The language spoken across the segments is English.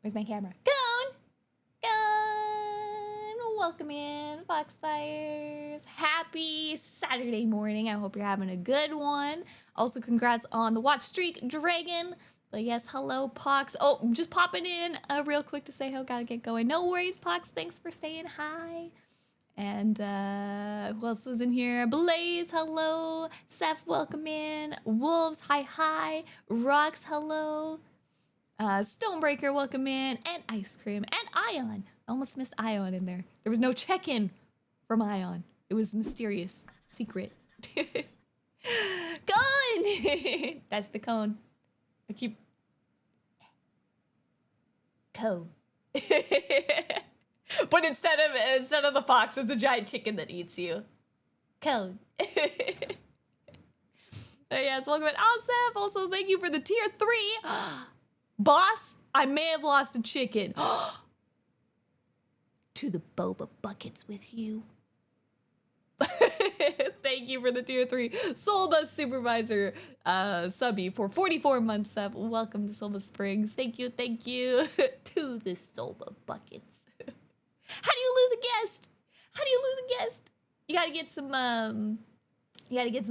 Where's my camera? Gone! Gone! Welcome in, Foxfires. Happy Saturday morning. I hope you're having a good one. Also, congrats on the watch streak, Dragon. But yes, hello, Pox. Oh, just popping in real quick to say how gotta get going. No worries, Pox. Thanks for saying hi. And who else was in here? Blaze, hello. Seth, welcome in. Wolves, hi. Rocks, hello. Stonebreaker, welcome in. And Ice Cream. And Ion. I almost missed Ion in there. There was no check-in from Ion. It was mysterious. Secret. Cone! That's the cone. I keep... Cone. But instead of the fox, it's a giant chicken that eats you. Cone. Yes, welcome in. Seth, also thank you for the tier 3. Boss, I may have lost a chicken. To the boba buckets with you. Thank you for the tier 3 Solba Supervisor subby for 44 months sub. Welcome to Solba Springs. Thank you. To the Solba buckets. How do you lose a guest? You gotta get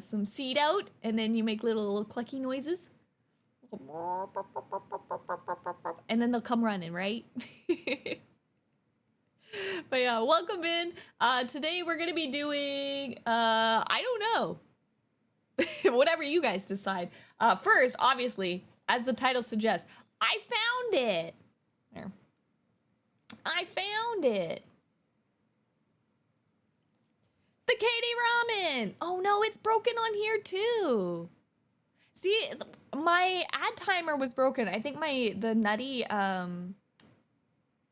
some seed out, and then you make little clucky noises. And then they'll come running, right? But yeah, welcome in. Today we're gonna be doing, I don't know. Whatever you guys decide. First, obviously, as the title suggests, I found it. There. I found it. The Katie Ramen. Oh no, it's broken on here too. See, my ad timer was broken. I think the nutty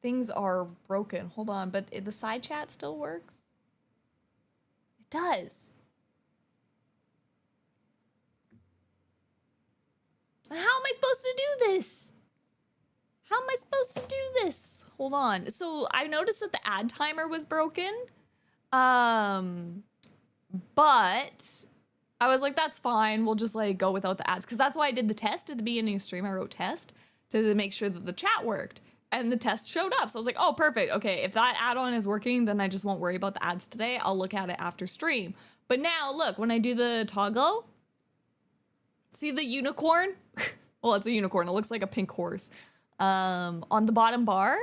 things are broken. Hold on, but the side chat still works? It does. How am I supposed to do this? Hold on. So I noticed that the ad timer was broken. But I was like, that's fine. We'll just like go without the ads. Cause that's why I did the test at the beginning of stream. I wrote test to make sure that the chat worked. And the test showed up. So I was like, oh, perfect. Okay, if that add-on is working, then I just won't worry about the ads today. I'll look at it after stream. But now, look, when I do the toggle, see the unicorn? Well, it's a unicorn. It looks like a pink horse on the bottom bar,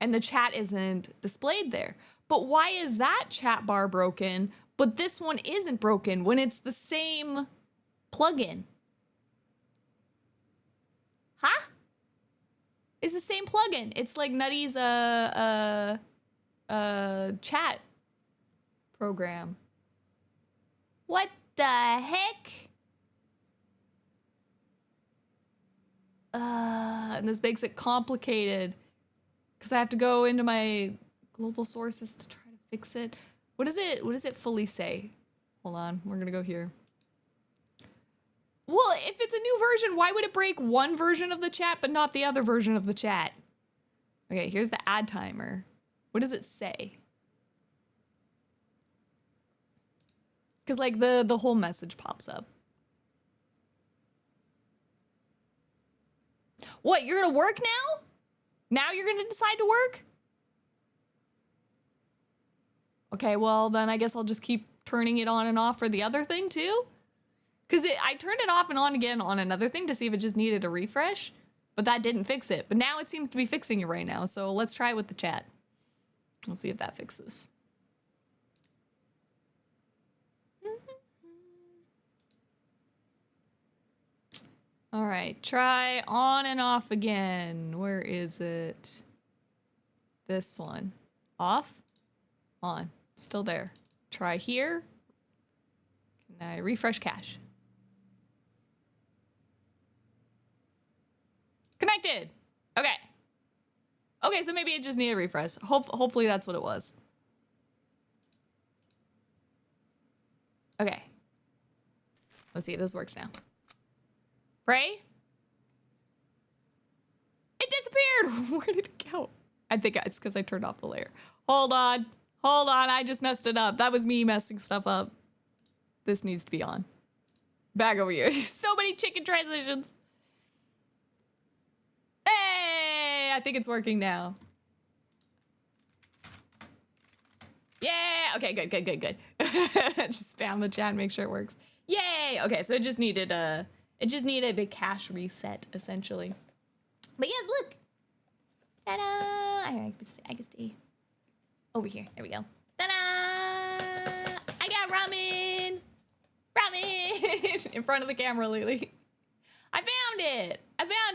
and the chat isn't displayed there. But why is that chat bar broken, but this one isn't broken when it's the same plugin? Huh? It's the same plugin. It's like Nutty's chat program. What the heck? And this makes it complicated because I have to go into my global sources to try to fix it. What does it fully say? Hold on, we're gonna go here. Well, if it's a new version, why would it break one version of the chat but not the other version of the chat? Okay, here's the ad timer. What does it say? Because like the whole message pops up. What, you're gonna work now? Now you're gonna decide to work? Okay, well then I guess I'll just keep turning it on and off for the other thing too. Because I turned it off and on again on another thing to see if it just needed a refresh, but that didn't fix it. But now it seems to be fixing it right now, so let's try it with the chat. We'll see if that fixes. All right, try on and off again. Where is it? This one. Off, on, still there. Try here. Can I refresh cache? Connected. Okay. Okay, so maybe it just needed a refresh. Hopefully that's what it was. Okay. Let's see if this works now. Pray? It disappeared! Where did it go? I think it's because I turned off the layer. Hold on, I just messed it up. That was me messing stuff up. This needs to be on. Back over here. So many chicken transitions. Hey! I think it's working now. Yeah, okay, good. Just spam the chat and make sure it works. Yay! Okay, so it just needed a cache reset, essentially. But yes, look! Ta-da! I can stay over here. There we go. Ta-da! I got ramen! Ramen! In front of the camera, Lily. I found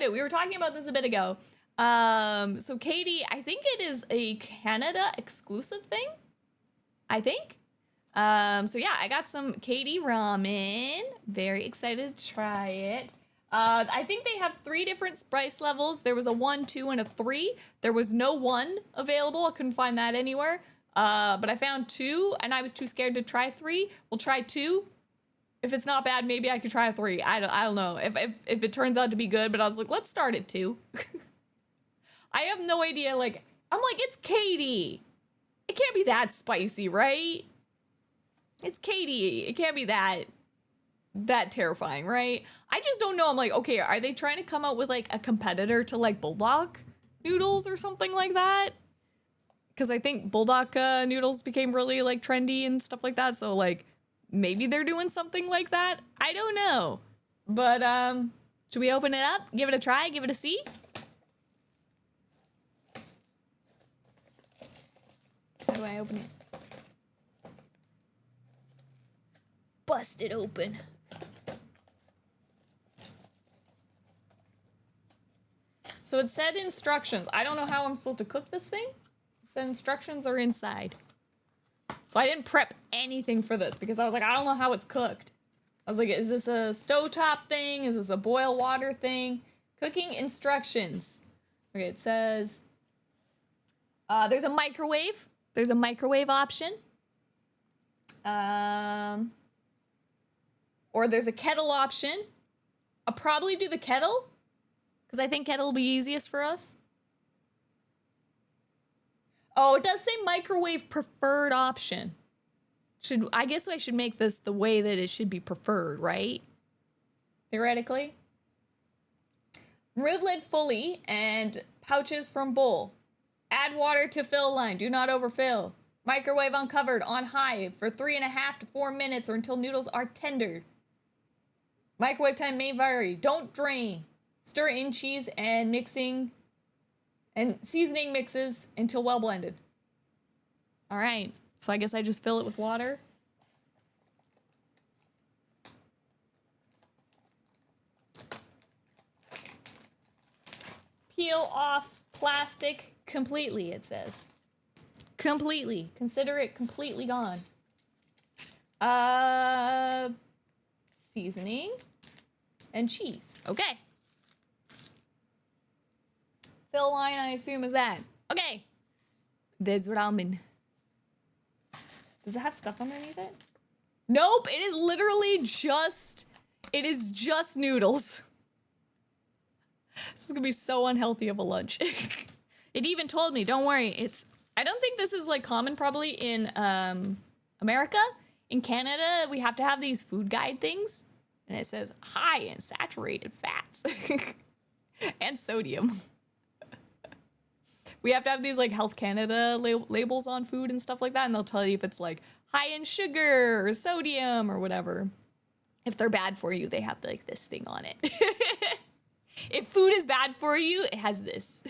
it! We were talking about this a bit ago. So Katie, I think it is a Canada exclusive thing. I think. So yeah, I got some Katie ramen. Very excited to try it. I think they have 3 different spice levels. There was a 1, 2, and a 3. There was no 1 available. I couldn't find that anywhere. But I found 2, and I was too scared to try 3. We'll try 2. If it's not bad, maybe I could try a 3. I don't know. If it turns out to be good, but I was like, let's start at 2. I have no idea. Like, I'm like, it's Katie. It can't be that spicy, right? It's Katie. It can't be that terrifying, right? I just don't know. I'm like, okay, are they trying to come out with like a competitor to like Bulldog noodles or something like that? Because I think Bulldog noodles became really like trendy and stuff like that. So like maybe they're doing something like that. I don't know. But should we open it up? Give it a try? Give it a see? How do I open it? Bust it open. So it said instructions. I don't know how I'm supposed to cook this thing. It said instructions are inside. So I didn't prep anything for this because I was like, I don't know how it's cooked. I was like, is this a stovetop thing? Is this a boil water thing? Cooking instructions. Okay, it says there's a microwave. There's a microwave option. Or there's a kettle option. I'll probably do the kettle because I think kettle will be easiest for us. Oh, it does say microwave preferred option. I guess I should make this the way that it should be preferred, right? Theoretically. Remove lid fully and pouches from bowl. Add water to fill line. Do not overfill. Microwave uncovered on high for 3.5 to 4 minutes or until noodles are tender. Microwave time may vary. Don't drain. Stir in cheese and seasoning mixes until well blended. All right. So I guess I just fill it with water. Peel off plastic completely, it says. Completely. Consider it completely gone. Seasoning and cheese. Okay. Fill line, I assume, is that. Okay. There's ramen. Does it have stuff underneath it? Nope, it is literally just noodles. This is gonna be so unhealthy of a lunch. It even told me, don't worry, I don't think this is like common probably in America. In Canada, we have to have these food guide things. And it says high in saturated fats and sodium. We have to have these like Health Canada labels on food and stuff like that. And they'll tell you if it's like high in sugar or sodium or whatever. If they're bad for you, they have like this thing on it. If food is bad for you, it has this.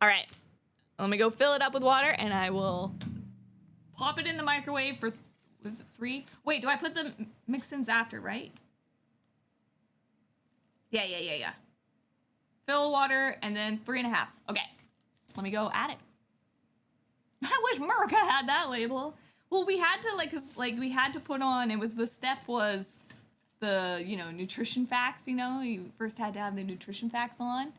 All right, let me go fill it up with water and I will pop it in the microwave for, was it 3? Wait, do I put the mix-ins after, right? Yeah. Fill water and then 3.5. Okay, let me go add it. I wish America had that label. Well, we had to we had to put on, the step was the, nutrition facts, you first had to have the nutrition facts on.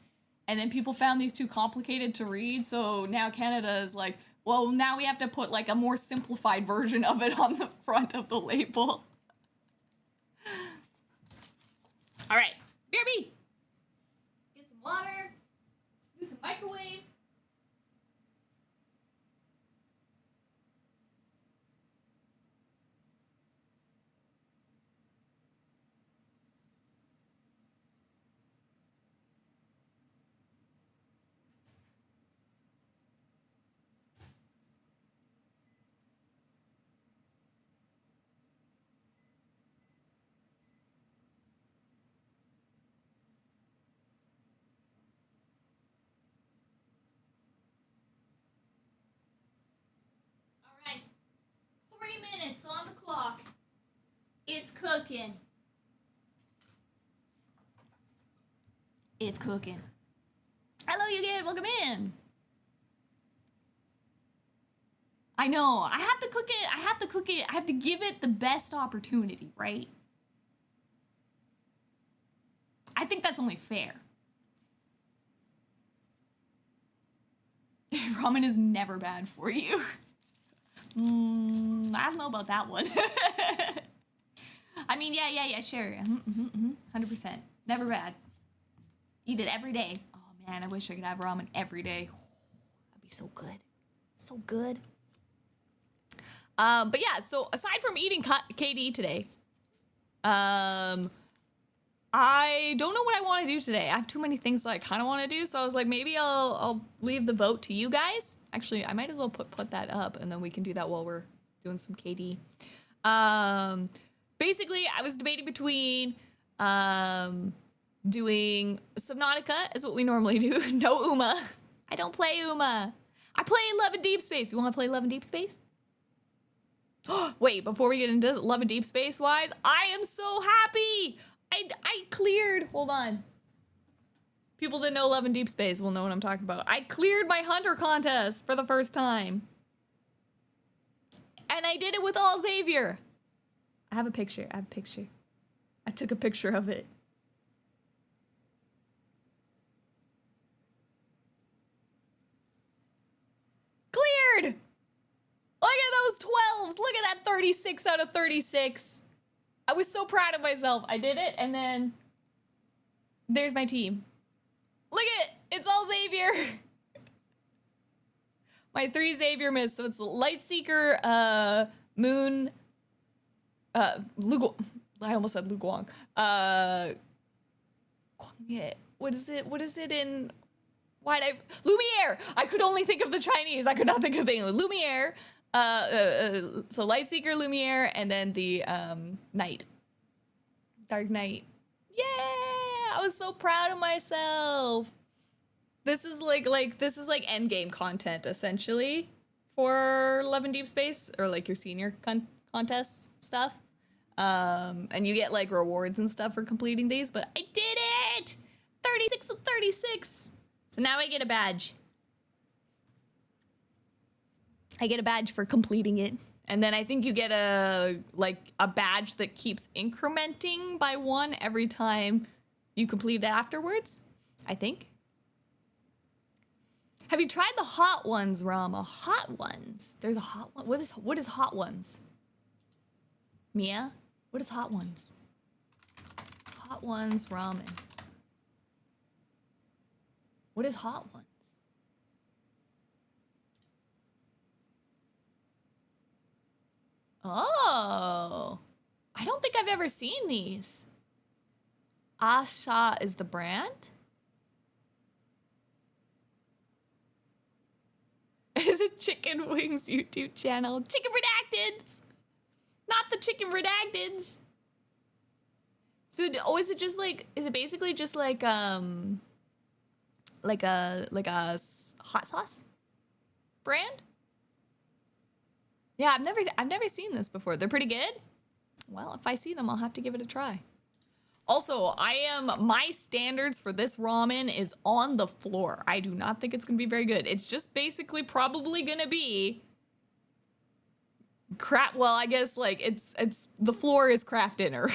And then people found these too complicated to read. So now Canada is like, well, now we have to put like a more simplified version of it on the front of the label. All right, BRB. Get some water, do some microwave. It's cooking. It's cooking. Hello, you kid. Welcome in. I know. I have to cook it. I have to cook it. I have to give it the best opportunity, right? I think that's only fair. Ramen is never bad for you. I don't know about that one. I mean, yeah, sure. 100%. Never bad. Eat it every day. Oh man, I wish I could have ramen every day. Oh, that'd be so good. So good. But yeah, so aside from eating KD today, I don't know what I want to do today. I have too many things that I kind of want to do, so I was like, maybe I'll leave the vote to you guys. Actually, I might as well put that up, and then we can do that while we're doing some KD. Basically, I was debating between doing Subnautica, is what we normally do. No Uma. I don't play Uma. I play Love and Deep Space. You want to play Love and Deep Space? Wait, before we get into Love and Deep Space wise, I am so happy. I cleared, hold on. People that know Love and Deep Space will know what I'm talking about. I cleared my Hunter contest for the first time. And I did it with all Xavier. I have a picture. I took a picture of it. Cleared! Look at those 12s. Look at that 36 out of 36. I was so proud of myself. I did it, and then there's my team. Look at it. It's all Xavier. My 3 Xavier miss. So it's Lightseeker, Moon, Lugo. I almost said Luguang. Yeah. What is it in? Lumiere. I could only think of the Chinese. I could not think of the English. Lumiere. So Lightseeker, Lumiere, and then the Knight. Dark Knight. Yeah! I was so proud of myself. This is like endgame content essentially for Love and Deep Space, or like your senior contest stuff. And you get like rewards and stuff for completing these, but I did it! 36 of 36. So now I get a badge. I get a badge for completing it. And then I think you get a badge that keeps incrementing by 1 every time you complete it afterwards, I think. Have you tried the hot ones, Rama? Hot ones? There's a hot one. What is hot ones? Mia? What is hot ones? Hot ones ramen. What is hot ones? Oh, I don't think I've ever seen these. Asha is the brand? Is it Chicken Wings YouTube channel? Chicken Redacteds! Not the Chicken Redacteds! So, is it just like, is it basically just like a hot sauce brand? Yeah, I've never seen this before. They're pretty good? Well, if I see them, I'll have to give it a try. Also, my standards for this ramen is on the floor. I do not think it's gonna be very good. It's just basically probably gonna be crap. Well, I guess like it's the floor is Kraft dinner.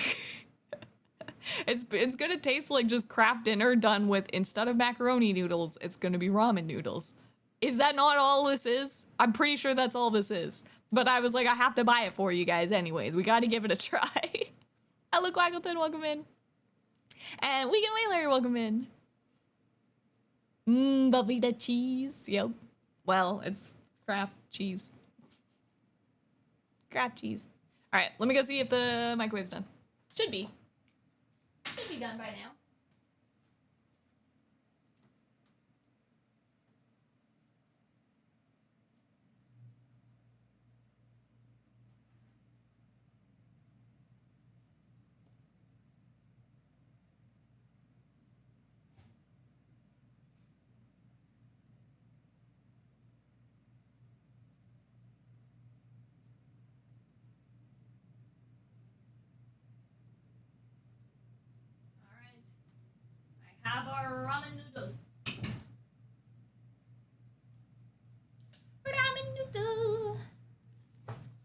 It's gonna taste like just Kraft dinner done with, instead of macaroni noodles, it's gonna be ramen noodles. Is that not all this is? I'm pretty sure that's all this is. But I was like, I have to buy it for you guys anyways. We gotta give it a try. Hello, Quackleton, welcome in. And Weekend Whaler, welcome in. Velveeta cheese. Yep. Well, it's Kraft cheese. Kraft cheese. All right, let me go see if the microwave's done. Should be. Should be done by now. have our ramen noodles. Ramen noodle.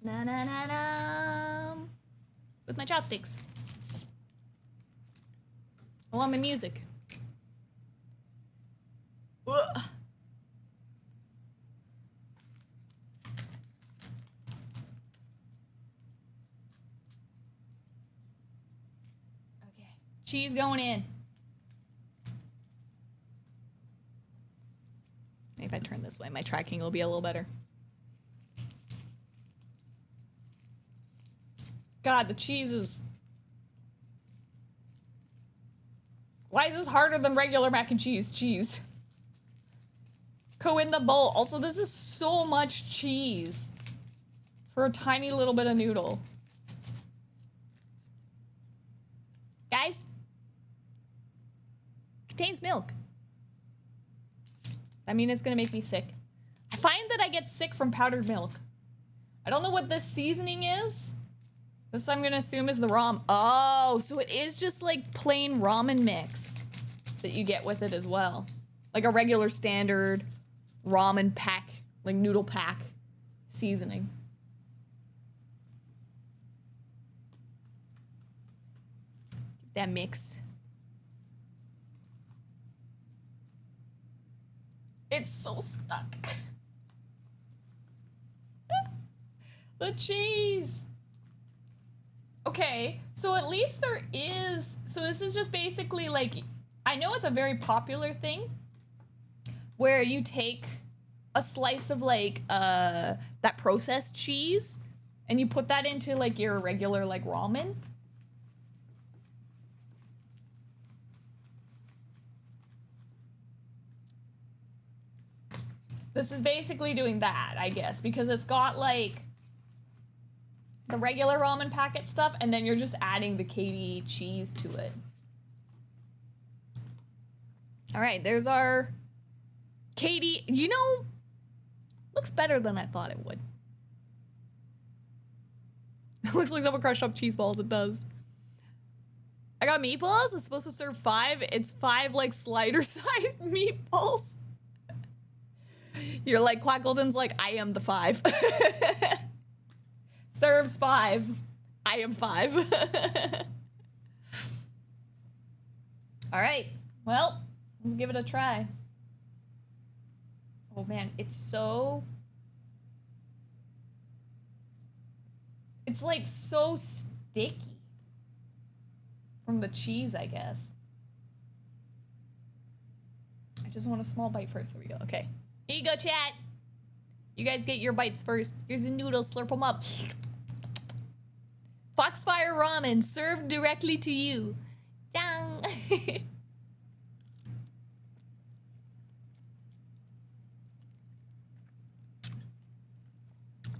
Na na na na. With my chopsticks. I want my music. Ugh. Okay, cheese going in. Maybe if I turn this way, my tracking will be a little better. God, the cheese is... Why is this harder than regular mac and cheese? Cheese. Go in the bowl. Also, this is so much cheese for a tiny little bit of noodle. Guys, contains milk. I mean, it's gonna make me sick. I find that I get sick from powdered milk. I don't know what this seasoning is. This I'm gonna assume is the ramen. Oh, so it is just like plain ramen mix that you get with it as well. Like a regular standard ramen pack, like noodle pack seasoning. That mix. It's so stuck. The cheese. Okay, so at least there is, so this is just basically like, I know it's a very popular thing where you take a slice of like that processed cheese and you put that into like your regular like ramen. This is basically doing that, I guess, because it's got like the regular ramen packet stuff, and then you're just adding the KD cheese to it. All right, there's our KD. You know, looks better than I thought it would. It looks like someone crushed up cheese balls. It does. I got meatballs. It's supposed to serve 5. It's 5 like slider-sized meatballs. You're like, Quackleton's like, I am the 5. Serves 5. I am 5. All right. Well, let's give it a try. Oh man, it's so... It's like so sticky. From the cheese, I guess. I just want a small bite first. There we go. Okay. Here you go, chat. You guys get your bites first. Here's a noodle. Slurp them up. Foxfire ramen served directly to you. Dang.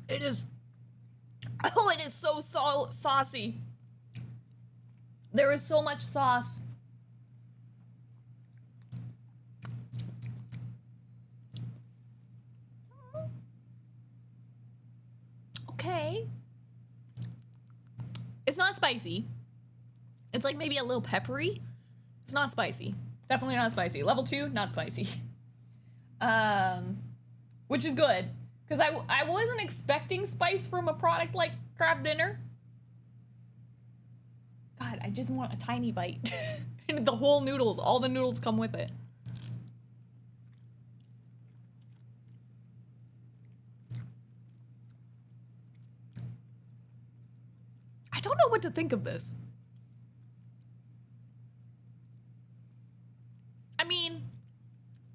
It is. Oh, it is so saucy. There is so much sauce. Okay. It's not spicy. It's like maybe a little peppery. It's not spicy. Definitely not spicy. Level 2, not spicy. Which is good. Because I wasn't expecting spice from a product like Kraft Dinner. God, I just want a tiny bite. And the whole noodles, all the noodles come with it. I don't know what to think of this. I mean,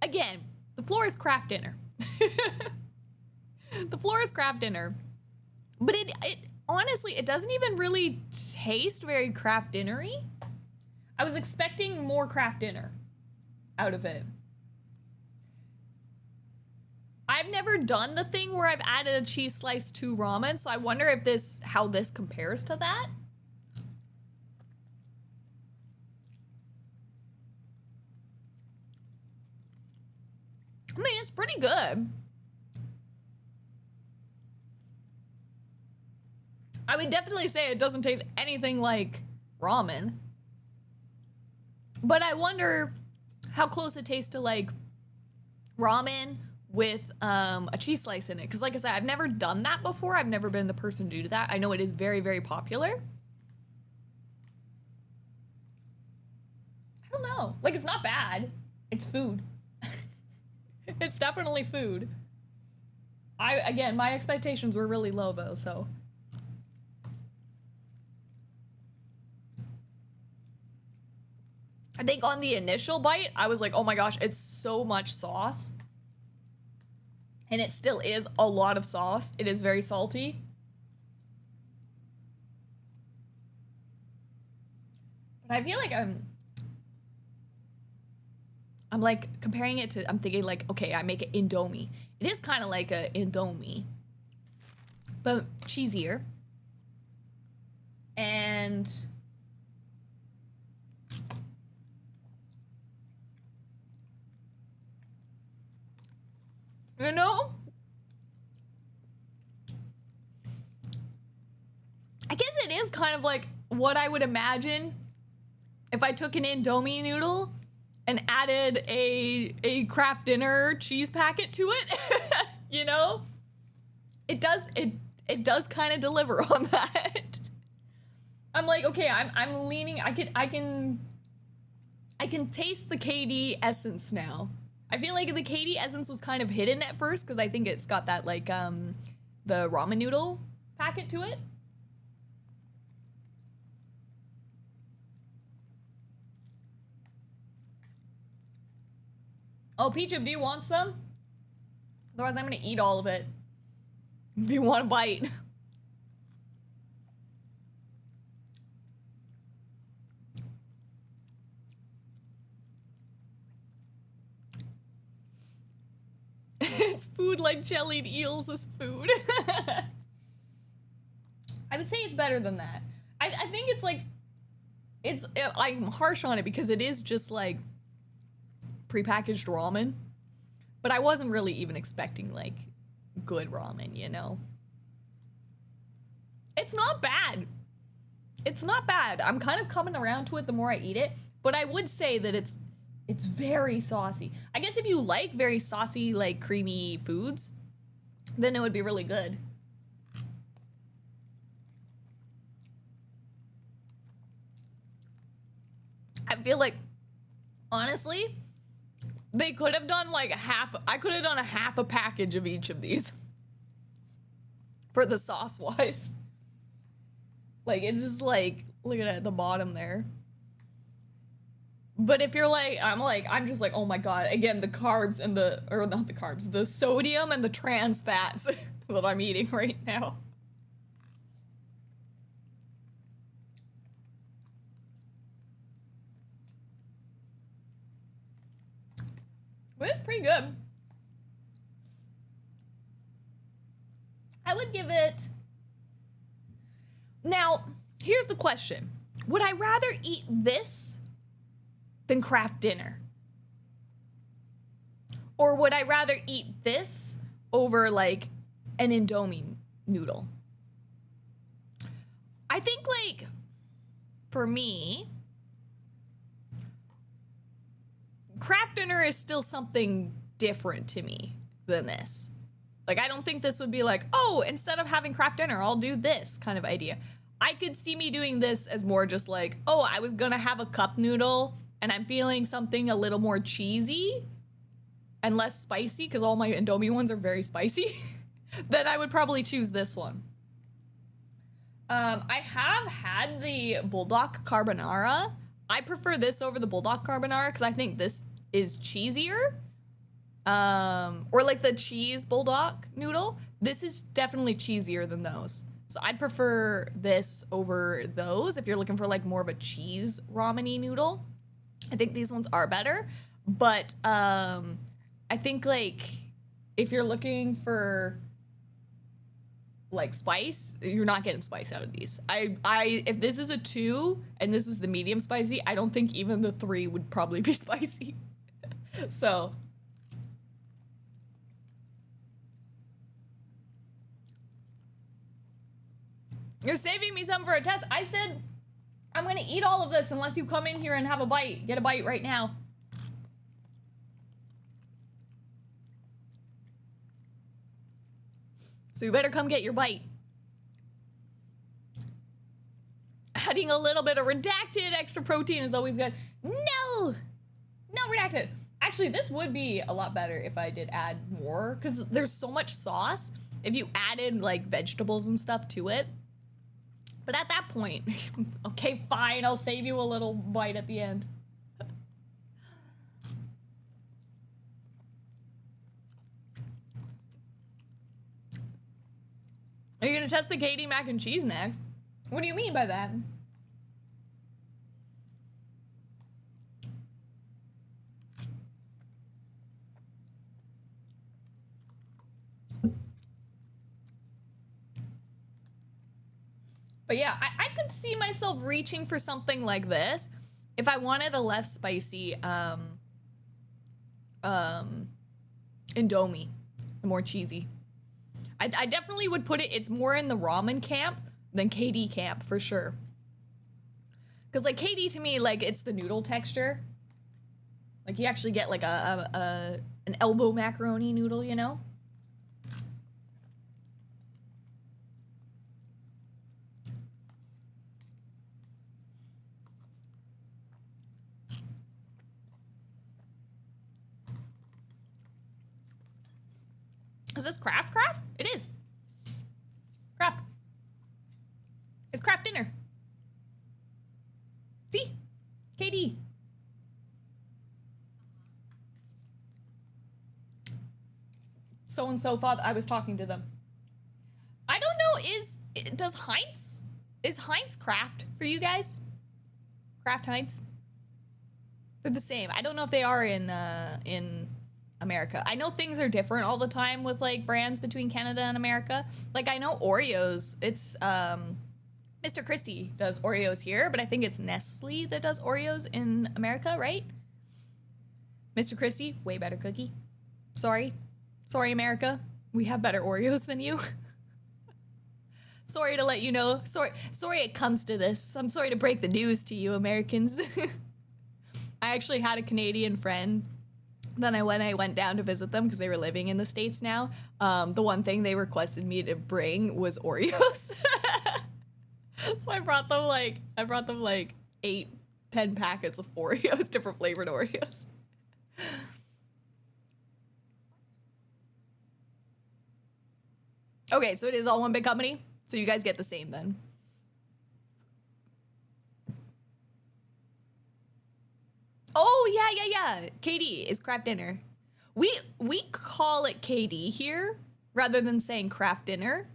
again, the floor is Kraft Dinner. The floor is Kraft Dinner. But it honestly, it doesn't even really taste very Kraft Dinner-y. I was expecting more Kraft Dinner out of it. I've never done the thing where I've added a cheese slice to ramen, so I wonder if how this compares to that. I mean, it's pretty good. I would definitely say it doesn't taste anything like ramen. But I wonder how close it tastes to like ramen with a cheese slice in it. Because like I said, I've never done that before. I've never been the person to do that. I know it is very, very popular. I don't know. Like, it's not bad. It's food. It's definitely food. Again, my expectations were really low though, so. I think on the initial bite, I was like, oh my gosh, it's so much sauce. And it still is a lot of sauce. It is very salty. But I feel like I'm like comparing it to, I'm thinking like, okay, I make an Indomie. It is kind of like a Indomie, but cheesier. And you know, I guess it is kind of like what I would imagine if I took an Indomie noodle and added a Kraft Dinner cheese packet to it. You know, it does kind of deliver on that. I'm like, okay, I'm leaning. I can taste the KD essence now. I feel like the KD essence was kind of hidden at first because I think it's got that like the ramen noodle packet to it. Oh, Peach, do you want some? Otherwise, I'm gonna eat all of it. If you want a bite. It's food like jellied eels is food. I would say it's better than that. I think it's like, I'm harsh on it because it is just like prepackaged ramen. But I wasn't really even expecting like good ramen, you know? It's not bad. It's not bad. I'm kind of coming around to it the more I eat it, but I would say that it's very saucy. I guess if you like very saucy, like creamy foods, then it would be really good. I feel like, honestly, they could have done like I could have done a half a package of each of these for the sauce wise. Like, it's just like, look at it at the bottom there. But if you're like, I'm just like, oh my God, again, the carbs and or not the carbs, the sodium and the trans fats that I'm eating right now. But it's pretty good. I would give it, now, here's the question. Would I rather eat this than Kraft Dinner? Or would I rather eat this over like an Indomie noodle? I think like, for me, Kraft Dinner is still something different to me than this. Like, I don't think this would be like, oh, instead of having Kraft Dinner, I'll do this kind of idea. I could see me doing this as more just like, oh, I was gonna have a cup noodle and I'm feeling something a little more cheesy and less spicy, because all my Indomie ones are very spicy, then I would probably choose this one. I have had the Bulldog Carbonara. I prefer this over the Bulldog Carbonara because I think this is cheesier. Or like the cheese Bulldog noodle. This is definitely cheesier than those. So I'd prefer this over those if you're looking for like more of a cheese ramen-y noodle. I think these ones are better. But I think like if you're looking for like spice, you're not getting spice out of these. If this is a 2 and this was the medium spicy, I don't think even the 3 would probably be spicy. So you're saving me some for a test. I said I'm gonna eat all of this unless you come in here and have a bite. Get a bite right now. So you better come get your bite. Adding a little bit of redacted extra protein is always good. No! No redacted. Actually, this would be a lot better if I did add more, because there's so much sauce. If you added like vegetables and stuff to it. But at that point, okay, fine, I'll save you a little bite at the end. Are you gonna test the KD mac and cheese next? What do you mean by that? But yeah, I could see myself reaching for something like this if I wanted a less spicy Indomie, more cheesy. I definitely would put it, it's more in the ramen camp than KD camp for sure. Cause like KD to me, like it's the noodle texture. Like you actually get like an elbow macaroni noodle, you know? Is this Kraft? It is. Kraft. It's Kraft dinner. See? KD. So-and-so thought I was talking to them. I don't know, is Heinz Kraft for you guys? Kraft Heinz? They're the same. I don't know if they are in America. I know things are different all the time with like brands between Canada and America. Like I know Oreos, it's Mr. Christie does Oreos here, but I think it's Nestle that does Oreos in America, right? Mr. Christie, way better cookie. Sorry, America. We have better Oreos than you. Sorry to let you know. Sorry it comes to this. I'm sorry to break the news to you, Americans. I actually had a Canadian friend. Then when I went down to visit them, because they were living in the States now, the one thing they requested me to bring was Oreos. So I brought them like 8-10 packets of Oreos, different flavored Oreos. Okay, so it is all one big company? So you guys get the same then. Oh, yeah. KD is Kraft dinner. We call it KD here rather than saying Kraft dinner.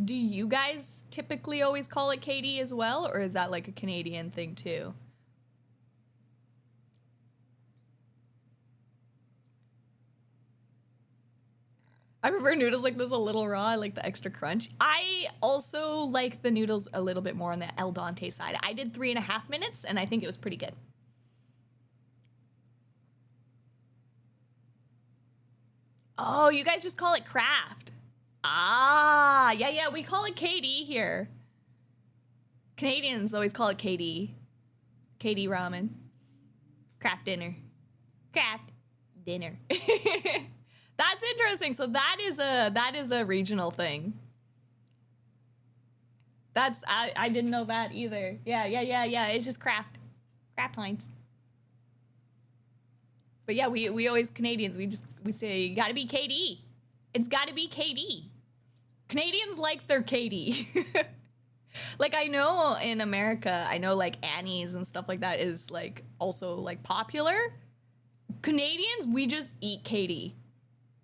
Do you guys typically always call it KD as well, or is that like a Canadian thing too? I prefer noodles like this a little raw. I like the extra crunch. I also like the noodles a little bit more on the El Dente side. I did 3.5 minutes and I think it was pretty good. Oh, you guys just call it Kraft. Ah, yeah, we call it KD here. Canadians always call it KD. KD ramen. Kraft dinner. Kraft dinner. That's interesting. So that is a regional thing. I didn't know that either. Yeah. It's just Kraft Heinz. But yeah, we always Canadians, we say you gotta be KD. It's gotta be KD. Canadians like their KD. Like I know in America, I know like Annie's and stuff like that is like also like popular. Canadians, we just eat KD.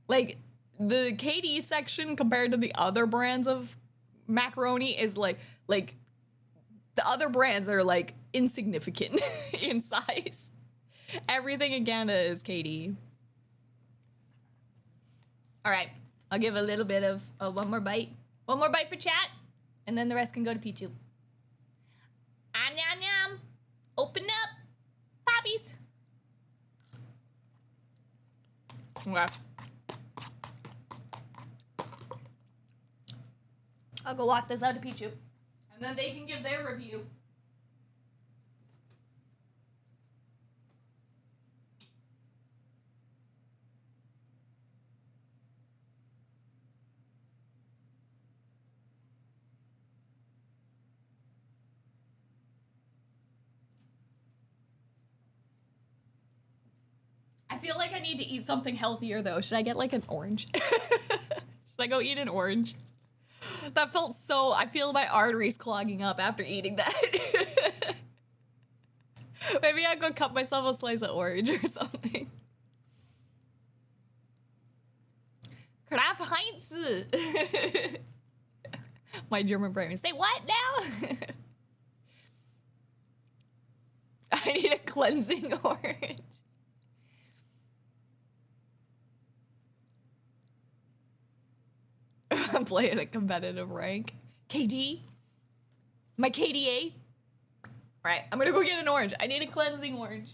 Like the KD section compared to the other brands of macaroni is like the other brands are like insignificant in size. Everything in Canada is KD. All right, I'll give a little bit of one more bite. One more bite for chat, and then the rest can go to Pichu. Nyam nyam. Open up, poppies. Okay. I'll go walk this out to Pichu, and then they can give their review. feel like I need to eat something healthier though. Should I get like an orange? Should I go eat an orange? That felt so, I feel my arteries clogging up after eating that. Maybe I'll go cut myself a slice of orange or something. Kraft Heinz. My German brain. Say what now? I need a cleansing orange. I'm playing a competitive rank. KD? My KDA? Alright, I'm gonna go get an orange. I need a cleansing orange.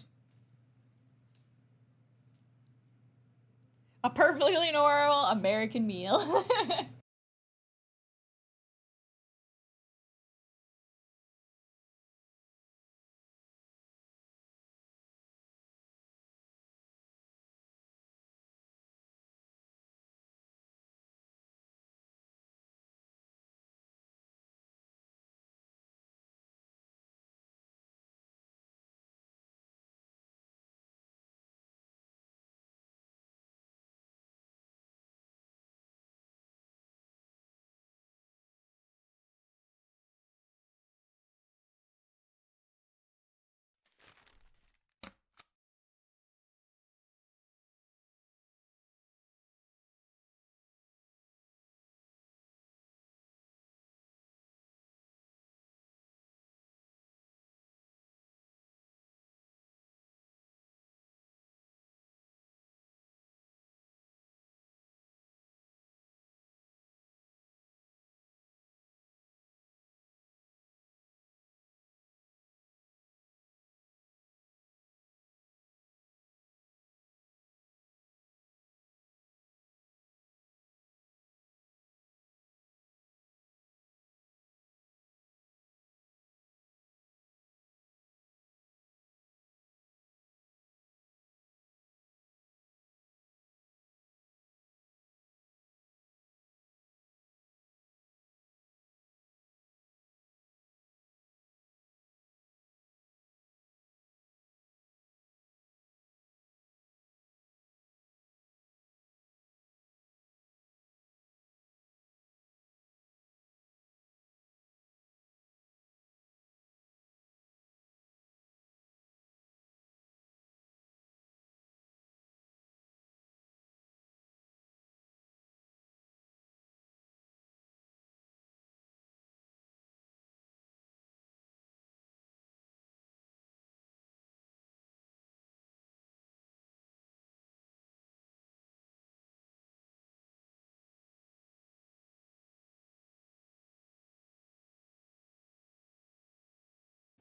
A perfectly normal American meal.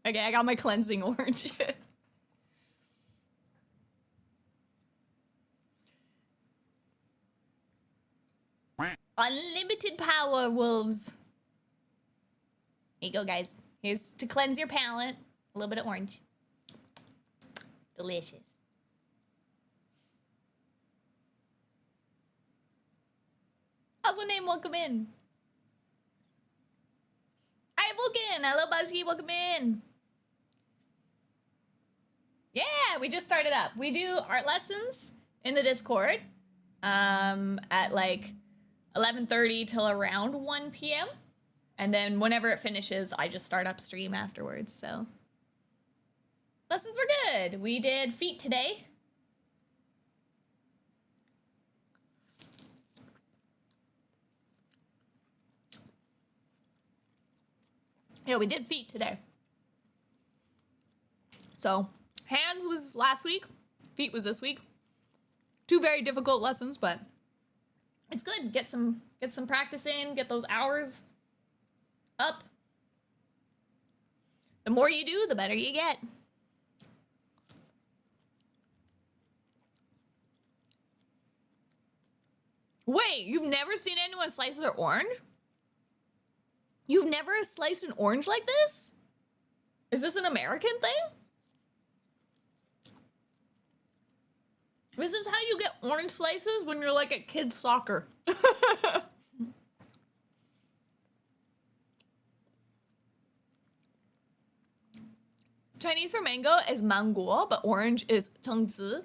Okay, I got my cleansing orange. Unlimited power, wolves. Here you go, guys. Here's to cleanse your palate. A little bit of orange. Delicious. How's my name? Welcome in. Hi, Vulcan. Hello, Bubsky. Welcome in. Yeah, we just started up. We do art lessons in the Discord at like 11:30 till around 1 p.m. And then whenever it finishes, I just start up stream afterwards, so. Lessons were good. We did feet today. Yeah, we did feet today. So, hands was last week, feet was this week. Two very difficult lessons, but it's good. Get some practice in, get those hours up. The more you do, the better you get. Wait, you've never seen anyone slice their orange? You've never sliced an orange like this? Is this an American thing? This is how you get orange slices when you're like at kids' soccer. Chinese for mango is mango, but orange is 橙子.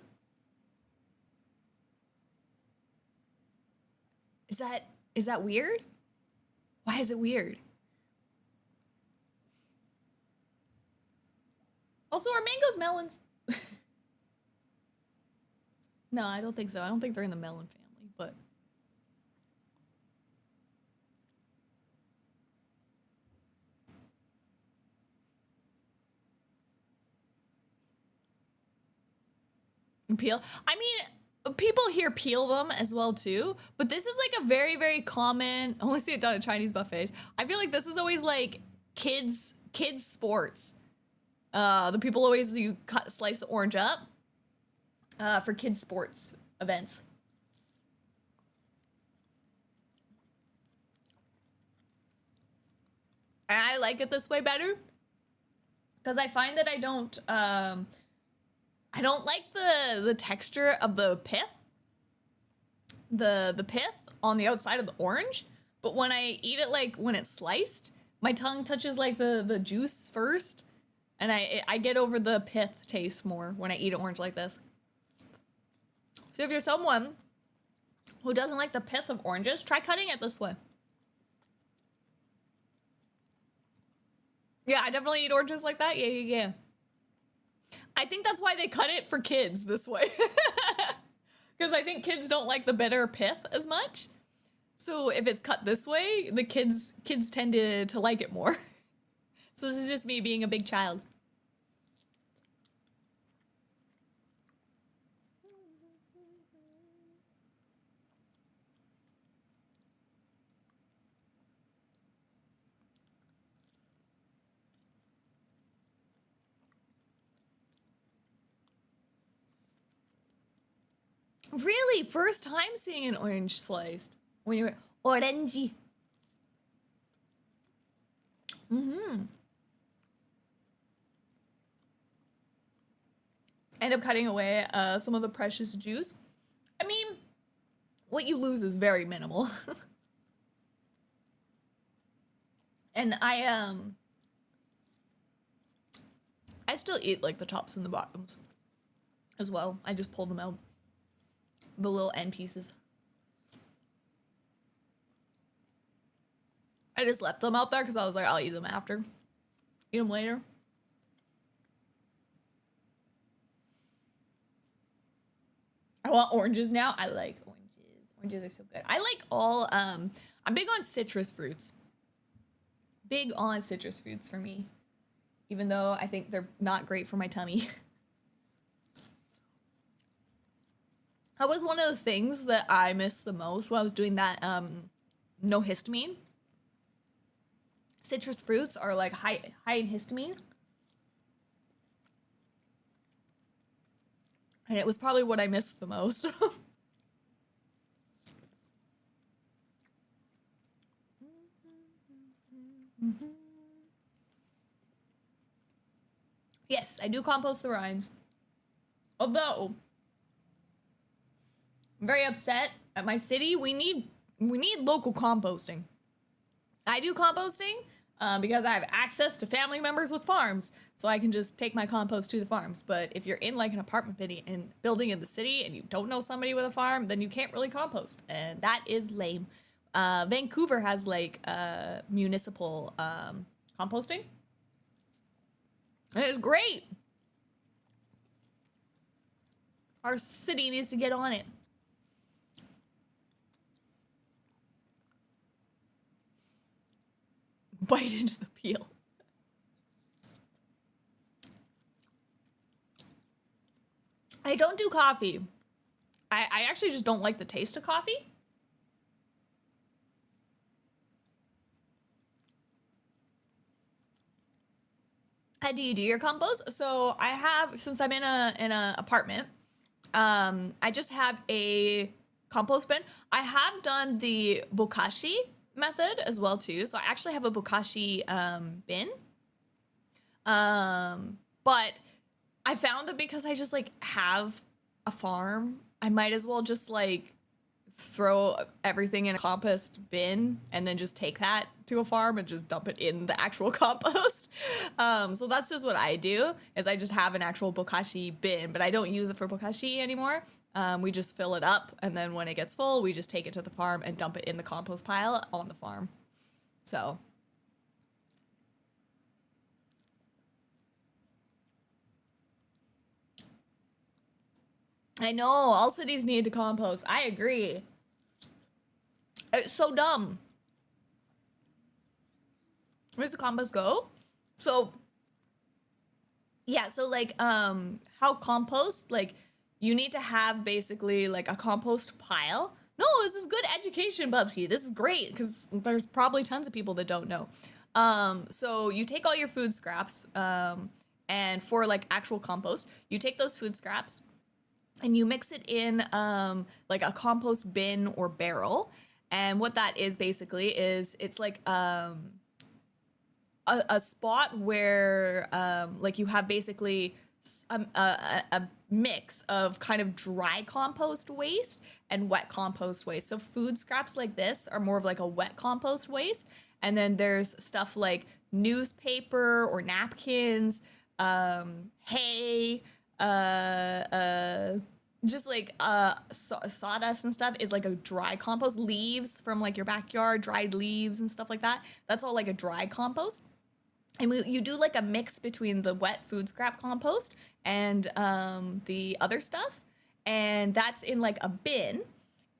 is that weird? Why is it weird? Also, are mangoes melons? No, I don't think so. I don't think they're in the melon family, but peel. I mean, people here peel them as well too, but this is like a very, very common. I only see it done at Chinese buffets. I feel like this is always like kids sports. The people always slice the orange up for kids sports events. And I like it this way better because I find that I don't like the texture of the pith. The pith on the outside of the orange, but when I eat it, like when it's sliced, my tongue touches like the juice first, and I get over the pith taste more when I eat an orange like this. So if you're someone who doesn't like the pith of oranges, try cutting it this way. Yeah, I definitely eat oranges like that. Yeah. I think that's why they cut it for kids this way. Because I think kids don't like the bitter pith as much. So if it's cut this way, the kids tend to like it more. So this is just me being a big child. Really? First time seeing an orange sliced. When you were orangey. End up cutting away some of the precious juice. I mean, what you lose is very minimal. And I still eat like the tops and the bottoms as well. I just pull them out. The little end pieces. I just left them out there because I was like, I'll eat them after. Eat them later. I want oranges now. I like oranges. Oranges are so good. I like all, I'm big on citrus fruits. Big on citrus fruits for me. Even though I think they're not great for my tummy. That was one of the things that I missed the most while I was doing that no histamine. Citrus fruits are like high in histamine. And it was probably what I missed the most. Yes, I do compost the rinds. Although I'm very upset at my city. We need local composting. I do composting because I have access to family members with farms, so I can just take my compost to the farms. But if you're in like an apartment building in the city and you don't know somebody with a farm, then you can't really compost, and that is lame. Vancouver has like municipal composting. It is great. Our city needs to get on it. Bite into the peel. I don't do coffee. I actually just don't like the taste of coffee. How do you do your compost? So I have, since I'm in a apartment, I just have a compost bin. I have done the bokashi method as well too. So I actually have a bokashi bin. But I found that because I just like have a farm, I might as well just like throw everything in a compost bin and then just take that to a farm and just dump it in the actual compost. So that's just what I do, is I just have an actual bokashi bin, but I don't use it for bokashi anymore. We just fill it up, and then when it gets full, we just take it to the farm and dump it in the compost pile on the farm. So I know, all cities need to compost. I agree. It's so dumb. Where's the compost go? So yeah, so like how compost, like you need to have basically like a compost pile. No, this is good education, Bubsy. This is great because there's probably tons of people that don't know. So you take all your food scraps, and for like actual compost, you take those food scraps and you mix it in like a compost bin or barrel. And what that is basically is it's like a spot where like you have basically a mix of kind of dry compost waste and wet compost waste. So food scraps like this are more of like a wet compost waste. And then there's stuff like newspaper or napkins, hay, just like sawdust and stuff is like a dry compost. Leaves from like your backyard, dried leaves and stuff like that. That's all like a dry compost. And you do like a mix between the wet food scrap compost and the other stuff. And that's in like a bin.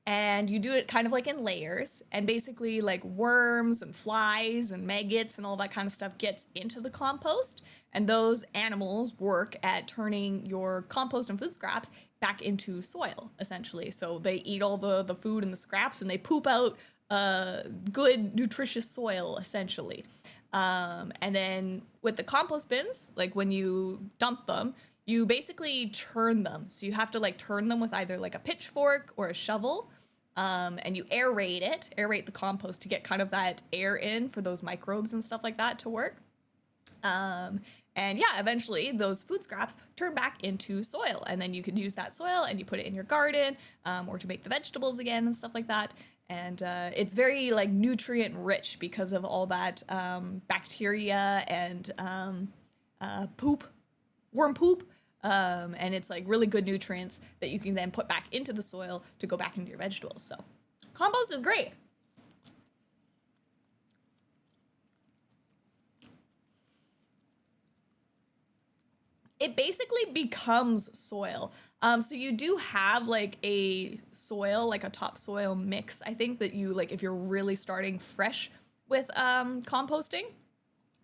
And you do it kind of like in layers. And basically like worms and flies and maggots and all that kind of stuff gets into the compost. And those animals work at turning your compost and food scraps back into soil, essentially. So they eat all the food and the scraps and they poop out good, nutritious soil, essentially. And then with the compost bins, like when you dump them, you basically churn them. So you have to like turn them with either like a pitchfork or a shovel. And you aerate the compost to get kind of that air in for those microbes and stuff like that to work. And yeah, eventually those food scraps turn back into soil, and then you can use that soil and you put it in your garden, or to make the vegetables again and stuff like that. And it's very like nutrient rich because of all that bacteria and poop, worm poop. And it's like really good nutrients that you can then put back into the soil to go back into your vegetables. So compost is great. It basically becomes soil. So you do have like a soil, like a topsoil mix, I think, that you like if you're really starting fresh with composting.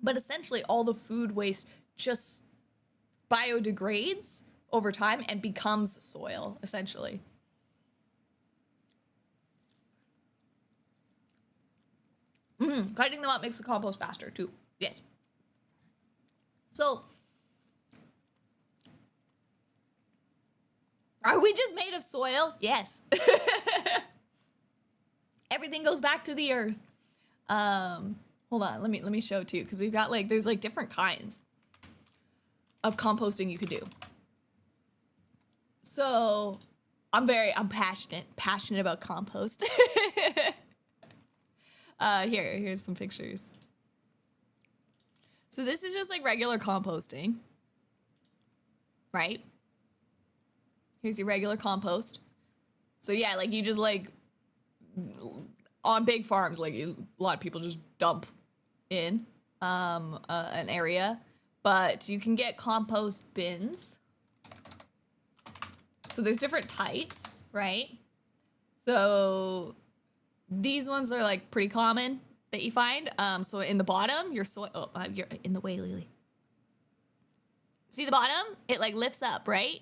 But essentially all the food waste just biodegrades over time and becomes soil, essentially. Cutting them up makes the compost faster too. Yes. So are we just made of soil? Yes. Everything goes back to the earth. Hold on, let me show too, because we've got like there's like different kinds of composting you could do. So I'm passionate about compost. Here's some pictures. So this is just like regular composting, right? Here's your regular compost. So yeah, like you just like on big farms, like a lot of people just dump in an area, but you can get compost bins. So there's different types, right? So these ones are like pretty common that you find. So in the bottom, your soil, you're in the way, Lily. See the bottom? It like lifts up, right?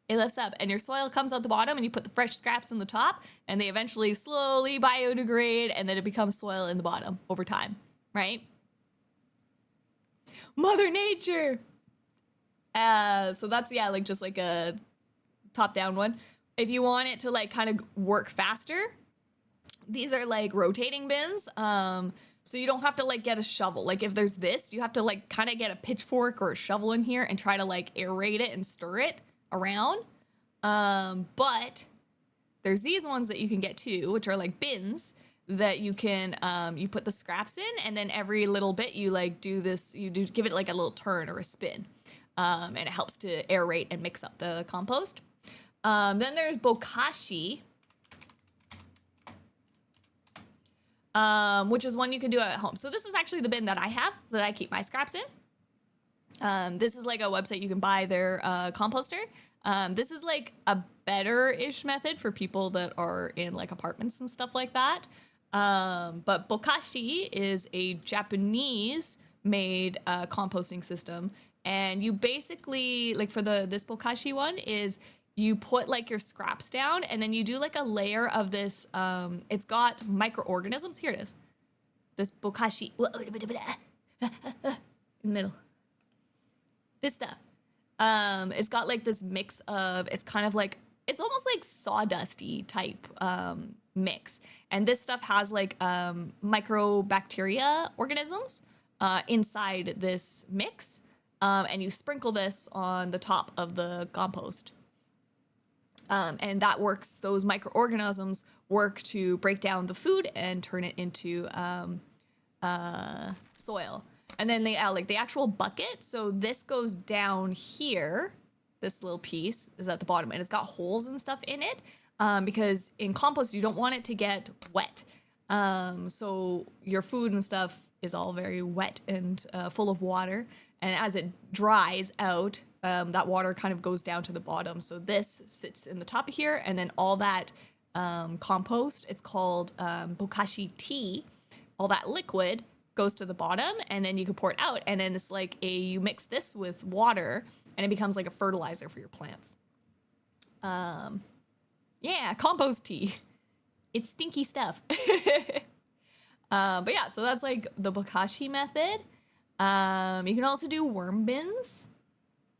It lifts up and your soil comes out the bottom and you put the fresh scraps in the top and they eventually slowly biodegrade and then it becomes soil in the bottom over time, right? Mother Nature. So that's, yeah, like just like a top down one. If you want it to like kind of work faster, these are like rotating bins. So you don't have to like get a shovel. Like if there's this, you have to like kind of get a pitchfork or a shovel in here and try to like aerate it and stir it around. But there's these ones that you can get too, which are like bins that you can, you put the scraps in and then every little bit you like do this, give it like a little turn or a spin. And it helps to aerate and mix up the compost. Then there's bokashi, which is one you can do at home. So this is actually the bin that I have, that I keep my scraps in. This is like a website you can buy their composter. This is like a better-ish method for people that are in like apartments and stuff like that. But bokashi is a Japanese-made composting system. And you basically, like for this bokashi one, is you put like your scraps down and then you do like a layer of this, it's got microorganisms. Here it is. This bokashi, in the middle. This stuff. It's got like this mix of, it's kind of like, it's almost like sawdusty type mix. And this stuff has like microbacteria organisms inside this mix. And you sprinkle this on the top of the compost. And that works, those microorganisms work to break down the food and turn it into soil. And then they like the actual bucket. So this goes down here. This little piece is at the bottom and it's got holes and stuff in it because in compost, you don't want it to get wet. So your food and stuff is all very wet and full of water. And as it dries out, that water kind of goes down to the bottom. So this sits in the top of here, and then all that compost, it's called bokashi tea, all that liquid goes to the bottom, and then you can pour it out, and then it's like you mix this with water, and it becomes like a fertilizer for your plants. Yeah, compost tea. It's stinky stuff. But yeah, so that's like the bokashi method. You can also do worm bins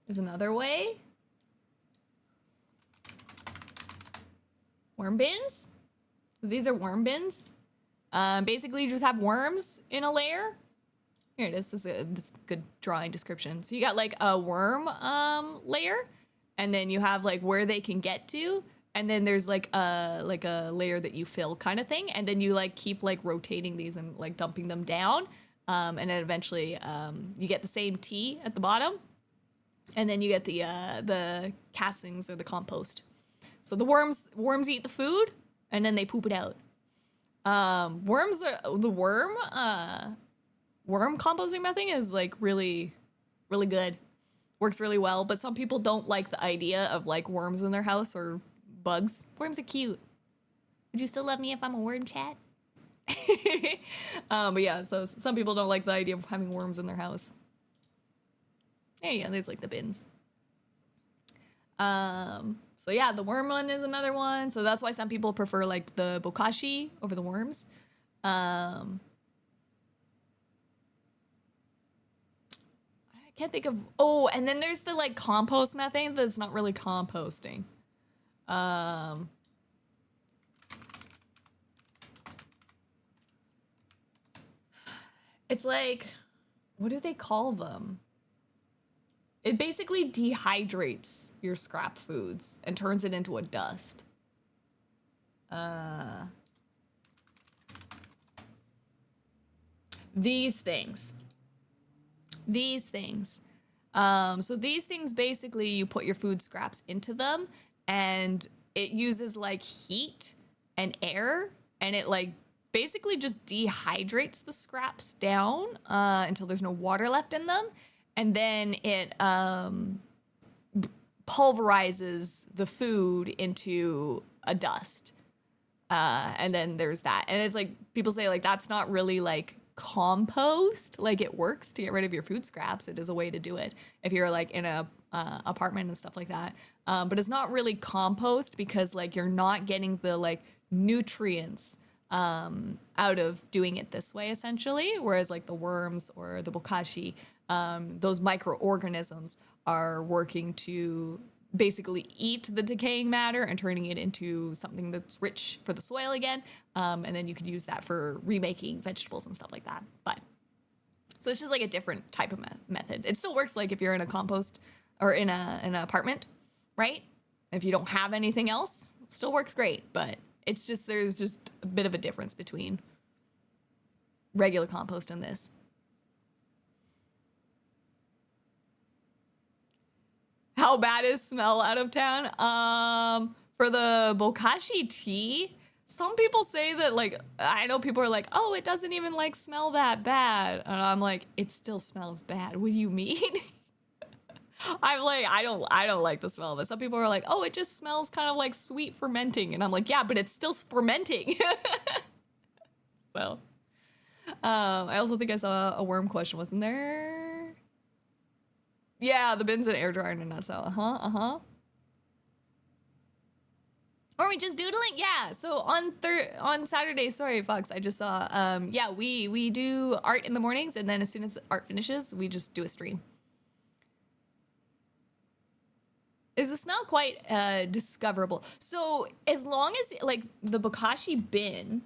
is another way. Worm bins. So these are worm bins. Basically you just have worms in a layer. Here it is. This is a good drawing description. So you got like a worm layer, and then you have like where they can get to, and then there's like a layer that you fill kind of thing, and then you like keep like rotating these and like dumping them down. And then eventually you get the same tea at the bottom, and then you get the castings or the compost. So the worms eat the food, and then they poop it out. Worm composting method is like really, really good. Works really well, but some people don't like the idea of like worms in their house or bugs. Worms are cute. Would you still love me if I'm a worm, chat? But yeah, so some people don't like the idea of having worms in their house. Yeah, there's like the bins. So yeah, the worm one is another one. So that's why some people prefer like the bokashi over the worms. I can't think of, and then there's the like compost method that's not really composting. It's like, what do they call them? It basically dehydrates your scrap foods and turns it into a dust. These things. So these things, basically you put your food scraps into them, and it uses like heat and air, and it like basically just dehydrates the scraps down until there's no water left in them. And then it pulverizes the food into a dust. And then there's that. And it's like, people say like, that's not really like compost. Like, it works to get rid of your food scraps. It is a way to do it if you're like in a apartment and stuff like that. But it's not really compost, because like you're not getting the like nutrients out of doing it this way, essentially. Whereas like the worms or the bokashi, those microorganisms are working to basically eat the decaying matter and turning it into something that's rich for the soil again. And then you could use that for remaking vegetables and stuff like that. But so it's just like a different type of method. It still works like if you're in a compost or in an apartment, right? If you don't have anything else, it still works great. But it's just, there's just a bit of a difference between regular compost and this. How bad is smell out of town? For the bokashi tea, some people say that, like, I know people are like, oh, it doesn't even like smell that bad. And I'm like, it still smells bad. What do you mean? I'm like, I don't like the smell of it. Some people are like, oh, it just smells kind of like sweet fermenting. And I'm like, yeah, but it's still fermenting. So, I also think I saw a worm question, wasn't there? Yeah, the bins and air dryer in a nutshell. Uh-huh. Or we just doodling? Yeah. So on Saturday, sorry, Fox, I just saw, yeah, we do art in the mornings, and then as soon as art finishes, we just do a stream. Is the smell quite discoverable? So as long as, like, the bokashi bin,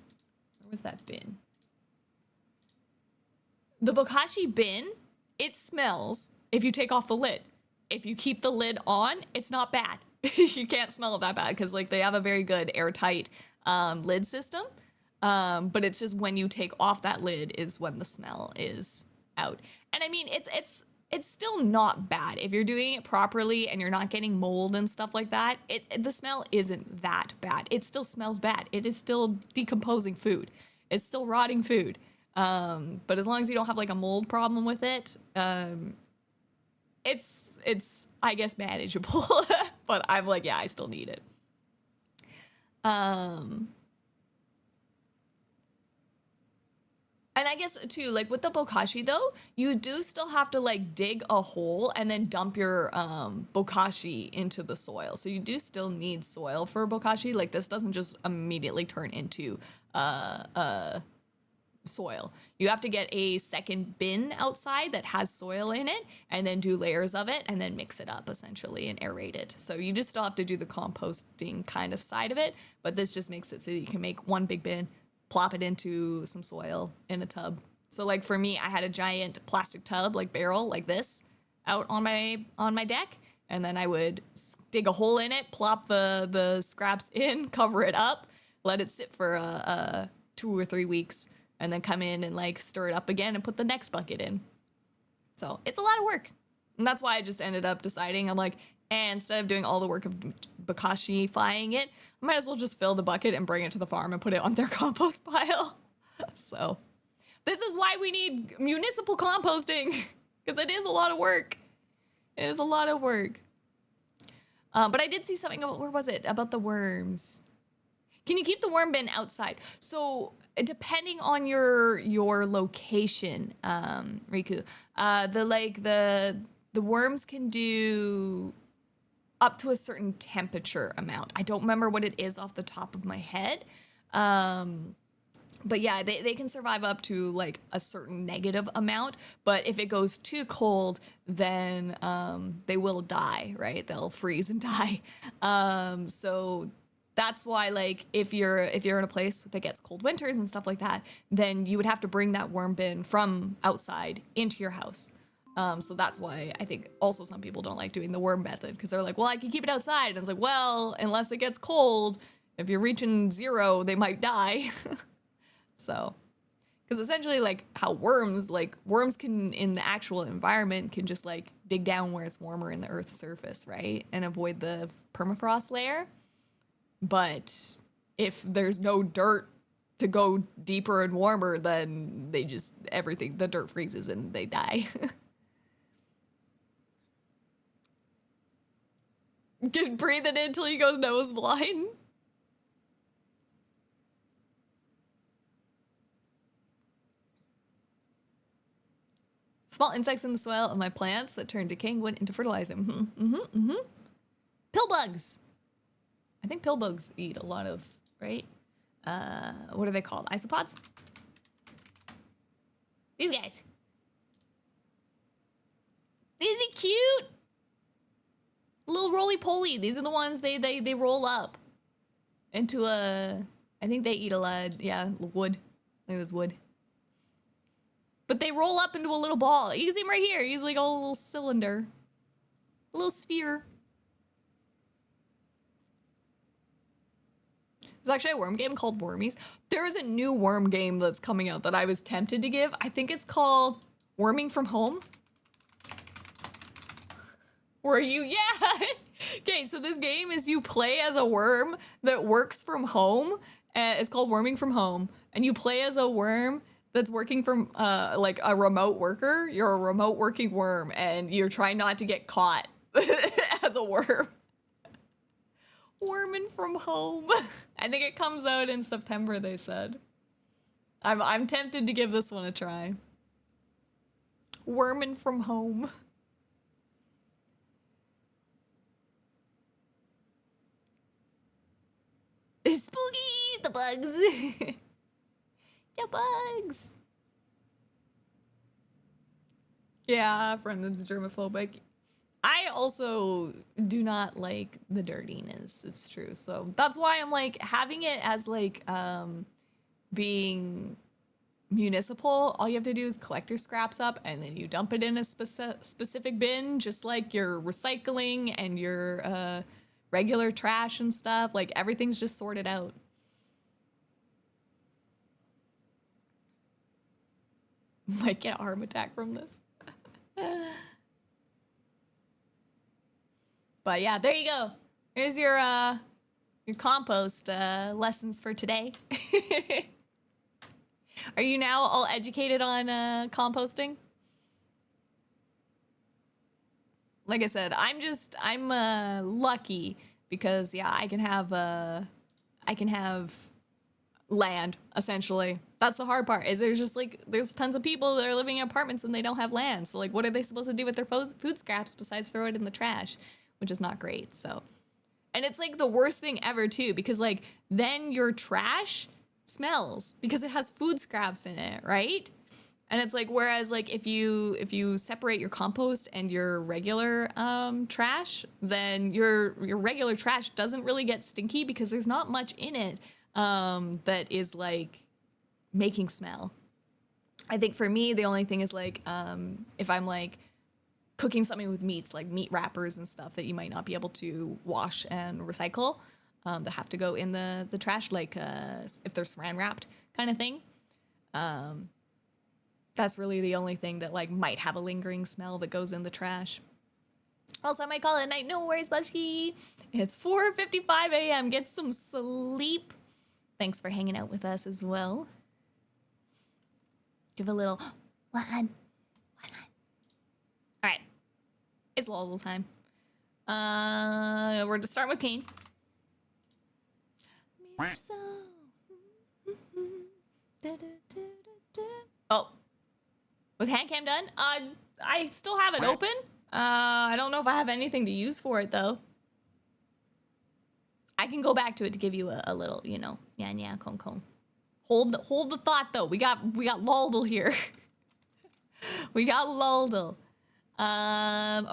where was that bin? The bokashi bin, it smells if you take off the lid. If you keep the lid on, it's not bad. You can't smell it that bad because, like, they have a very good airtight lid system. But it's just when you take off that lid is when the smell is out. And I mean, it's still not bad if you're doing it properly and you're not getting mold and stuff like that. The smell isn't that bad. It still smells bad. It is still decomposing food. It's still rotting food. But as long as you don't have, like, a mold problem with it, it's I guess manageable. But I'm like, yeah, I still need it. And I guess too, like with the bokashi though, you do still have to, like, dig a hole and then dump your bokashi into the soil. So you do still need soil for bokashi. Like, this doesn't just immediately turn into soil. You have to get a second bin outside that has soil in it and then do layers of it and then mix it up essentially and aerate it. So you just still have to do the composting kind of side of it, but this just makes it so that you can make one big bin, plop it into some soil in a tub. So, like, for me, I had a giant plastic tub, like barrel like this, out on my deck, and then I would dig a hole in it, plop the scraps in, cover it up, let it sit for 2 or 3 weeks, and then come in and, like, stir it up again and put the next bucket in. So it's a lot of work. And that's why I just ended up deciding, I'm like, instead of doing all the work of bokashi-fying it, I might as well just fill the bucket and bring it to the farm and put it on their compost pile. So this is why we need municipal composting, because it is a lot of work. It is a lot of work. But I did see something about, where was it? About the worms. Can you keep the worm bin outside? So depending on your location, Riku, the worms can do up to a certain temperature amount. I don't remember what it is off the top of my head. But yeah, they can survive up to, like, a certain negative amount. But if it goes too cold, then they will die, right? They'll freeze and die. So that's why, like, if you're in a place that gets cold winters and stuff like that, then you would have to bring that worm bin from outside into your house. So that's why I think also some people don't like doing the worm method, because they're like, well, I can keep it outside. And it's like, well, unless it gets cold, if you're reaching 0, they might die. So, because essentially, like, how worms can, in the actual environment, can just, like, dig down where it's warmer in the Earth's surface, right? And avoid the permafrost layer. But if there's no dirt to go deeper and warmer, then the dirt freezes and they die. Breathe it in until he goes nose blind. Small insects in the soil of my plants that turn decaying wood into fertilizer. Pill bugs. I think pill bugs eat a lot of, right? What are they called? Isopods? These guys. These are cute. Little roly-poly. These are the ones they roll up into I think they eat a lot, yeah, wood. I think that's wood. But they roll up into a little ball. You can see him right here. He's like a little cylinder. A little sphere. There's actually a worm game called Wormies. There is a new worm game that's coming out that I was tempted to give. I think it's called Worming from Home. Were you? Yeah. Okay, so this game is you play as a worm that works from home. It's called Worming from Home. And you play as a worm that's working from like a remote worker. You're a remote working worm and you're trying not to get caught as a worm. Worming from Home. I think it comes out in September, they said. I'm tempted to give this one a try. Worming from Home. Spooky! The bugs! The bugs! Yeah, friend that's germophobic. I also do not like the dirtiness, it's true. So that's why I'm like having it as like being municipal. All you have to do is collect your scraps up and then you dump it in a specific bin, just like your recycling and your regular trash and stuff. Like everything's just sorted out. Might get a heart attack from this. But yeah, there you go. Here's your compost lessons for today. Are you now all educated on composting? Like I said, I'm lucky because yeah, I can have land essentially. That's the hard part. Is there's tons of people that are living in apartments and they don't have land. So like, what are they supposed to do with their food scraps besides throw it in the trash, which is not great. So, and it's like the worst thing ever too, because like then your trash smells because it has food scraps in it, right? And it's like, whereas like if you separate your compost and your regular trash, then your regular trash doesn't really get stinky because there's not much in it that is like making smell. I think for me, the only thing is like if I'm like cooking something with meats, like meat wrappers and stuff that you might not be able to wash and recycle, that have to go in the trash, like if they're saran wrapped kind of thing. That's really the only thing that like might have a lingering smell that goes in the trash. Also, I might call it a night. No worries, Budgie. It's 4:55 a.m. Get some sleep. Thanks for hanging out with us as well. Give a little one. All right, it's lullaby time. We're just starting with Kane. Oh, was hand cam done? I still have it open. I don't know if I have anything to use for it though. I can go back to it to give you a little, you know, yeah, con. Hold the thought though. We got Luldle here. We got Luldle.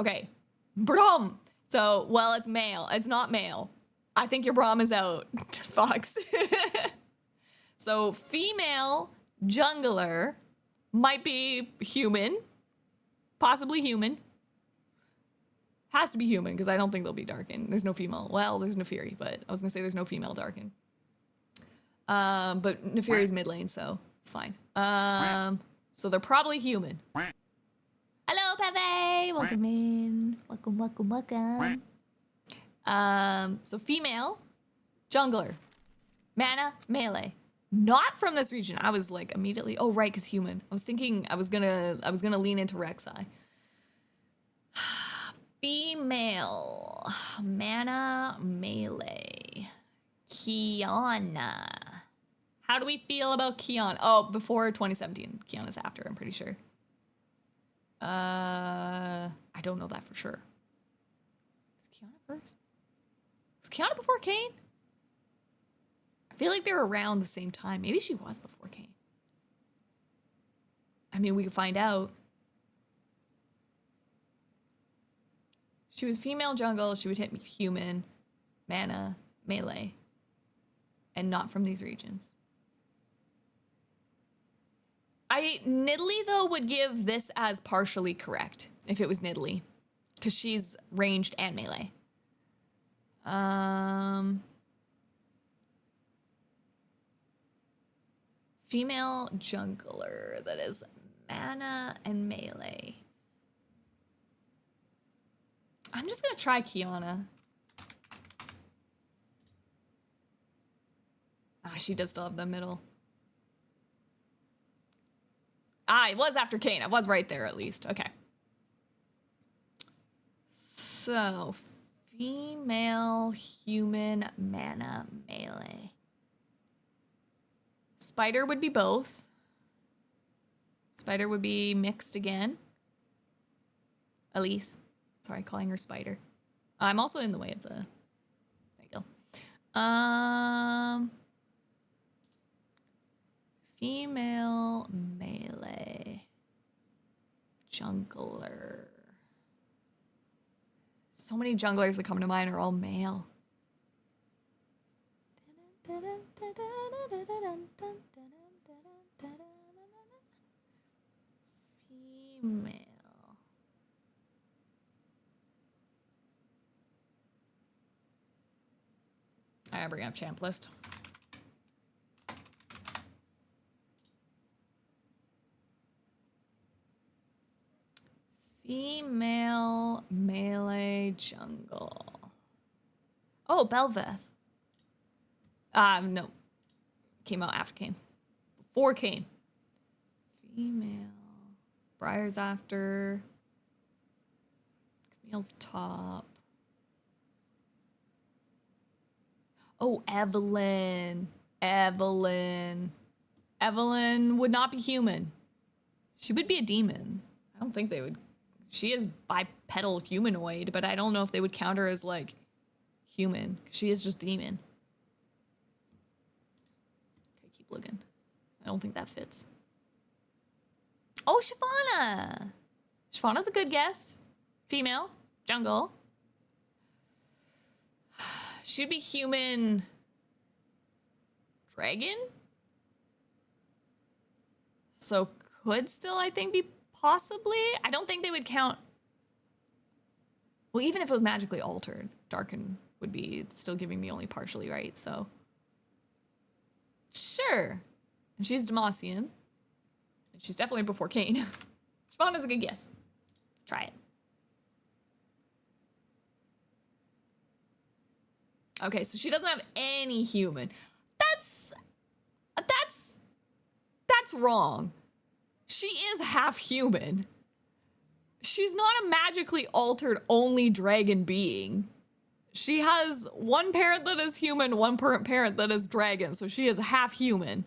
Okay. Brom. So, well, it's male. It's not male. I think your Brom is out, Fox. So, female jungler might be human. Possibly human. Has to be human, because I don't think they'll be Darkin. There's no female. Well, there's Nefiri, but I was going to say there's no female Darkin. But Nefiri's mid lane, so it's fine. So they're probably human. Hello, Pepe! Welcome in. Welcome. So female, jungler, mana, melee. Not from this region. I was like immediately, oh right, because human. I was thinking I was gonna lean into Rek'Sai. Female, mana, melee, Kiana. How do we feel about Kiana? Oh, before 2017. Kiana's after, I'm pretty sure. I don't know that for sure. Is Kiana first? Was Kiana before Kayn? I feel like they're around the same time. Maybe she was before Kayn. I mean, we could find out. She was female jungle. She would hit human, mana, melee, and not from these regions. Nidalee, though, would give this as partially correct if it was Nidalee, because she's ranged and melee. Female jungler that is mana and melee. I'm just gonna try Kiana. Ah, she does still have the middle. Ah, it was after Kane. I was right there at least. Okay. So, female human mana melee. Spider would be both. Spider would be mixed again. Elise. Sorry, calling her Spider. I'm also in the way of the... There you go. Female melee. Jungler. So many junglers that come to mind are all male. Female. I bring up champ list. Female melee jungle. Oh, Belveth. No. Came out after Kane. Before Kane. Female. Briar's after. Camille's top. Oh, Evelyn. Evelyn would not be human. She would be a demon. I don't think they would. She is bipedal humanoid, but I don't know if they would count her as, like, human. She is just demon. Okay, keep looking. I don't think that fits. Oh, Shyvana! Shyvana's a good guess. Female. Jungle. She'd be human. Dragon? So could still, I think, be possibly. I don't think they would count. Well, even if it was magically altered, Darken would be still giving me only partially right, so. Sure. And she's Demacian. She's definitely before Kane. Shyvana's a good guess. Let's try it. Okay, so she doesn't have any human. That's wrong. She is half human. She's not a magically altered only dragon being. She has one parent that is human, one parent that is dragon, so she is half human.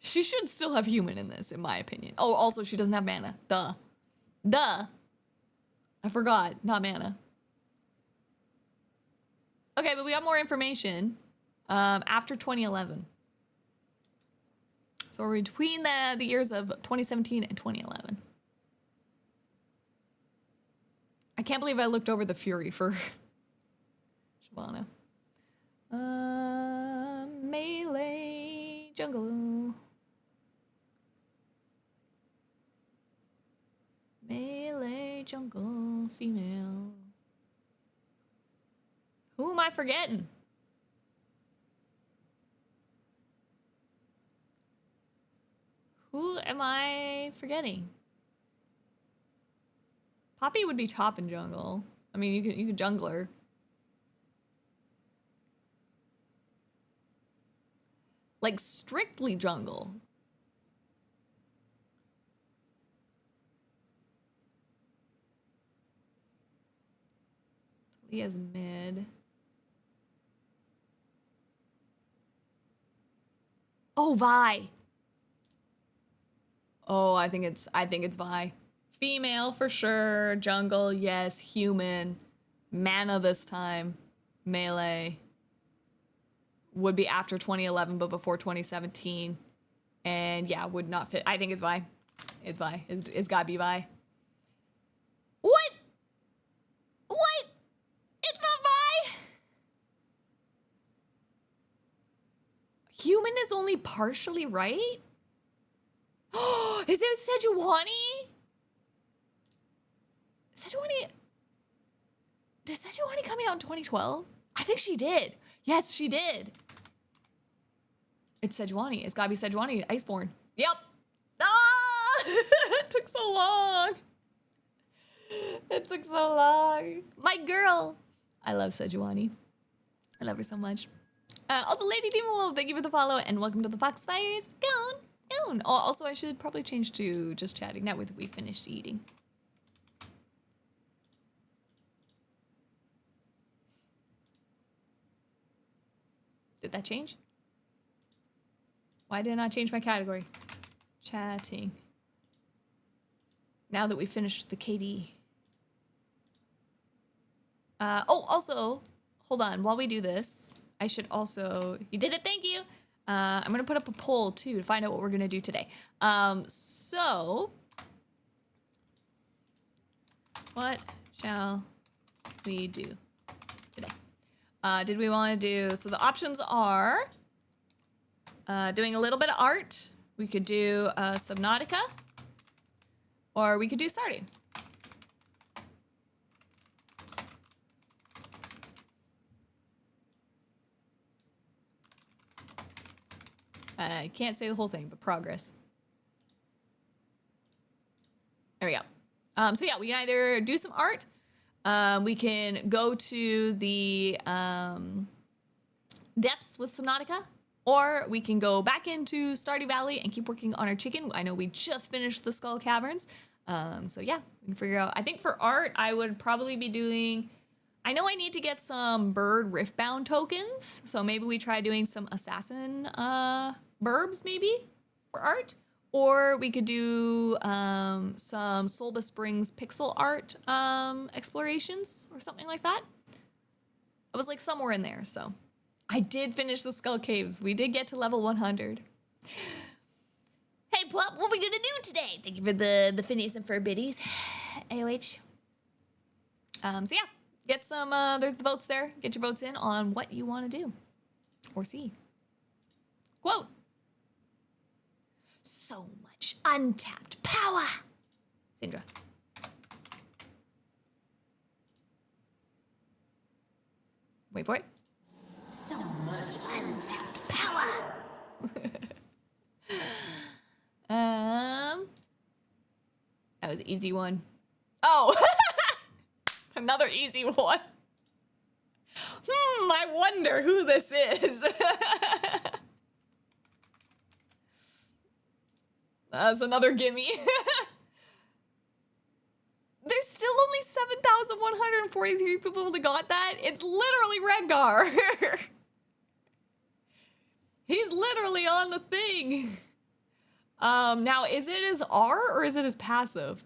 She should still have human in this, in my opinion. Oh, also, she doesn't have mana. Duh. I forgot. Not mana. Okay, but we got more information after 2011. So we're between the years of 2017 and 2011. I can't believe I looked over the Fury for Shyvana. Melee jungle. Melee jungle female. Who am I forgetting? Who am I forgetting? Poppy would be top in jungle. I mean, you could jungler. Like strictly jungle. Leah's mid. Oh, Vi. Oh, I think it's Vi. Female for sure. Jungle, yes. Human. Mana this time. Melee. Would be after 2011, but before 2017. And yeah, would not fit. I think it's Vi. It's Vi. It's gotta be Vi. What? What? It's not Vi? Human is only partially right? Oh, is it Sejuani? Sejuani? Did Sejuani come out in 2012? I think she did. Yes, she did. It's Sejuani. It's gotta be Sejuani. Iceborne. Yep. Ah! It took so long. It took so long. My girl. I love Sejuani. I love her so much. Also, Lady Demon Wolf, thank you for the follow and welcome to the Foxfires. Go on. Oh, also, I should probably change to just chatting now we finished eating. Did that change? Why didn't I change my category? Chatting. Now that we finished the KD. Oh, also, hold on. While we do this, I should also... You did it, thank you! I'm going to put up a poll, too, to find out what we're going to do today. So... What shall we do today? Did we want to do... So the options are... doing a little bit of art. We could do Subnautica. Or we could do starting. I can't say the whole thing, but progress. There we go. So yeah, we can either do some art. We can go to the depths with Subnautica. Or we can go back into Stardew Valley and keep working on our chicken. I know we just finished the Skull Caverns. So yeah, we can figure out. I think for art, I would probably be doing... I know I need to get some bird riftbound tokens. So maybe we try doing some assassin burbs maybe for art. Or we could do some Solba Springs pixel art explorations or something like that. I was like somewhere in there, so... I did finish the Skull Caves. We did get to level 100. Hey, Plop, what are we gonna do today? Thank you for the Phineas and Fur biddies. AOH. So yeah, get some, there's the votes there. Get your votes in on what you want to do. Or see. Quote. So much untapped power. Sindra. Wait for it. So much untapped power. That was an easy one. Oh, another easy one. I wonder who this is. That's another gimme. There's still only 7,143 people that got that. It's literally Rengar. He's literally on the thing. Now, is it his R or is it his passive?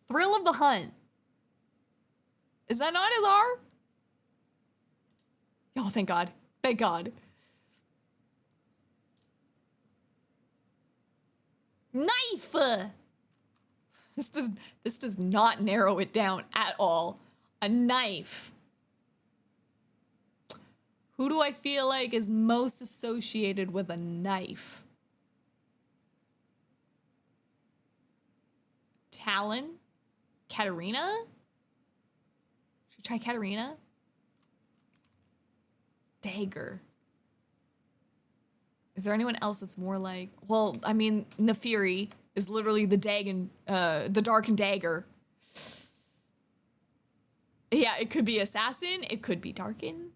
Thrill of the Hunt. Is that not his R? Oh, thank God. Thank God. Knife! This does not narrow it down at all. A knife. Who do I feel like is most associated with a knife? Talon? Katarina? Should we try Katarina? Dagger. Is there anyone else that's more like... Well, I mean, Nefiri is literally the darkened dagger. Yeah, it could be assassin. It could be darkened.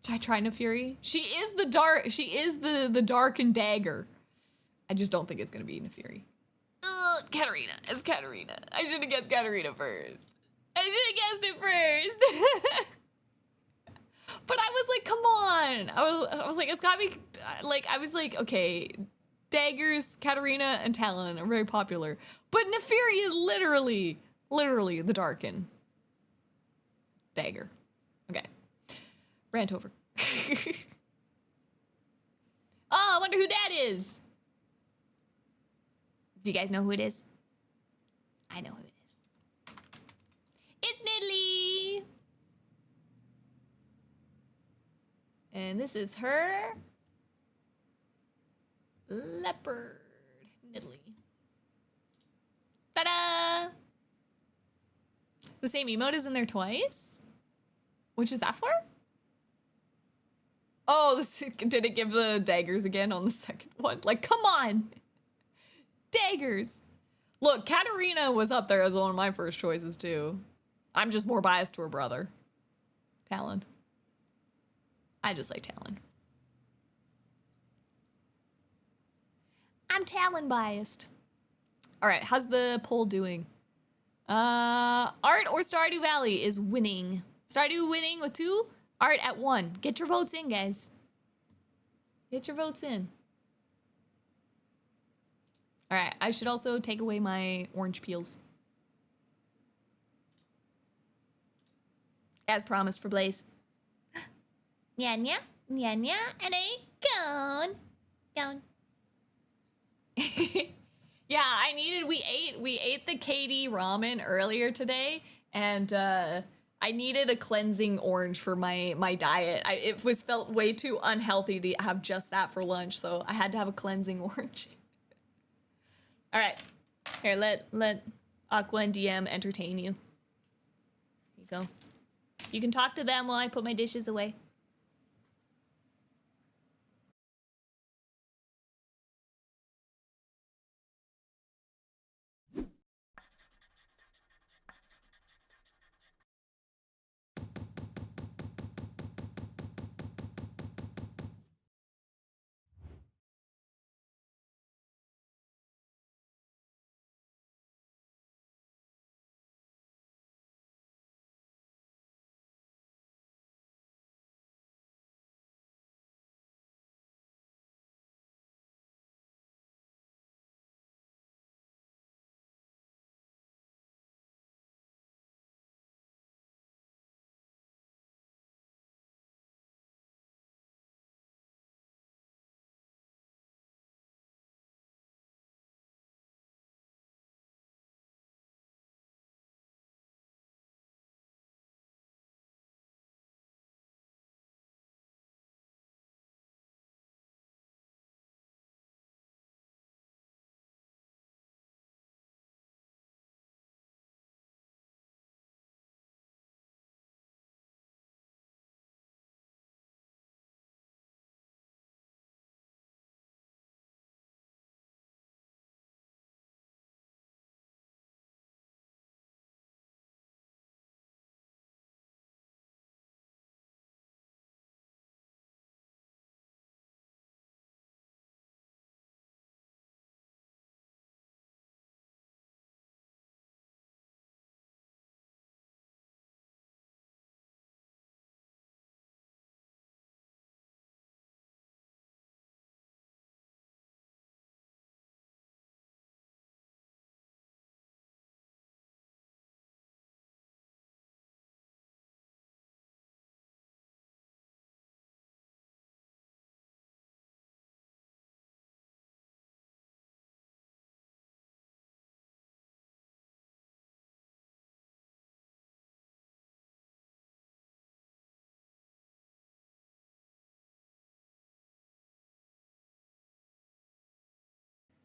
Should I try Nefiri? She is the darkened dagger. I just don't think it's gonna be Nefiri. Katarina. It's Katarina. I should have guessed Katarina first. I should have guessed it first. But I was like, come on. I was like, it's gotta be, like, I was like, okay, daggers, Katarina, and Talon are very popular. But Nefiri is literally the darken dagger. Okay. Rant over. Oh, I wonder who that is. Do you guys know who it is? I know who it is. It's Nidalee! And this is her leopard Nidalee. Ta-da! The same emote is in there twice? Which is that for? Oh, did it give the daggers again on the second one? Like, come on! Daggers! Look, Katarina was up there as one of my first choices too. I'm just more biased to her brother. Talon. I just like Talon. I'm Talon biased. All right, how's the poll doing? Art or Stardew Valley is winning. Stardew winning with 2, Art at 1. Get your votes in, guys. Get your votes in. All right, I should also take away my orange peels. As promised for Blaze. Nya nya, nya nya, and a gone. Gone. Yeah, we ate the KD ramen earlier today, and I needed a cleansing orange for my diet. It felt way too unhealthy to have just that for lunch, so I had to have a cleansing orange. All right, here, let Aqua and DM entertain you. Here you go. You can talk to them while I put my dishes away.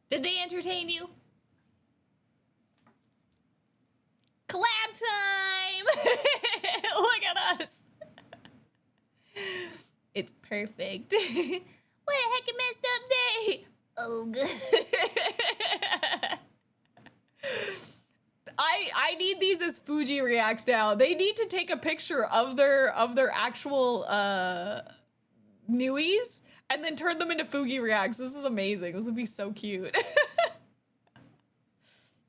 Did they entertain you? Collab time! Look at us. It's perfect. What a heck a messed up day. Oh, good. I need these as Fuji reacts now. They need to take a picture of their actual newies and then turn them into Fuji reacts. This is amazing. This would be so cute.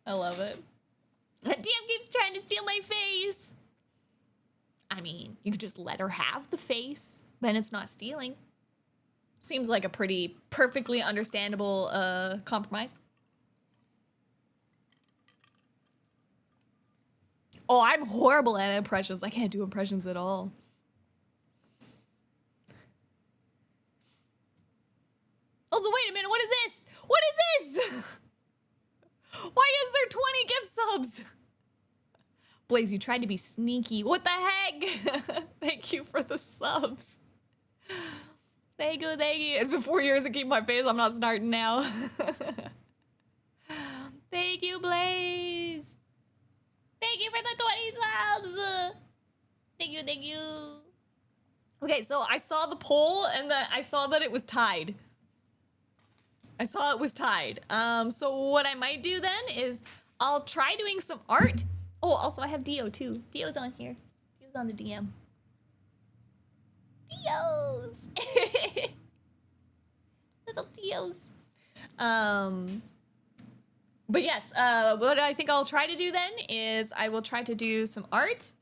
I love it. That DM keeps trying to steal my face. I mean, you could just let her have the face. Then it's not stealing. Seems like a pretty perfectly understandable compromise. Oh, I'm horrible at impressions. I can't do impressions at all. Also, wait a minute. What is this? What is this? Why is there 20 gift subs? Blaze, you tried to be sneaky. What the heck? Thank you for the subs. Thank you, thank you. It's been 4 years to keep my face. I'm not starting now. Thank you, Blaze. Thank you for the 20 subs. Thank you, thank you. Okay, so I saw the poll and I saw that it was tied. I saw it was tied. So what I might do then is I'll try doing some art. Oh, also I have Dio too. Dio's on here. Dio's on the DM. Dios. Little Dios. But yes, what I think I'll try to do then is I will try to do some art.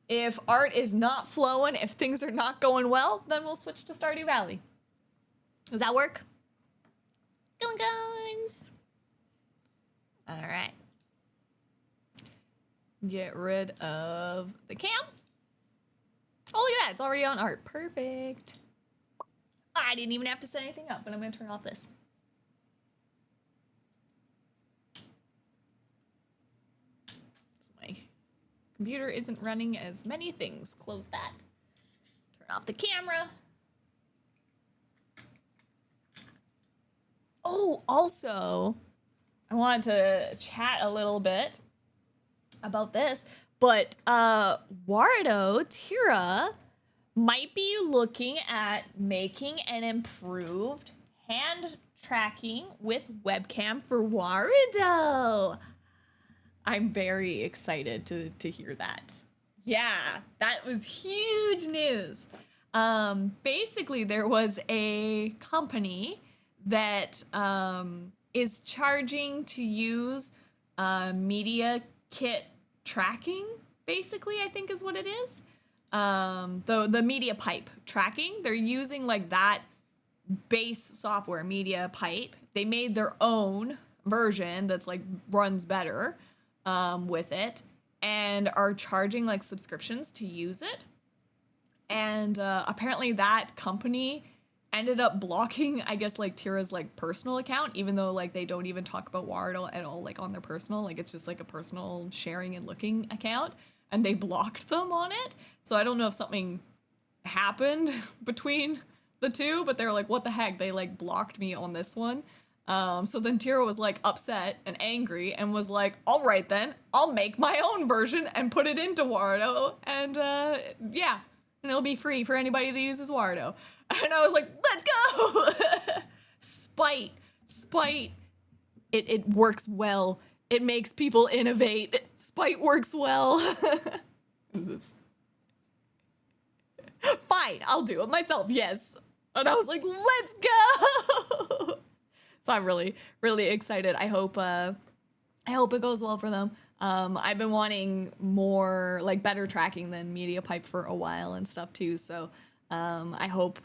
If art is not flowing, if things are not going well, then we'll switch to Stardew Valley. Does that work? Going guns. All right. Get rid of the cam. Oh, look at that. It's already on art. Perfect. I didn't even have to set anything up, but I'm going to turn off this. So my computer isn't running as many things. Close that. Turn off the camera. Oh, also, I wanted to chat a little bit about this, but Wardo, Tira, might be looking at making an improved hand tracking with webcam for Wardo. I'm very excited to hear that. Yeah, that was huge news. Basically, there was a company that is charging to use media kit tracking, basically, I think is what it is. The media pipe tracking, they're using like that base software, media pipe. They made their own version that's like runs better with it and are charging like subscriptions to use it. And apparently that company ended up blocking, I guess, like Tira's like personal account, even though like they don't even talk about Wardo at all, like on their personal, like it's just like a personal sharing and looking account, and they blocked them on it. So I don't know if something happened between the two, but they were like, what the heck? They like blocked me on this one. So then Tira was like upset and angry and was like, all right then, I'll make my own version and put it into Wardo, and yeah, and it'll be free for anybody that uses Wardo. And I was like, let's go! Spite. It works well. It makes people innovate. Spite works well. Fine, I'll do it myself, yes. And I was like, let's go! So I'm really, really excited. I hope it goes well for them. I've been wanting more, like, better tracking than MediaPipe for a while and stuff too. So I hope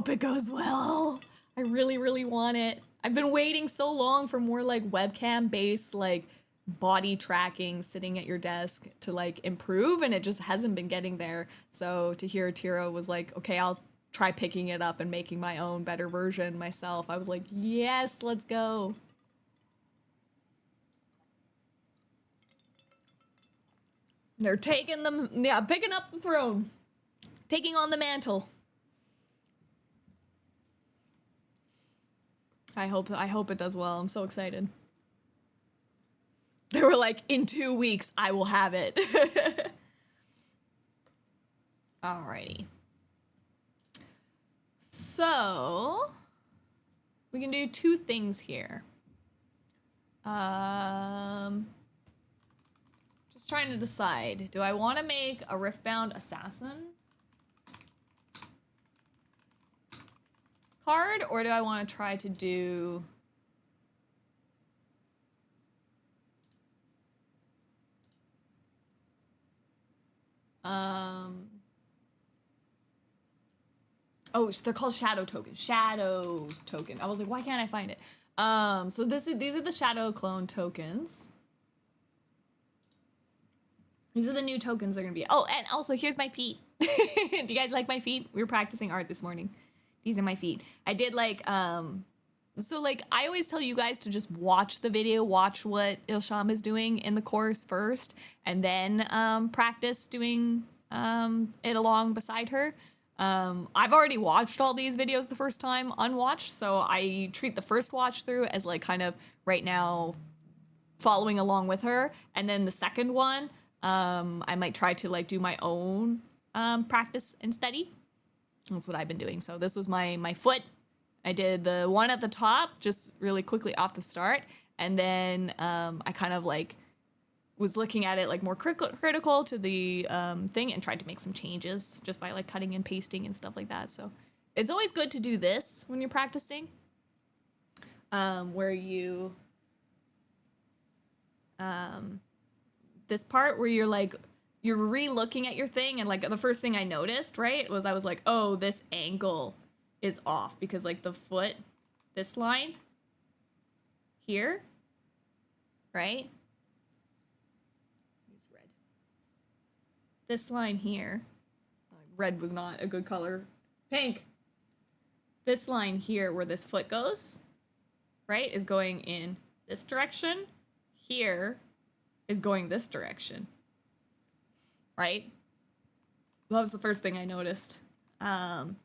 it goes well. I really, really want it. I've been waiting so long for more like webcam based like body tracking sitting at your desk to like improve, and it just hasn't been getting there. So to hear Tira was like, okay, I'll try picking it up and making my own better version myself. I was like, yes, let's go. They're taking them, yeah, picking up the throne, taking on the mantle. I hope it does well. I'm so excited. They were like, in 2 weeks, I will have it. Alrighty. So, we can do two things here. Just trying to decide. Do I want to make a Riftbound Assassin card, or do I want to try to do oh, they're called shadow token. Shadow token. I was like, why can't I find it? So these are the shadow clone tokens. These are the new tokens they're gonna be. Oh, and also here's my feet. Do you guys like my feet? We were practicing art this morning. These are my feet. I did like, so like I always tell you guys to just watch the video, watch what Ilsham is doing in the course first, and then practice doing it along beside her. I've already watched all these videos the first time unwatched, so I treat the first watch through as like kind of right now following along with her, and then the second one, I might try to like do my own practice and study. That's what I've been doing. So this was my foot. I did the one at the top just really quickly off the start, And then I kind of like was looking at it like more critical to the thing and tried to make some changes just by like cutting and pasting and stuff like that. So it's always good to do this when you're practicing, where you this part where you're like you're re-looking at your thing, and like the first thing I noticed, right, was I was like, oh, this angle is off because like the foot, this line here, right? Use red. This line here, red was not a good color. Pink. This line here where this foot goes, right, is going in this direction. Here is going this direction, right? That was the first thing I noticed. And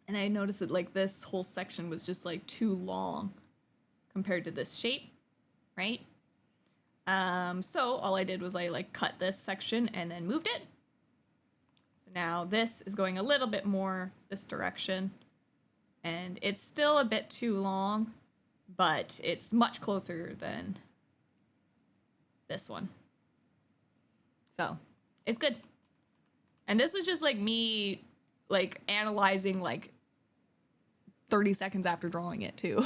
I noticed that like this whole section was just like too long compared to this shape, right? So all I did was I like cut this section and then moved it. So now this is going a little bit more this direction, and it's still a bit too long, but it's much closer than this one. So it's good. And this was just like me like analyzing like 30 seconds after drawing it too.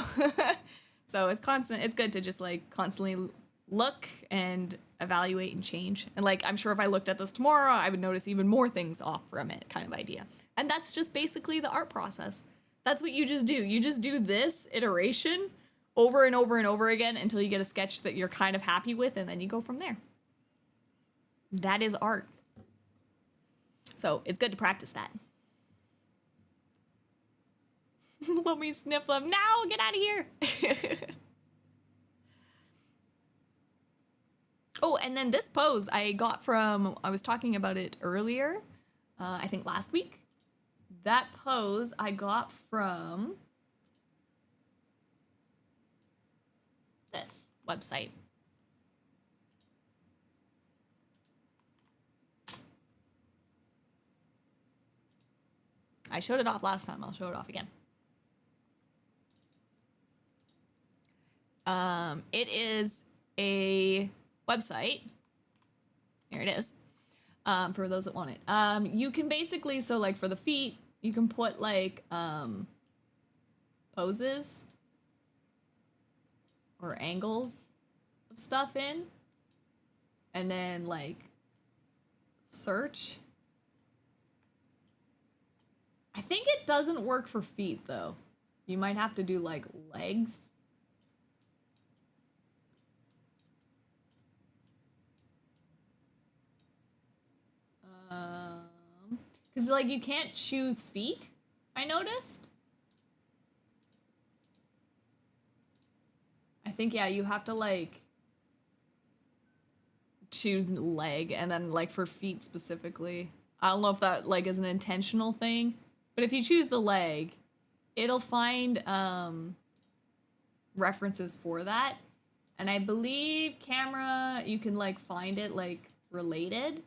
So it's good to just like constantly look and evaluate and change. And like I'm sure if I looked at this tomorrow, I would notice even more things off from it, kind of idea. And that's just basically the art process. That's what you just do. You just do this iteration over and over and over again until you get a sketch that you're kind of happy with, and then you go from there. That is art. So it's good to practice that. Let me sniff them now. Get out of here. Oh, and then this pose I got from, I was talking about it earlier, I think last week. That pose I got from this website. I showed it off last time. I'll show it off again. It is a website. Here it is. For those that want it. You can basically, so like for the feet, you can put like poses or angles of stuff in, and then like search. I think it doesn't work for feet though. You might have to do like legs. Because like you can't choose feet, I noticed. I think, yeah, you have to like choose leg, and then like for feet specifically. I don't know if that like is an intentional thing, but if you choose the leg, it'll find references for that. And I believe camera, you can like find it like related.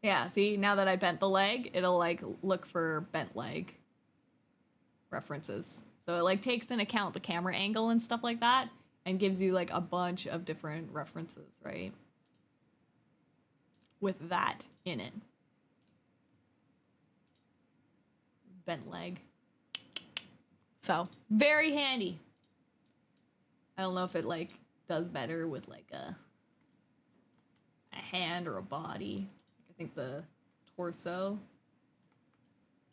Yeah, see, now that I bent the leg, it'll like look for bent leg references. So it like takes into account the camera angle and stuff like that and gives you like a bunch of different references, right? With that in it. Bent leg. So, very handy. I don't know if it like does better with like a hand or a body. I think the torso.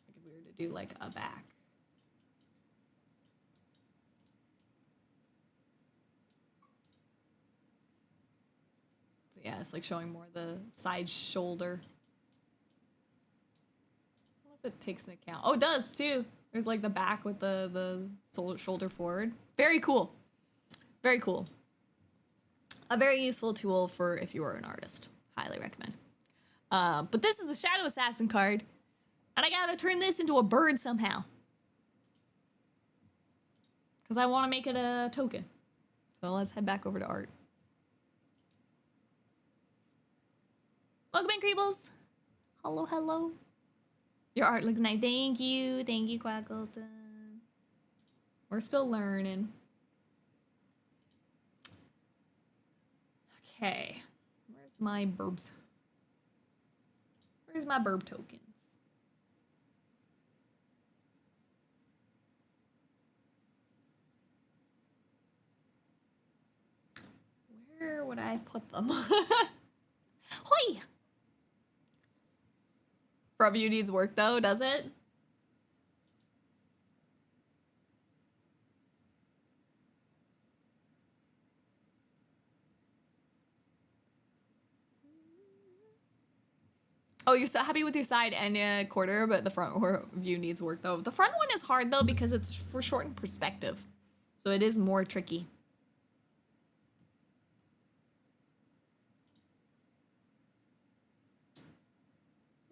Like if we were to do like a back. So yeah, it's like showing more the side shoulder. I don't know if it takes into account. Oh, it does too. There's like the back with the shoulder forward. Very cool. Very cool. A very useful tool for if you are an artist. Highly recommend. But this is the Shadow Assassin card, and I gotta turn this into a bird somehow. Because I want to make it a token. So let's head back over to art. Welcome in, Creebles. Hello, hello. Your art looks nice. Thank you, Quackleton. We're still learning. Okay, where's my burbs? Where's my burb tokens? Where would I put them? Hoi! From you needs work though, does it? Oh, you're so happy with your side and quarter, but the front view needs work though. The front one is hard though because it's for shortened perspective. So it is more tricky.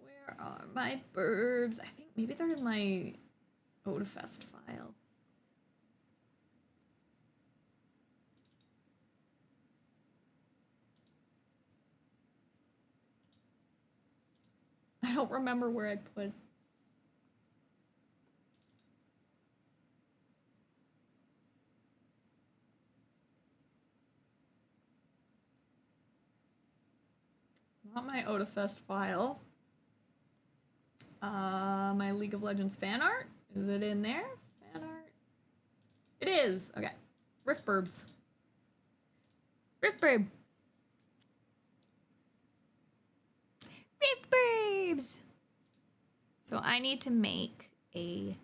Where are my burbs? I think maybe they're in my Odafest file. I don't remember where I put. Not my Odafest file. My League of Legends fan art? Is it in there? Fan art? It is! Okay. Rift Burbs. Rift Burb! Rift Burbs! So I need to make a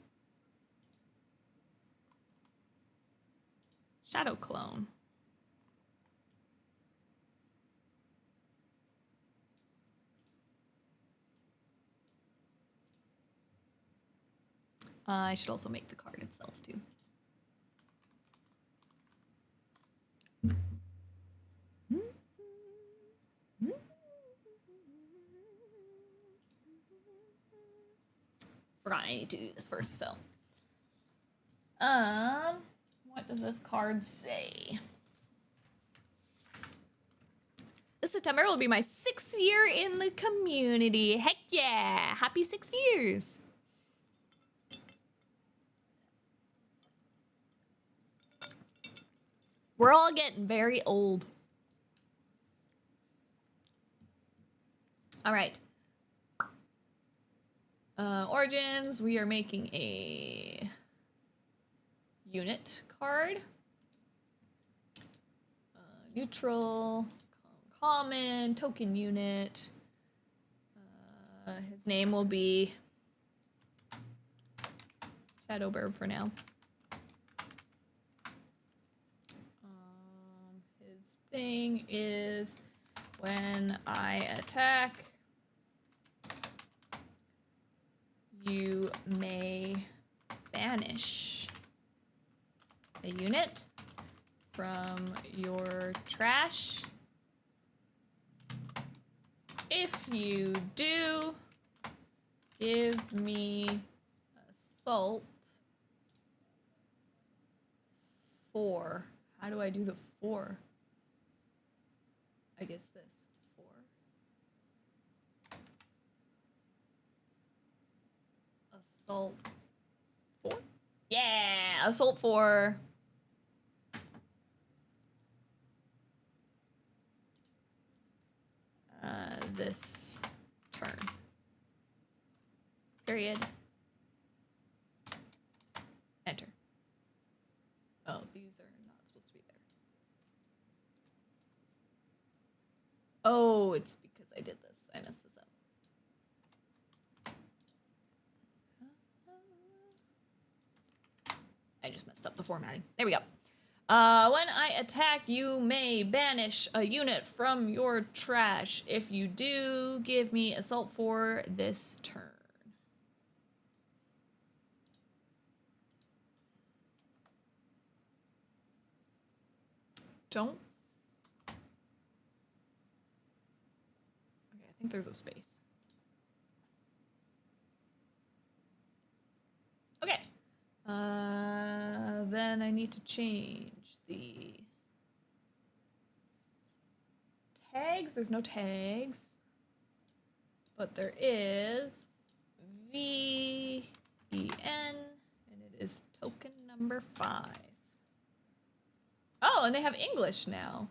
shadow clone. I should also make the card itself too. Forgot I need to do this first, so. What does this card say? This September will be my 6th year in the community. Heck yeah! Happy 6 years! We're all getting very old. All right. Origins, we are making a unit card. Neutral, common, token unit. His name will be Shadowburb for now. His thing is when I attack, you may banish a unit from your trash. If you do, give me assault 4. How do I do the 4? I guess this 4. Assault 4? Yeah, assault 4. This turn. Period. Enter. Oh, these are not supposed to be there. Oh, it's because I did this. I messed this up. I just messed up the formatting. There we go. When I attack, you may banish a unit from your trash. If you do, give me assault for this turn. Don't. Okay, I think there's a space. Okay. Then I need to change the tags. There's no tags, but there is V-E-N, and it is token number 5. Oh, and they have English now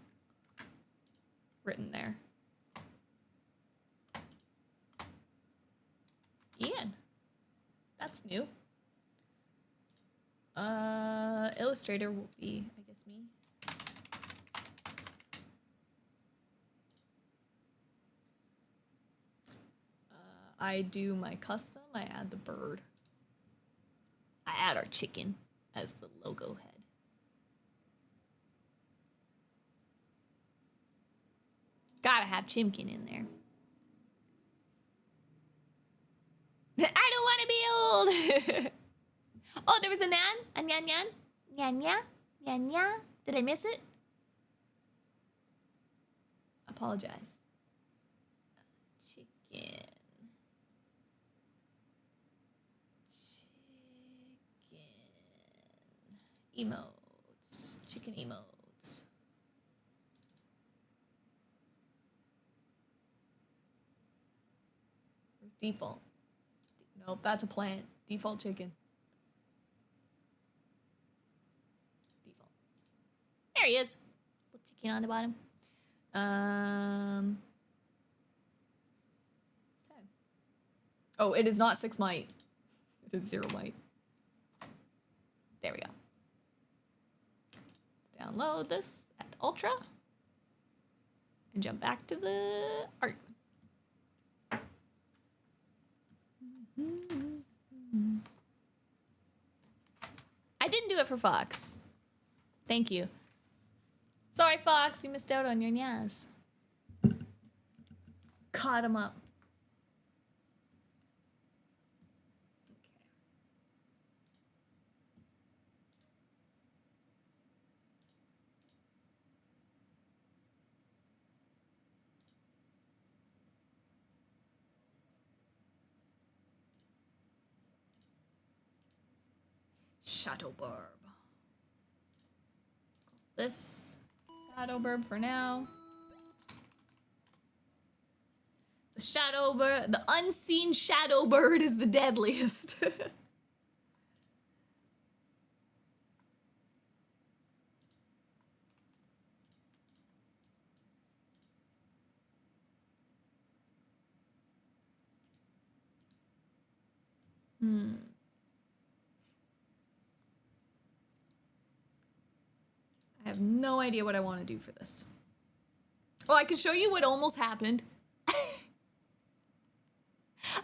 written there. Ian. That's new. Illustrator will be, I guess, me. I do my custom. I add the bird. I add our chicken as the logo head. Gotta have Chimkin in there. I don't want to be old. Oh, there was a nan? A nyan nyan? Nyanya? Nyanya? Did I miss it? Apologize. Chicken. Emotes. Chicken emotes. Where's default? Nope, that's a plant. Default chicken. Default. There he is. Little chicken on the bottom. Okay. Oh, it is not 6 might. It is 0 might. There we go. Let's download this at Ultra. And jump back to the art. I didn't do it for Fox. Thank you. Sorry, Fox, you missed out on your nyas. Caught him up. Shadowburb. This Shadowburb for now. The Shadowbird, the unseen Shadowbird is the deadliest. I have no idea what I want to do for this. Oh, I can show you what almost happened.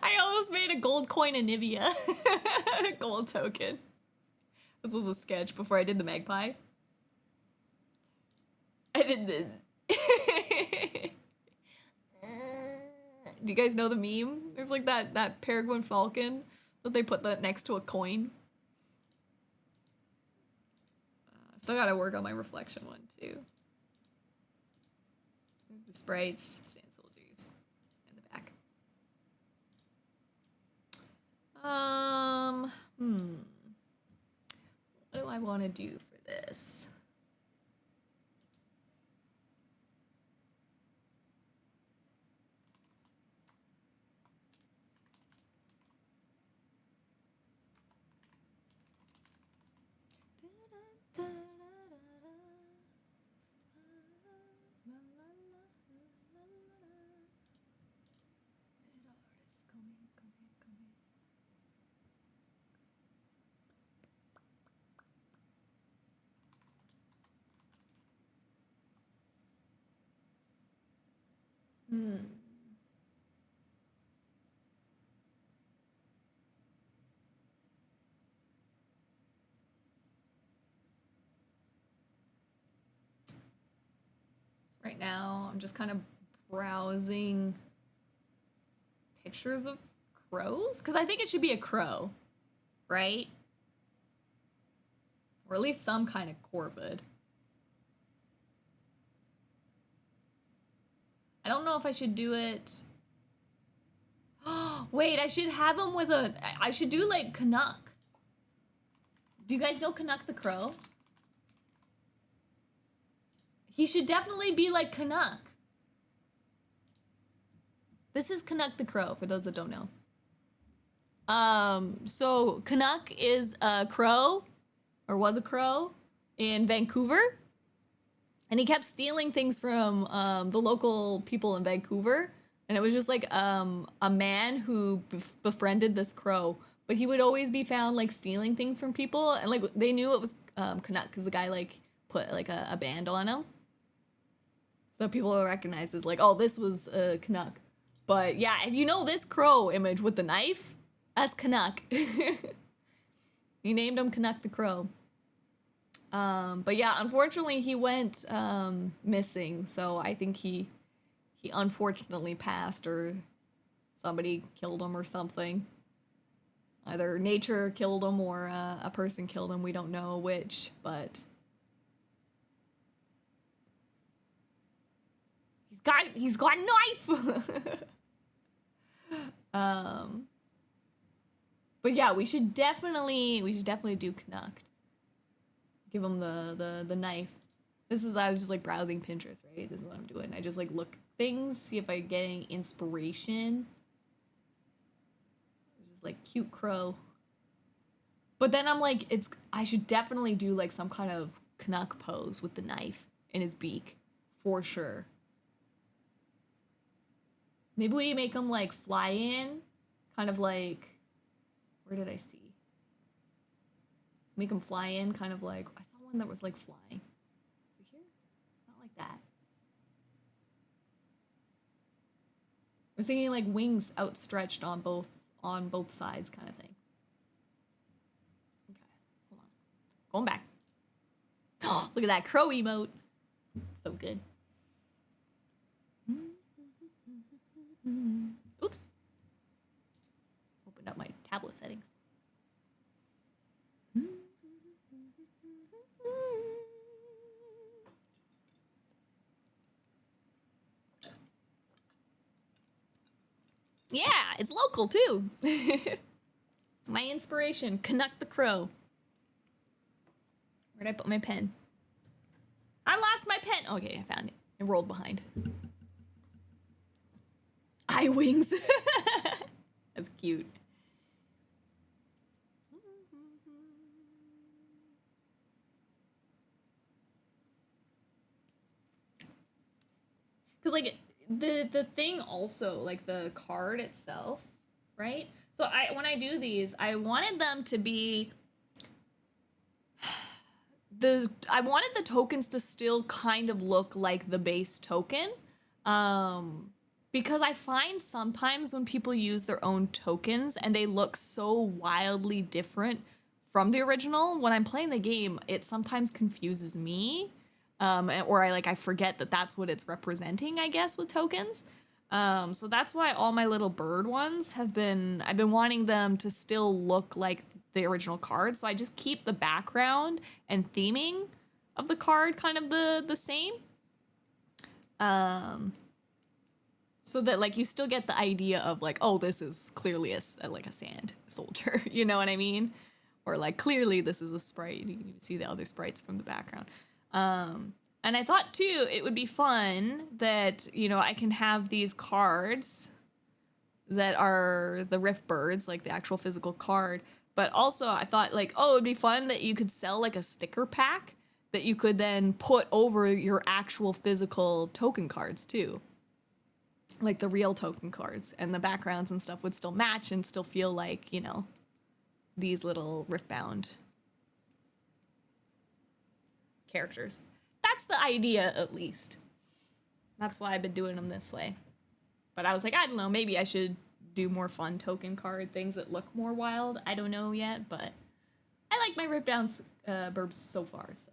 I almost made a gold coin in Nivea. Gold token. This was a sketch before I did the magpie. I did this. Do you guys know the meme? There's like that peregrine falcon that they put that next to a coin. Still gotta work on my reflection one too. The sprites, sand soldiers in the back. What do I want to do for this? Right now, I'm just kind of browsing pictures of crows, because I think it should be a crow, right? Or at least some kind of corvid. I don't know if I should do it. Wait, I should have him with a. I should do like Canuck. Do you guys know Canuck the crow? He should definitely be like Canuck. This is Canuck the crow, for those that don't know. So Canuck is a crow, or was a crow, in Vancouver. And he kept stealing things from the local people in Vancouver. And it was just like a man who befriended this crow. But he would always be found like stealing things from people. And like they knew it was Canuck because the guy like put like a band on him. So people will recognize as like, oh, this was Canuck. But yeah, if you know this crow image with the knife, that's Canuck. He named him Canuck the Crow. But yeah, unfortunately he went missing, so I think he unfortunately passed, or somebody killed him or something. Either nature killed him or a person killed him. We don't know which, but he's got a knife. But yeah, we should definitely do Canuck. Give him the knife. I was just like browsing Pinterest, right? This is what I'm doing. I just like look things, see if I get any inspiration. It's just like cute crow. But then I'm like, I should definitely do like some kind of Canuck pose with the knife in his beak, for sure. Maybe we make him like fly in, kind of like, where did I see? Make him fly in, kind of like, I saw one that was like flying. Is it here? Not like that. I was thinking like wings outstretched on both sides, kind of thing. Okay, hold on. Going back. Oh, look at that crow emote. So good. Oops. Opened up my tablet settings. Yeah, it's local too. My inspiration, Canuck the Crow. Where'd I put my pen? I lost my pen. Okay, I found it. It rolled behind. Eye wings. That's cute. Because like the thing also, like the card itself, right? So when I do these, I wanted them to be I wanted the tokens to still kind of look like the base token. Because I find sometimes when people use their own tokens and they look so wildly different from the original, when I'm playing the game, it sometimes confuses me. Or I forget that that's what it's representing, I guess, with tokens. So that's why all my little bird ones I've been wanting them to still look like the original card. So I just keep the background and theming of the card kind of the same. So that like you still get the idea of like, oh, this is clearly a sand soldier, you know what I mean? Or like clearly this is a sprite. You can see the other sprites from the background. And I thought too, it would be fun that, I can have these cards that are the Rift Birds, like the actual physical card. But also I thought like, oh, it'd be fun that you could sell like a sticker pack that you could then put over your actual physical token cards too. Like the real token cards, and the backgrounds and stuff would still match and still feel like, these little Riftbound characters. That's the idea, at least. That's why I've been doing them this way. But I was like, I don't know, maybe I should do more fun token card things that look more wild. I don't know yet, but I like my Riftbound burbs so far, so.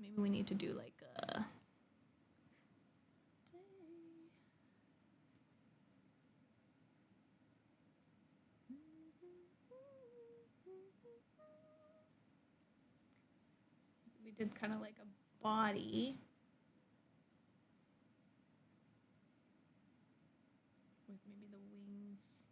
Maybe we need to do like a... We did kind of like a body. With maybe the wings.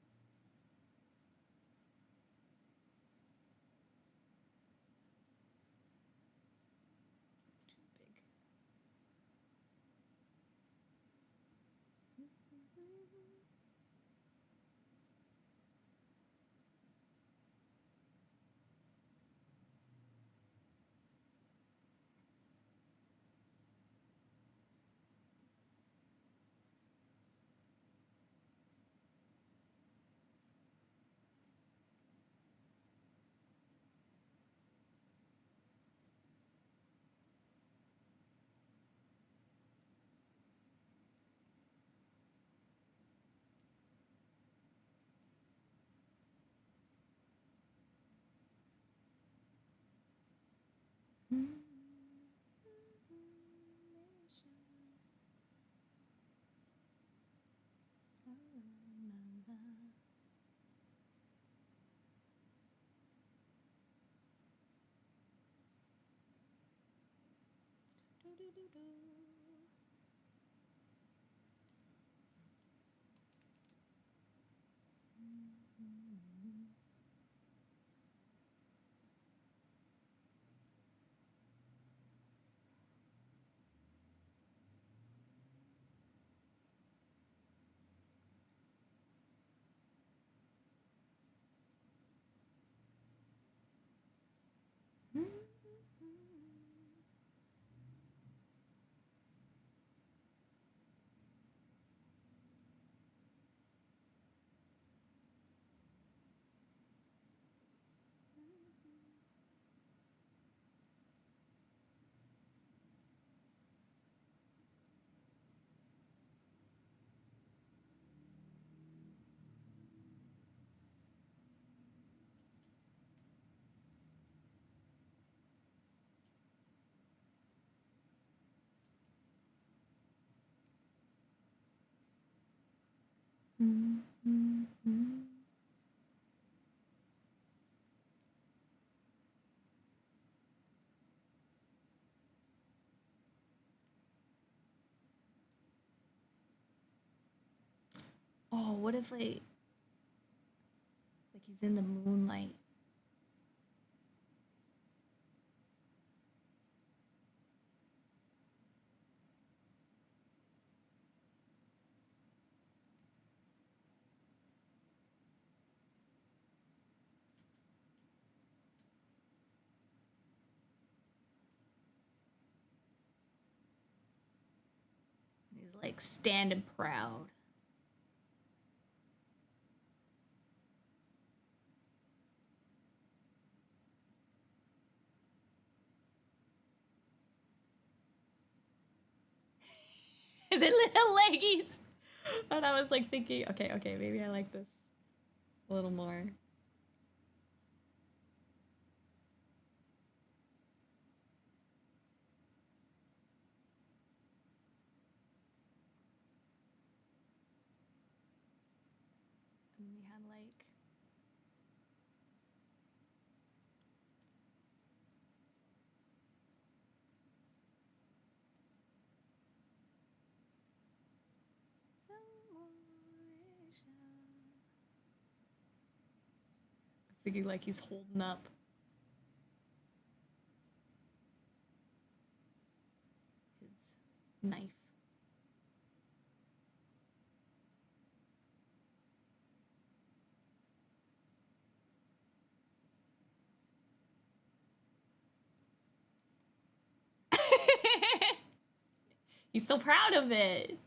Oh, what if like he's in the moonlight? He's like standing proud. The little leggies. And I was like thinking, okay, maybe I like this a little more. And we had like I was thinking like he's holding up his knife. He's so proud of it.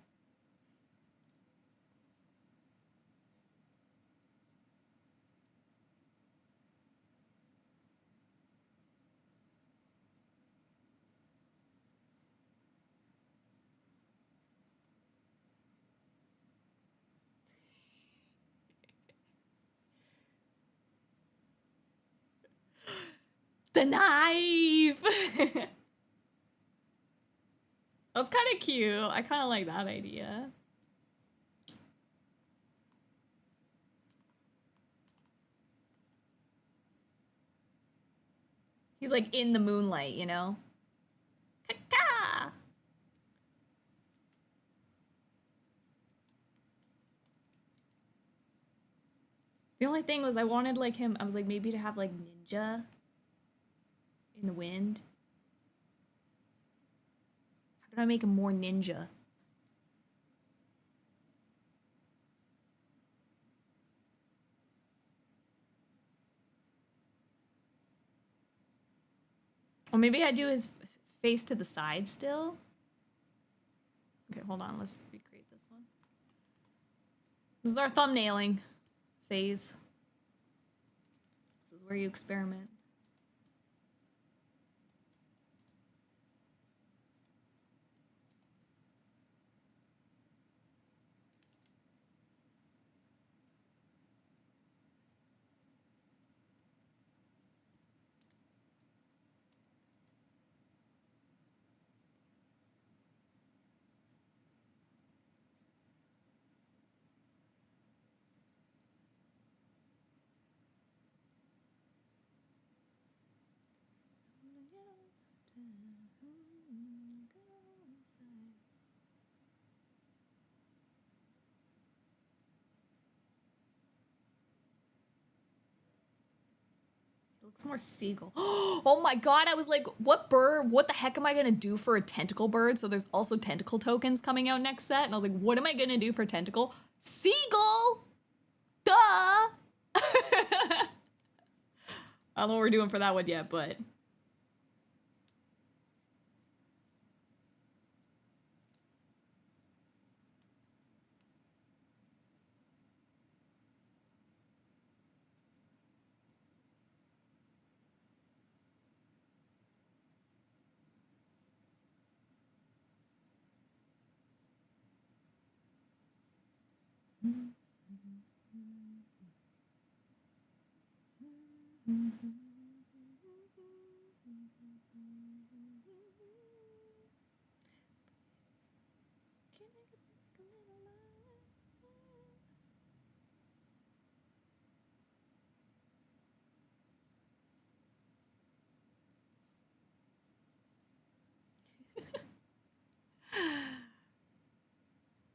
The knife. That's kind of cute. I kind of like that idea. He's like in the moonlight, you know? Ka-ka! The only thing was I wanted like him, I was like maybe to have like ninja in the wind. How do I make him more ninja? Or maybe I do his face to the side still. Okay, hold on. Let's recreate this one. This is our thumbnailing phase. This is where you experiment. It looks more seagull. Oh my god, I was like, what bird? What the heck am I gonna do for a tentacle bird? So there's also tentacle tokens coming out next set. And I was like, what am I gonna do for tentacle? Seagull! Duh! I don't know what we're doing for that one yet, but...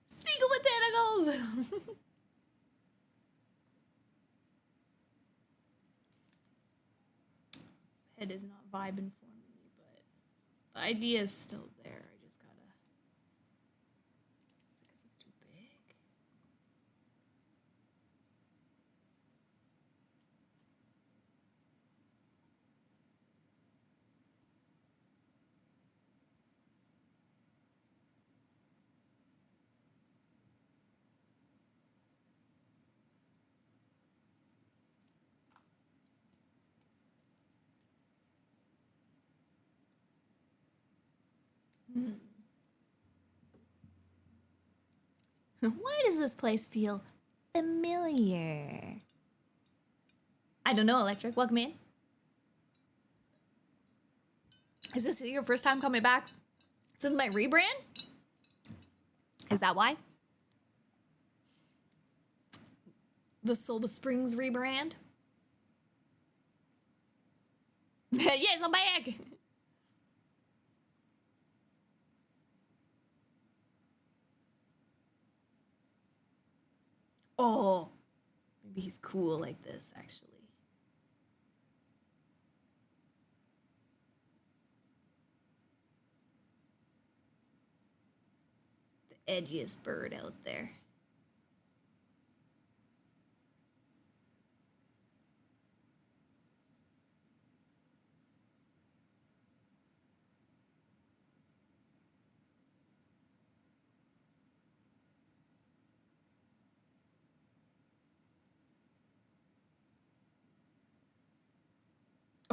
Seagull with tentacles! Head is not vibing for me, but the idea is still there. I just gotta... Is it because it's too big? Why does this place feel familiar? I don't know, Electric. Welcome in. Is this your first time coming back since my rebrand? Is that why? The Silva Springs rebrand? Yes, I'm back! Oh, maybe he's cool like this, actually. The edgiest bird out there.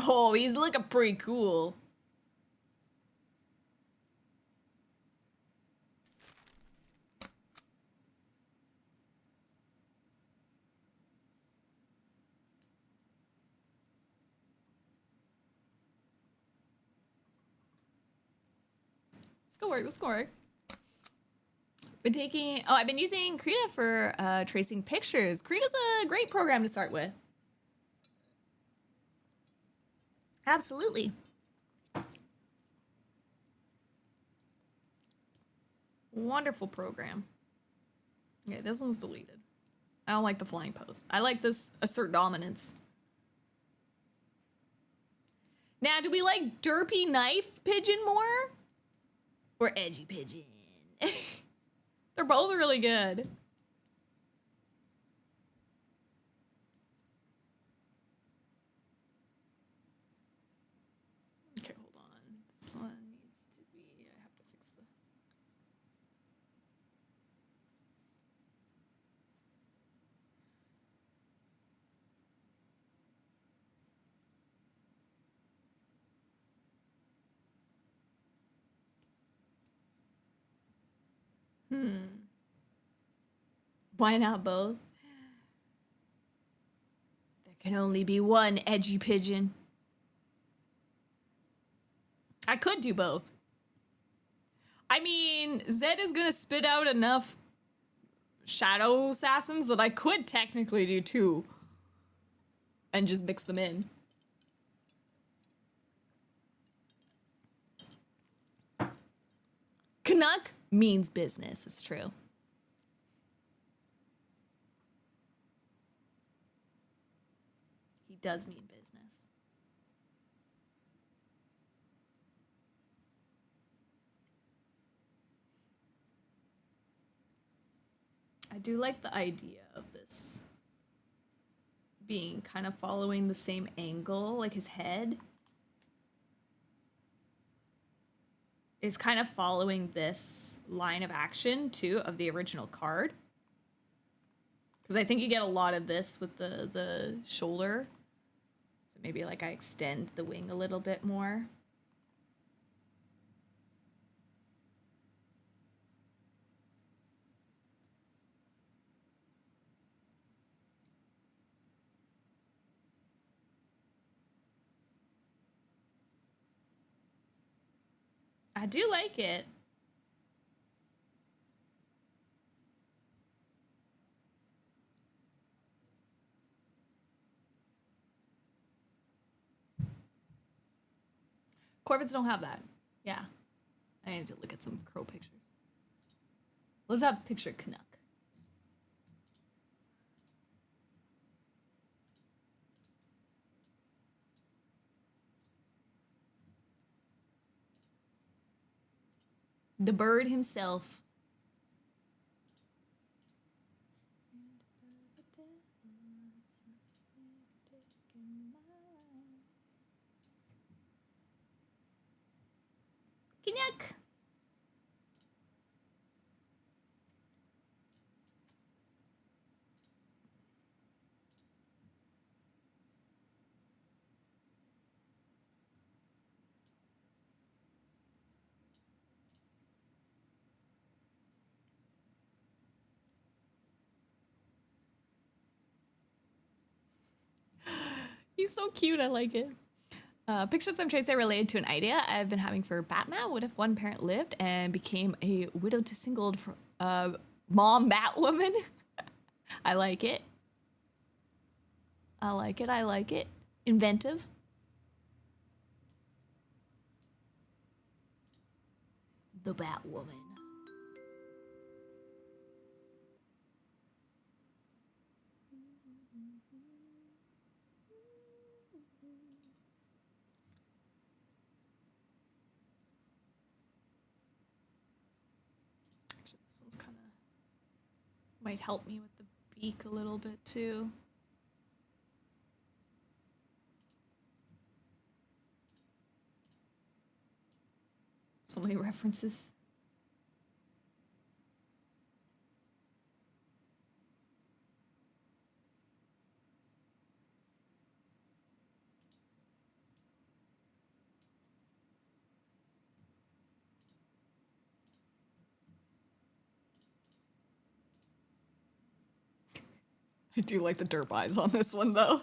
Oh, he's looking pretty cool. Let's go work, let's go work. Been taking, I've been using Krita for tracing pictures. Krita's a great program to start with. Absolutely. Wonderful program. Okay, this one's deleted. I don't like the flying pose. I like this assert dominance. Now, do we like derpy knife pigeon more? Or edgy pigeon? They're both really good. Okay, hold Why not both? There can only be one edgy pigeon. I could do both. I mean, Zed is gonna spit out enough shadow assassins that I could technically do two. And just mix them in. Canuck means business, it's true. He does mean business. I do like the idea of this being kind of following the same angle, like his head is kind of following this line of action too of the original card. Because I think you get a lot of this with the shoulder. So maybe like I extend the wing a little bit more. I do like it. Corvids don't have that. Yeah. I need to look at some crow pictures. What's that picture, Canuck? The bird himself. Canuck. He's so cute, I like it. Pictures I'm trying to say related to an idea I've been having for Batman. What if one parent lived and became a widowed to singled mom Batwoman? I like it. I like it. I like it. Inventive. The Batwoman. Actually, this one's kind of might help me with the beak a little bit too. So many references. I do like the derp eyes on this one though.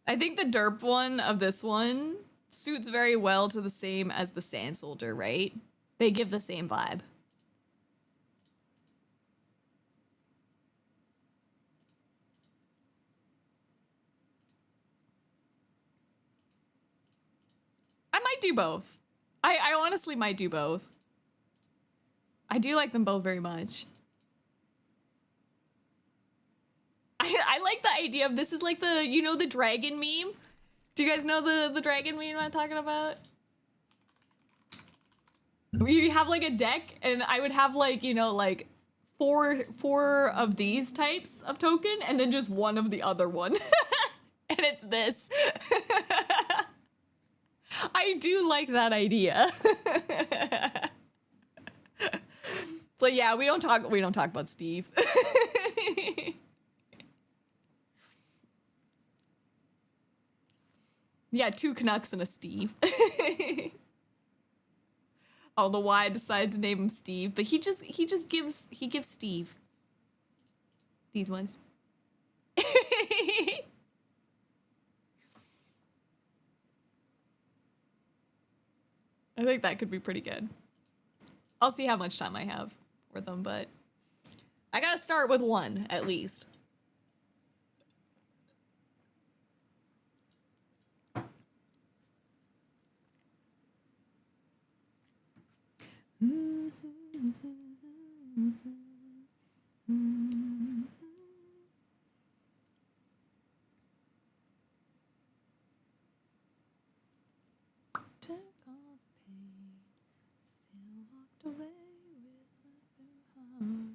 I think the derp one of this one suits very well to the same as the Sand Soldier, right? They give the same vibe. I might do both. I honestly might do both. I do like them both very much. I like the idea of this is like the, you know, the dragon meme? Do you guys know the dragon meme I'm talking about? We have like a deck and I would have like, you know, like four of these types of token and then just one of the other one. And it's this. I do like that idea. So yeah, we don't talk about Steve. Yeah, 2 Canucks and a Steve. I don't know why I decided to name him Steve, but he gives Steve these ones. I think that could be pretty good. I'll see how much time I have for them, but I gotta start with one at least. Took all the pain, still walked away with open heart.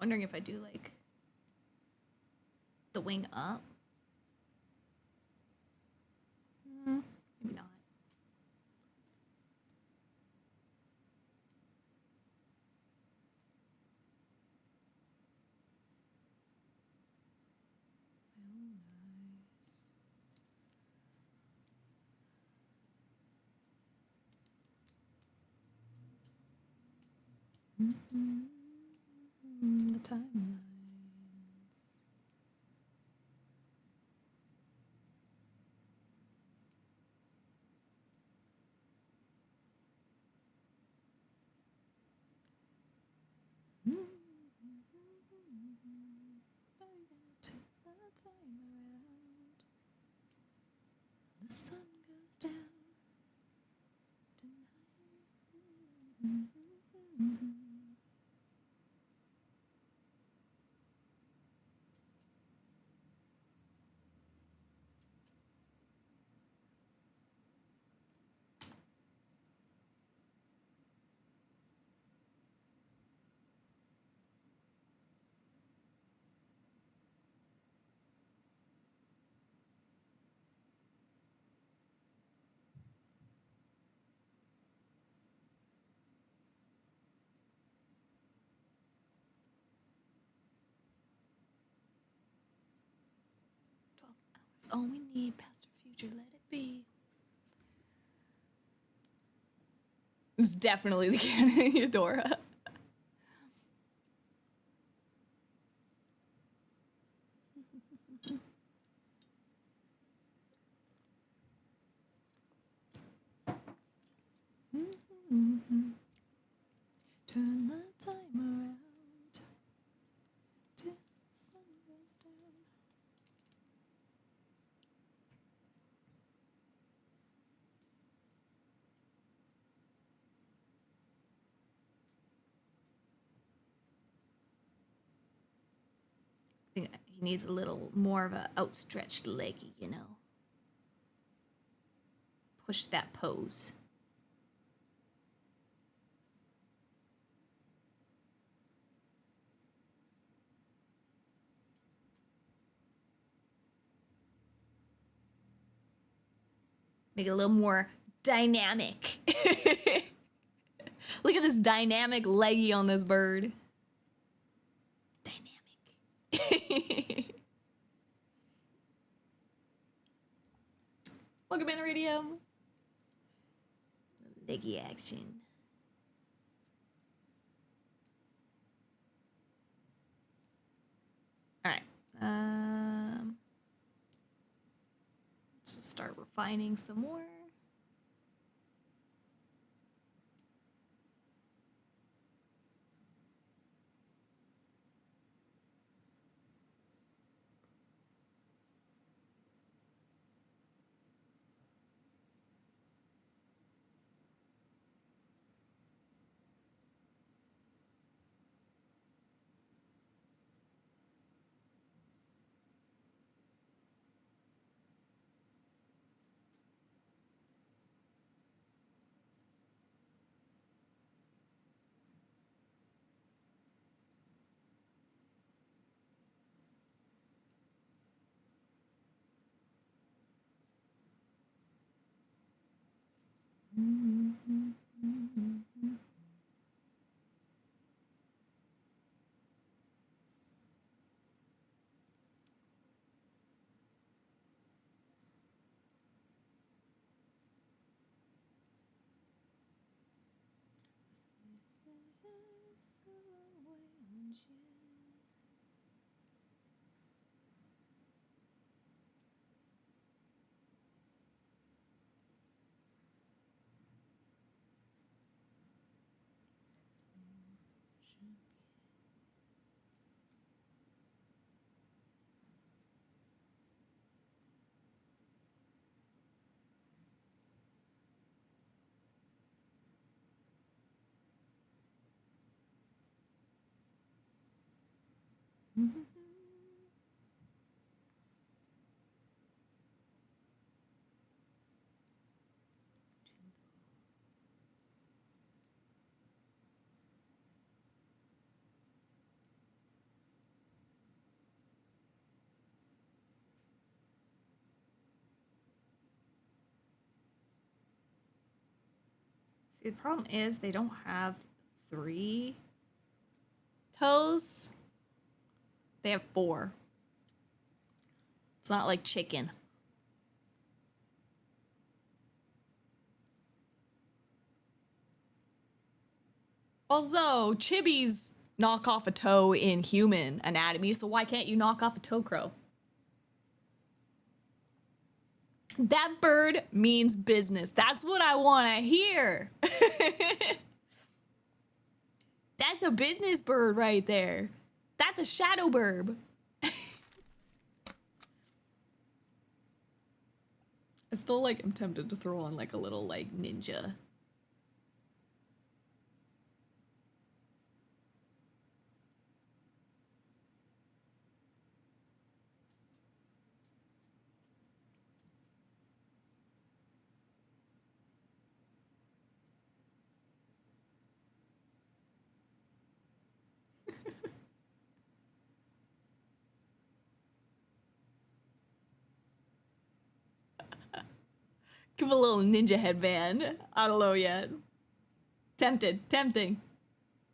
Wondering if I do like the wing up. Maybe not. The timelines. Turn the time around. The sun goes down tonight. All we need, past or future, let it be. It's definitely the canon Eudora. Turn the time around till the sun goes down. I think he needs a little more of a outstretched leggy, you know. Push that pose. Make it a little more dynamic. Look at this dynamic leggy on this bird. Dynamic. Welcome in, Iridium. Leggy action. All right. Let's just start refining some more. See, the problem is they don't have 3 toes. They have 4. It's not like chicken. Although chibis knock off a toe in human anatomy, so why can't you knock off a toe crow? That bird means business. That's what I want to hear. That's a business bird right there. That's a shadow bird. I still like am tempted to throw on like a little like ninja. Give a little ninja headband. I don't know yet. Tempted. Tempting.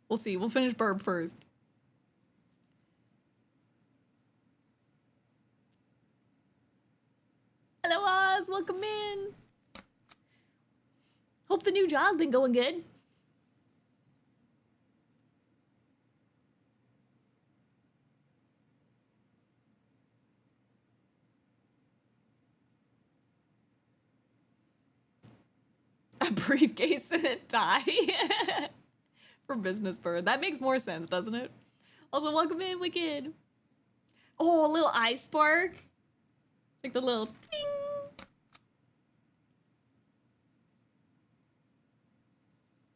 We'll see. We'll finish Burb first. Hello, Oz. Welcome in. Hope the new job's been going good. A briefcase and a tie. For business bird. That makes more sense, doesn't it? Also, welcome in, Wicked. Oh, a little eye spark. Like the little ding.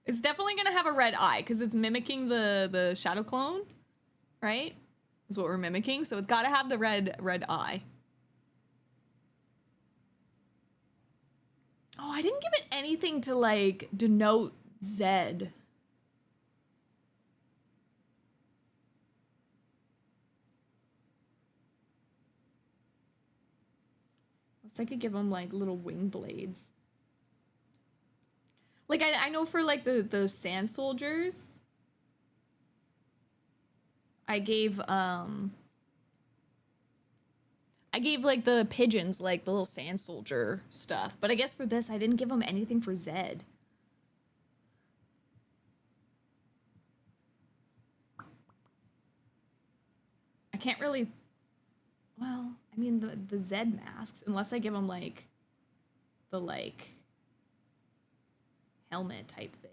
It's definitely gonna have a red eye because it's mimicking the shadow clone, right? Is what we're mimicking. So it's gotta have the red eye. Oh, I didn't give it anything to like denote Z. I could give him like little wing blades. Like I know for like the sand soldiers, I gave like the pigeons like the little sand soldier stuff, but I guess for this I didn't give them anything for Zed. I can't really. Well, I mean the Zed masks, unless I give them like the like helmet type thing.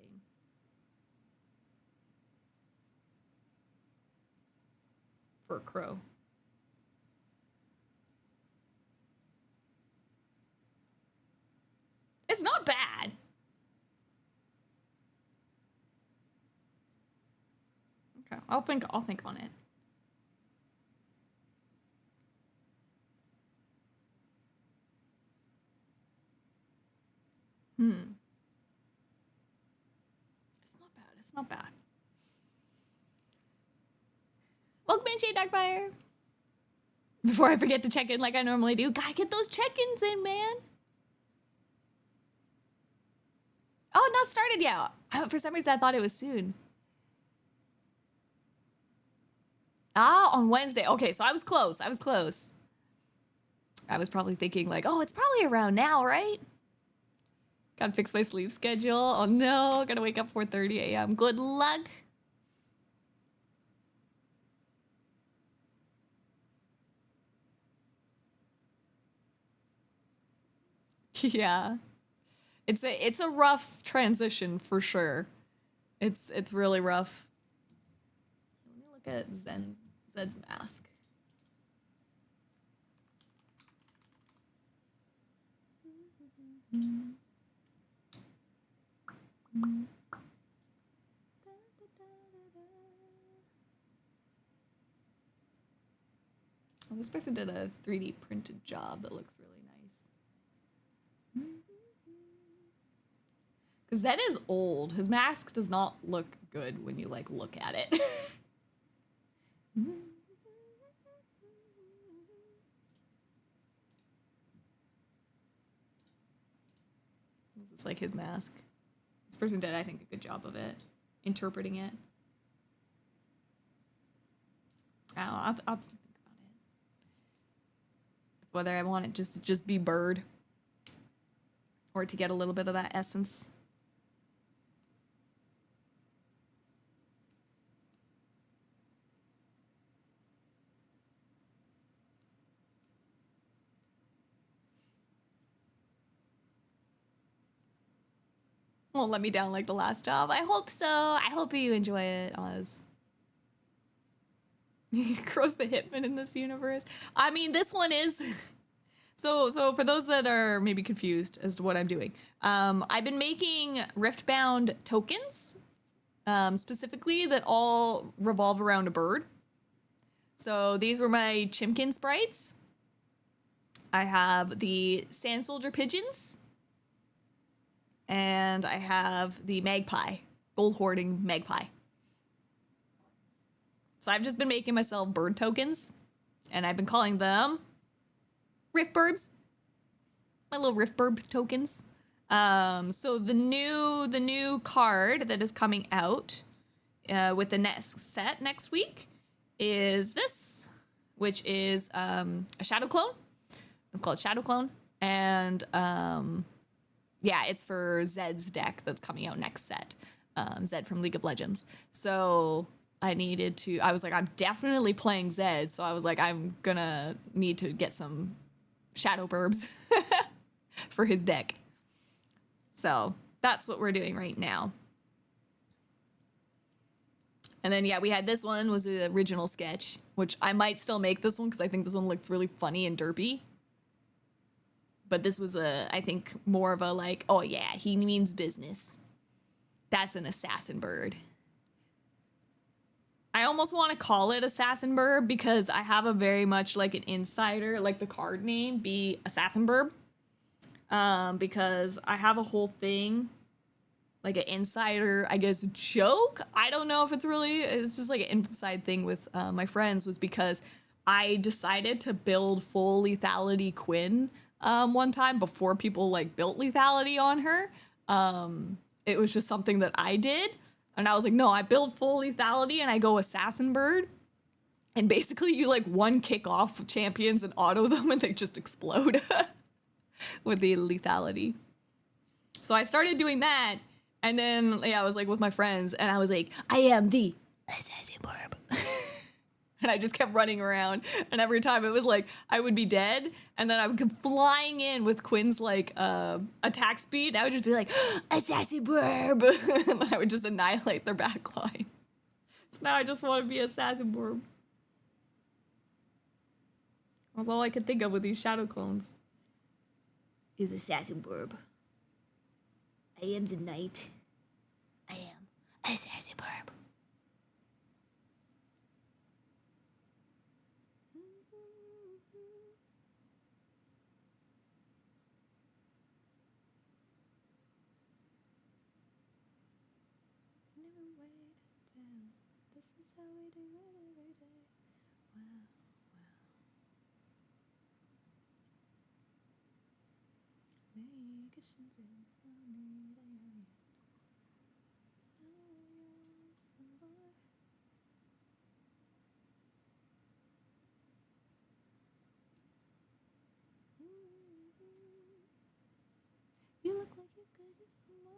For a crow. It's not bad. Okay, I'll think on it. It's not bad. It's not bad. Welcome in, Shade Darkfire. Before I forget to check in like I normally do, gotta get those check-ins in, man. Oh, not started yet. For some reason, I thought it was soon. Ah, on Wednesday. Okay, so I was close. I was close. I was probably thinking like, oh, it's probably around now, right? Gotta fix my sleep schedule. Oh no, gotta wake up 4:30 a.m. Good luck. Yeah. It's a rough transition for sure. It's really rough. Let me look at Zed's mask. Well, this person did a 3D printed job that looks really nice. Because Zed is old. His mask does not look good when you like look at it. This is like his mask. This person did, I think, a good job of it, interpreting it. I'll think about it. Whether I want it just be bird, or to get a little bit of that essence. Won't let me down like the last job. I hope so. I hope you enjoy it, Oz. Crow's the hitman in this universe. I mean, this one is. So for those that are maybe confused as to what I'm doing, I've been making Riftbound tokens, specifically that all revolve around a bird. So these were my Chimkin sprites. I have the Sand Soldier pigeons. And I have the magpie, gold hoarding magpie. So I've just been making myself bird tokens, and I've been calling them Riftburbs. My little Riftburb tokens. So the new card that is coming out with the next set next week is this, which is a Shadow Clone. It's called Shadow Clone, and yeah, it's for Zed's deck that's coming out next set. Zed from League of Legends. So I was like, I'm definitely playing Zed. So I was like, I'm gonna need to get some Shadow Burbs for his deck. So that's what we're doing right now. And then, yeah, we had this one was an original sketch, which I might still make this one because I think this one looks really funny and derpy. But this was I think more of a like, oh yeah, he means business. That's an assassin bird. I almost want to call it assassin bird because I have a very much like an insider, like the card name be assassin bird. Because I have a whole thing, like an insider, I guess, joke. I don't know if it's just like an inside thing with my friends was because I decided to build full lethality Quinn one time before people like built lethality on her. It was just something that I did. And I was like, no, I build full lethality and I go assassin bird. And basically you like one kick off champions and auto them and they just explode with the lethality. So I started doing that. And then, yeah, I was like with my friends and I was like, I am the assassin bird. And I just kept running around. And every time it was like, I would be dead. And then I would come flying in with Quinn's like attack speed. I would just be like, assassin burb. And then I would just annihilate their backline. So now I just want to be assassin burb. That's all I could think of with these shadow clones. Is assassin burb. I am the knight. I am assassin burb. This is how we do it every day. Wow, wow. You look like you could be smart.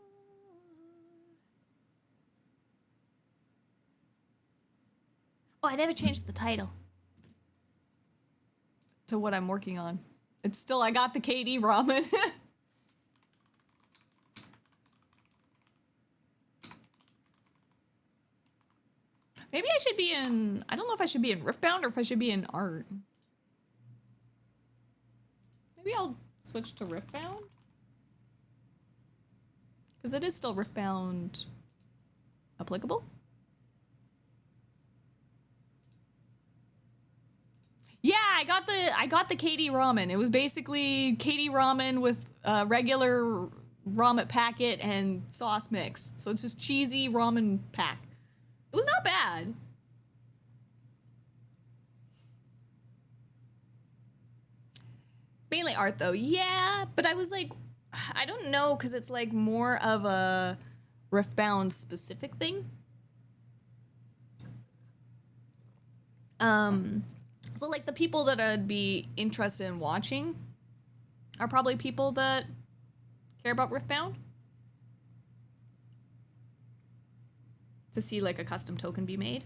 Oh, I never changed the title to what I'm working on. It's still, I got the KD ramen. Maybe I should be in, I don't know if I should be in Riftbound or if I should be in art. Maybe I'll switch to Riftbound. Because it is still Riftbound applicable. Yeah, I got the Katie ramen. It was basically Katie ramen with regular ramen packet and sauce mix. So it's just cheesy ramen pack. It was not bad. Mainly art though, yeah, but I was like, I don't know, because it's like more of a Riftbound specific thing. So like the people that I'd be interested in watching are probably people that care about Riftbound. To see like a custom token be made.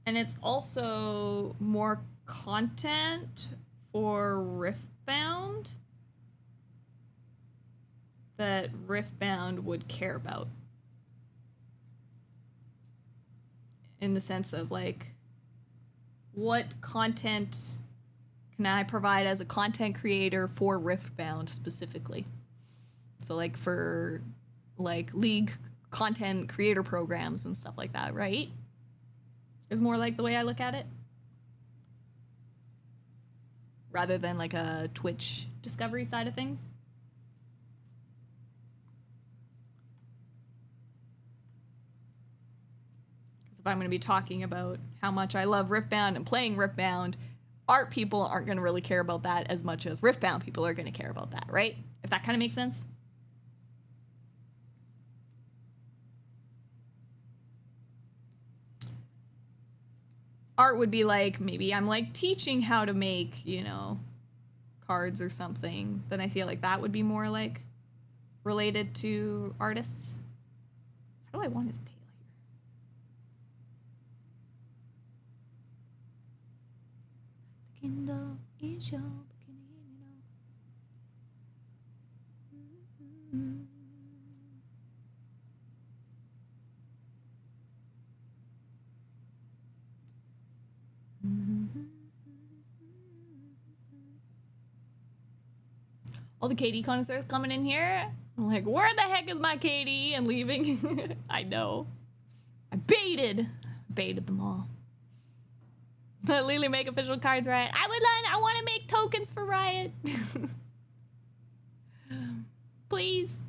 And it's also more content for Riftbound that Riftbound would care about. In the sense of like, what content can I provide as a content creator for Riftbound specifically? So like for like League content creator programs and stuff like that, right? Is more like the way I look at it. Rather than like a Twitch discovery side of things. Because if I'm going to be talking about how much I love Riftbound and playing Riftbound, art people aren't going to really care about that as much as Riftbound people are going to care about that, right? If that kind of makes sense. Art would be like, maybe I'm like teaching how to make, you know, cards or something. Then I feel like that would be more like related to artists. How do I want his tail here? The Kindle is your beginning, you know. All the Katie connoisseurs coming in here. I'm like, where the heck is my Katie? And leaving. I know. I baited them all. Let Lily make official cards, Riot. I want to make tokens for Riot. Please.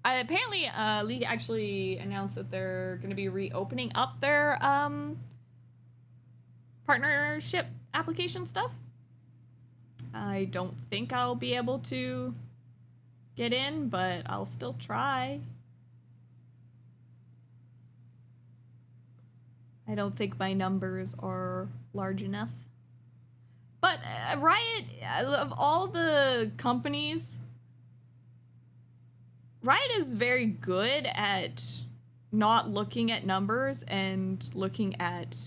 Apparently, League actually announced that they're going to be reopening up their partnership application stuff. I don't think I'll be able to get in, but I'll still try. I don't think my numbers are large enough. But Riot, of all the companies, Riot is very good at not looking at numbers and looking at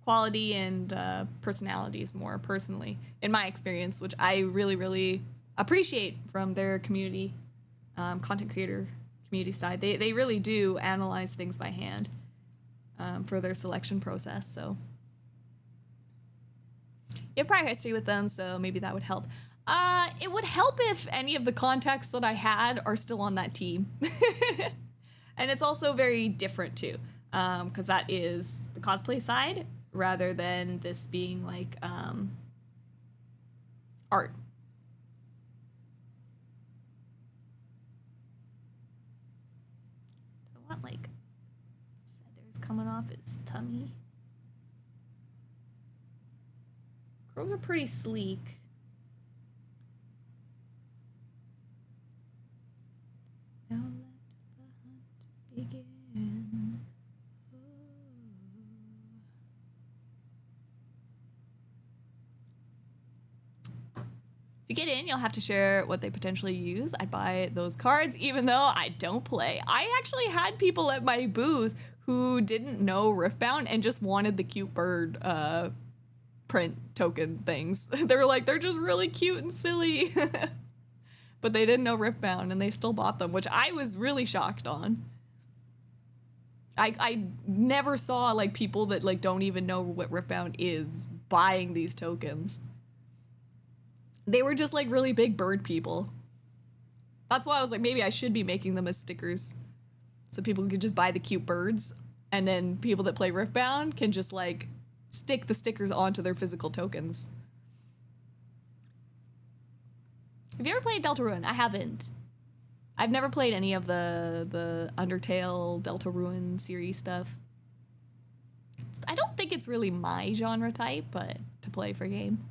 quality and personalities more personally, in my experience, which I really, really appreciate from their community, content creator community side. They really do analyze things by hand for their selection process. So you have prior history with them, so maybe that would help. It would help if any of the contacts that I had are still on that team. And it's also very different too, because that is the cosplay side rather than this being like art. I want like feathers coming off his tummy. Crows are pretty sleek. Now let the hunt begin. If you get in, you'll have to share what they potentially use. I'd buy those cards even though I don't play. I actually had people at my booth who didn't know Riftbound and just wanted the cute bird print token things. They were like, they're just really cute and silly. But they didn't know Riftbound and they still bought them, which I was really shocked on. I never saw like people that like don't even know what Riftbound is buying these tokens. They were just like really big bird people. That's why I was like, maybe I should be making them as stickers. So people could just buy the cute birds, and then people that play Riftbound can just like stick the stickers onto their physical tokens. Have you ever played Deltarune? I haven't. I've never played any of the Undertale, Deltarune series stuff. I don't think it's really my genre type, but to play for a game.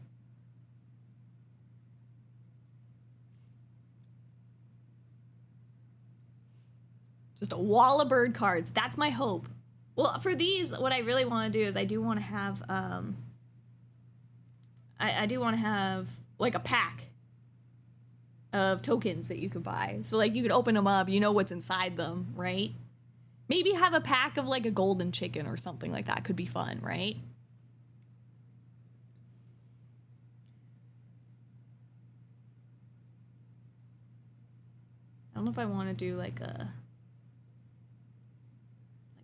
Just a wall of bird cards. That's my hope. Well, for these, what I really want to do is I do want to have, I do want to have like a pack of tokens that you could buy. So like you could open them up, you know what's inside them, right? Maybe have a pack of like a golden chicken or something like that. Could be fun, right? I don't know if I want to do like a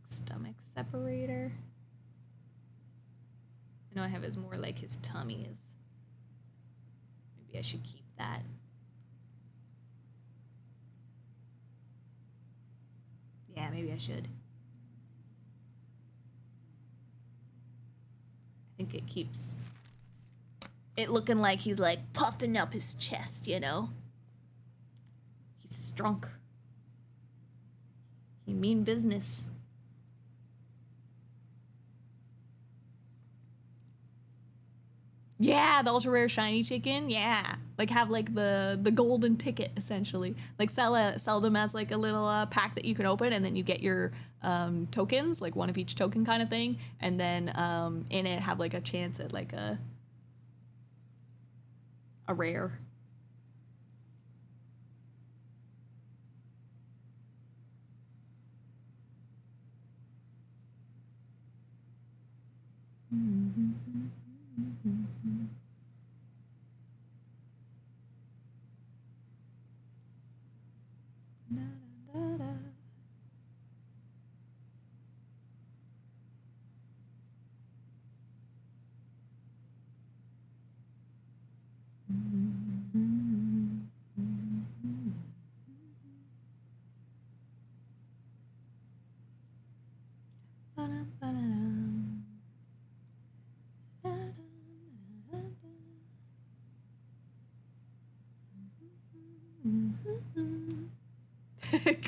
stomach separator. I know I have his more like his tummy is. Maybe I should keep that. Yeah, maybe I should. I think it keeps it looking like he's like puffing up his chest, you know? He's strong. He mean business. Yeah, the ultra rare shiny chicken. Yeah, like have like the golden ticket essentially. Like sell them as like a little pack that you can open, and then you get your tokens, like one of each token kind of thing, and then in it have like a chance at like a rare.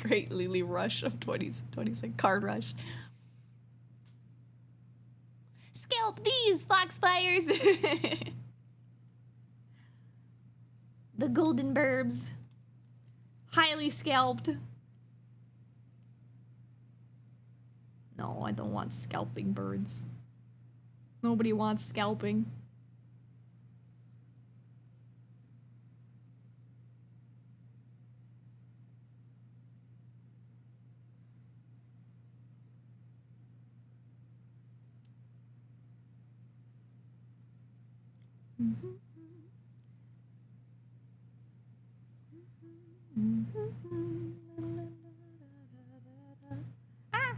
Great Lily Rush of 26 card rush. Scalp these Foxfires. The golden burbs. Highly scalped. No, I don't want scalping birds. Nobody wants scalping. Ah.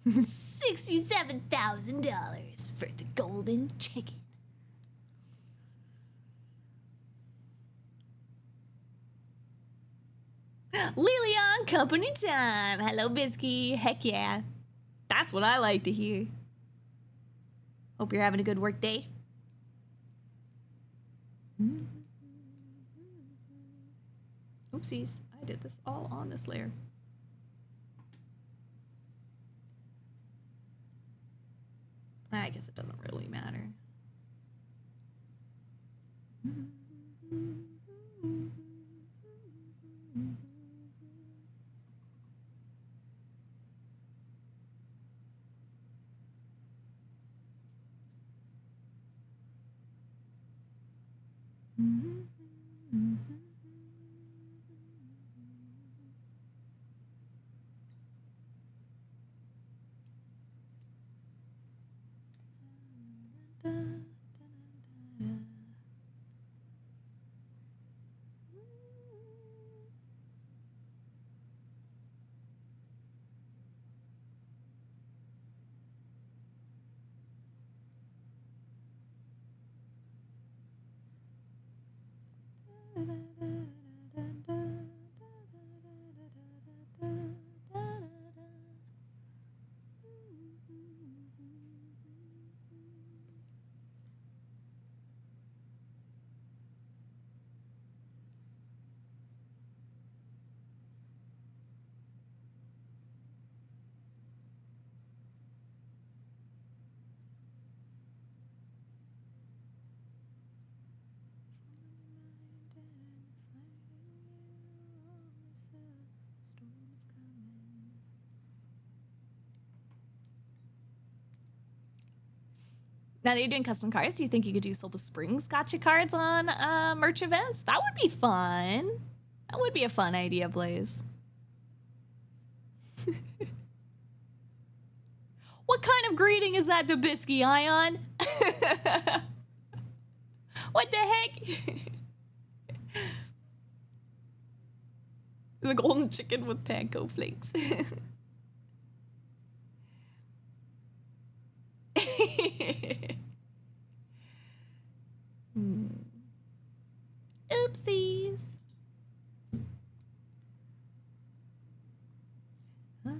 67,000 for the golden chicken. Lilian, company time. Hello, Bisky. Heck yeah. That's what I like to hear. Hope you're having a good work day. Oopsies. I did this all on this layer. I guess it doesn't really matter. Now that you're doing custom cards, do you think you could do Silver Springs gotcha cards on merch events? That would be fun. That would be a fun idea, Blaze. What kind of greeting is that, Dubisky Ion? What the heck? The golden chicken with panko flakes. Oopsies. Huh?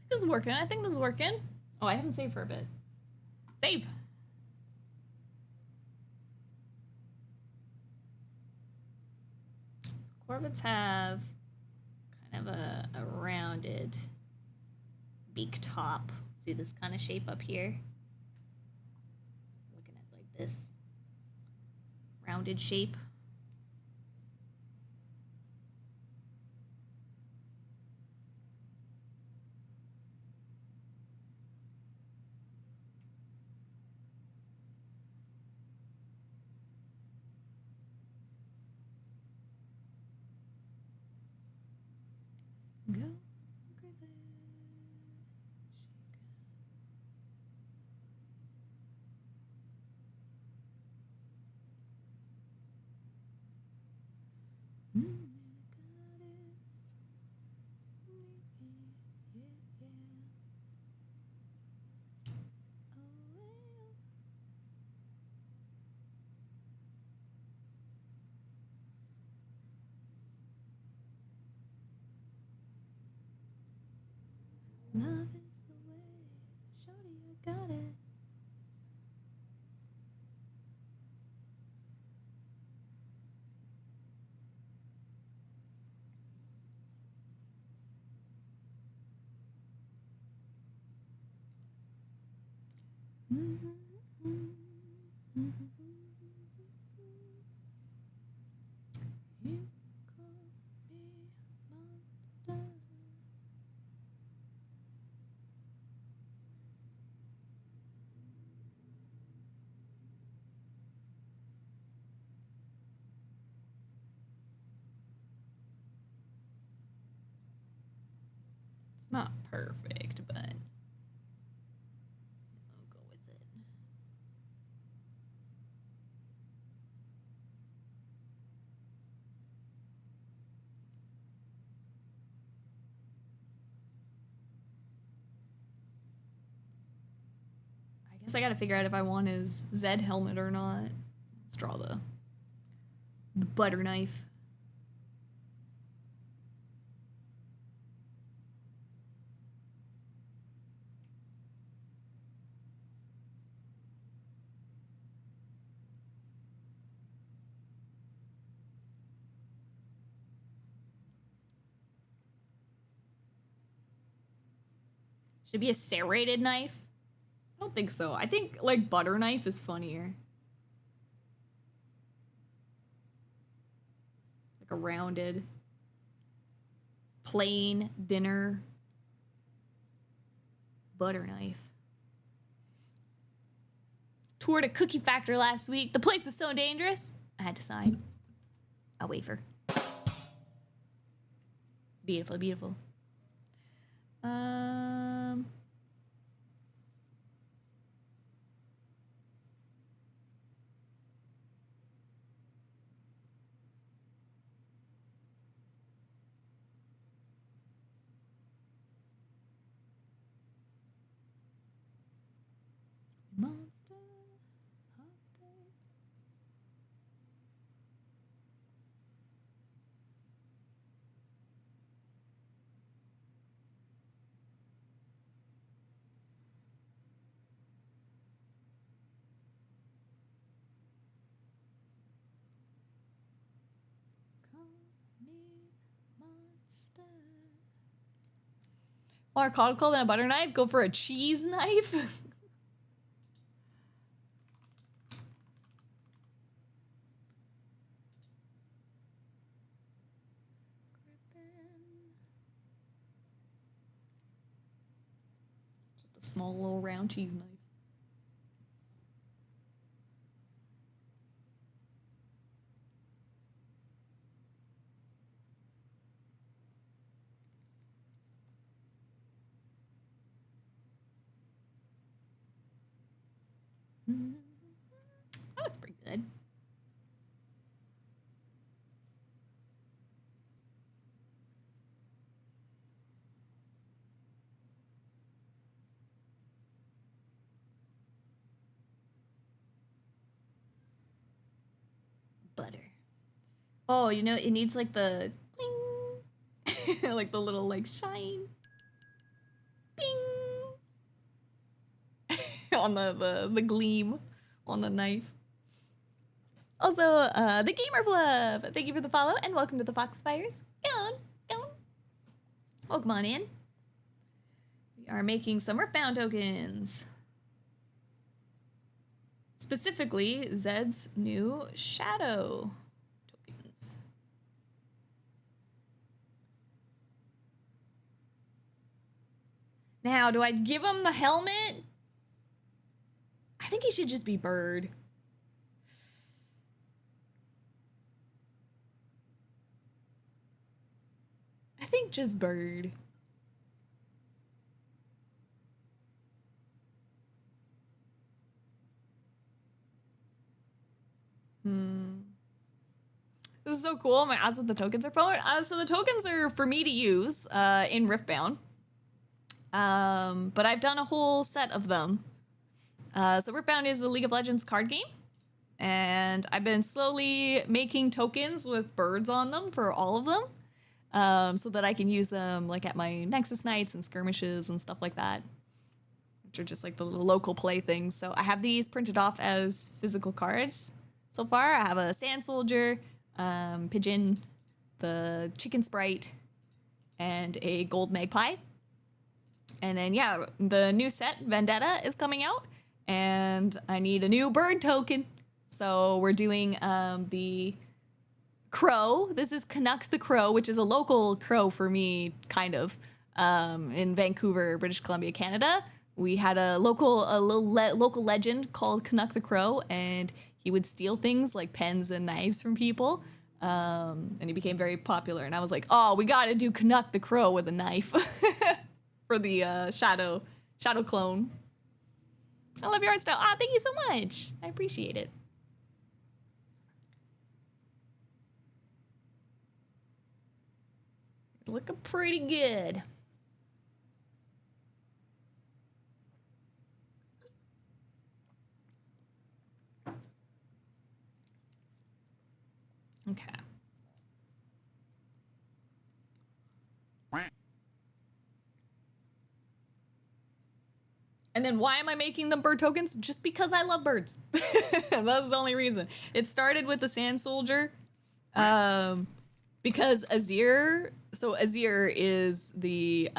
This is working. I think this is working. Oh, I haven't saved for a bit. Save. So Corvids have kind of a rounded beak top. See this kind of shape up here? Looking at like this rounded shape. Go crazy. Love is the way, shorty, I got it. You call me monster. not perfect, but I'll go with it. I guess I gotta figure out if I want his Zed helmet or not. Let's draw the butter knife. Should be a serrated knife? I don't think so. I think like butter knife is funnier. Like a rounded, plain dinner butter knife. Toured a cookie factory last week. The place was so dangerous, I had to sign a waiver. Beautiful, beautiful. Monster. More conical than a butter knife? Go for a cheese knife? Just a small little round cheese knife. That looks pretty good. Butter. Oh, you know, it needs like the bling. Like the little like shine. Bing. On the gleam on the knife. Also, the Gamer Fluff, thank you for the follow and welcome to the Foxfires. Go on. Welcome on in. We are making some Earthbound tokens. Specifically, Zed's new Shadow tokens. Now, do I give him the helmet? I think he should just be Bird. I think just Bird. This is so cool. My ass with the tokens are forward. So the tokens are for me to use in Riftbound. But I've done a whole set of them. So Riftbound is the League of Legends card game. And I've been slowly making tokens with birds on them for all of them. So that I can use them like at my Nexus nights and skirmishes and stuff like that. Which are just like the little local play things. So I have these printed off as physical cards. So far, I have a Sand Soldier, Pigeon, the Chicken Sprite, and a Gold Magpie. And then, yeah, the new set, Vendetta, is coming out. And I need a new bird token. So we're doing the crow. This is Canuck the Crow, which is a local crow for me, kind of, in Vancouver, British Columbia, Canada. We had a local legend called Canuck the Crow, and he would steal things like pens and knives from people. And he became very popular. And I was like, oh, we got to do Canuck the Crow with a knife. for the shadow clone. I love your art style. Ah, thank you so much. I appreciate it. It's looking pretty good. Okay. And then why am I making them bird tokens? Just because I love birds. That's the only reason. It started with the Sand Soldier. Because Azir, so Azir is the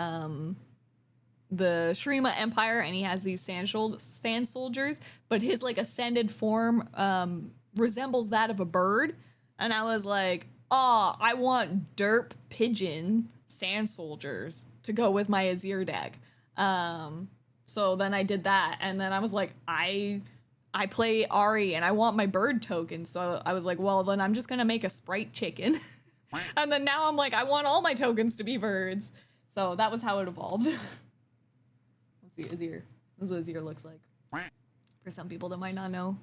Shrima Empire, and he has these sand soldiers, but his like ascended form resembles that of a bird. And I was like, oh, I want derp pigeon sand soldiers to go with my Azir deck. So then I did that, and then I was like, I play Ari, and I want my bird token. So I was like, well, then I'm just gonna make a sprite chicken. And then now I'm like, I want all my tokens to be birds. So that was how it evolved. Let's see, Azir. This is what Azir looks like. For some people that might not know.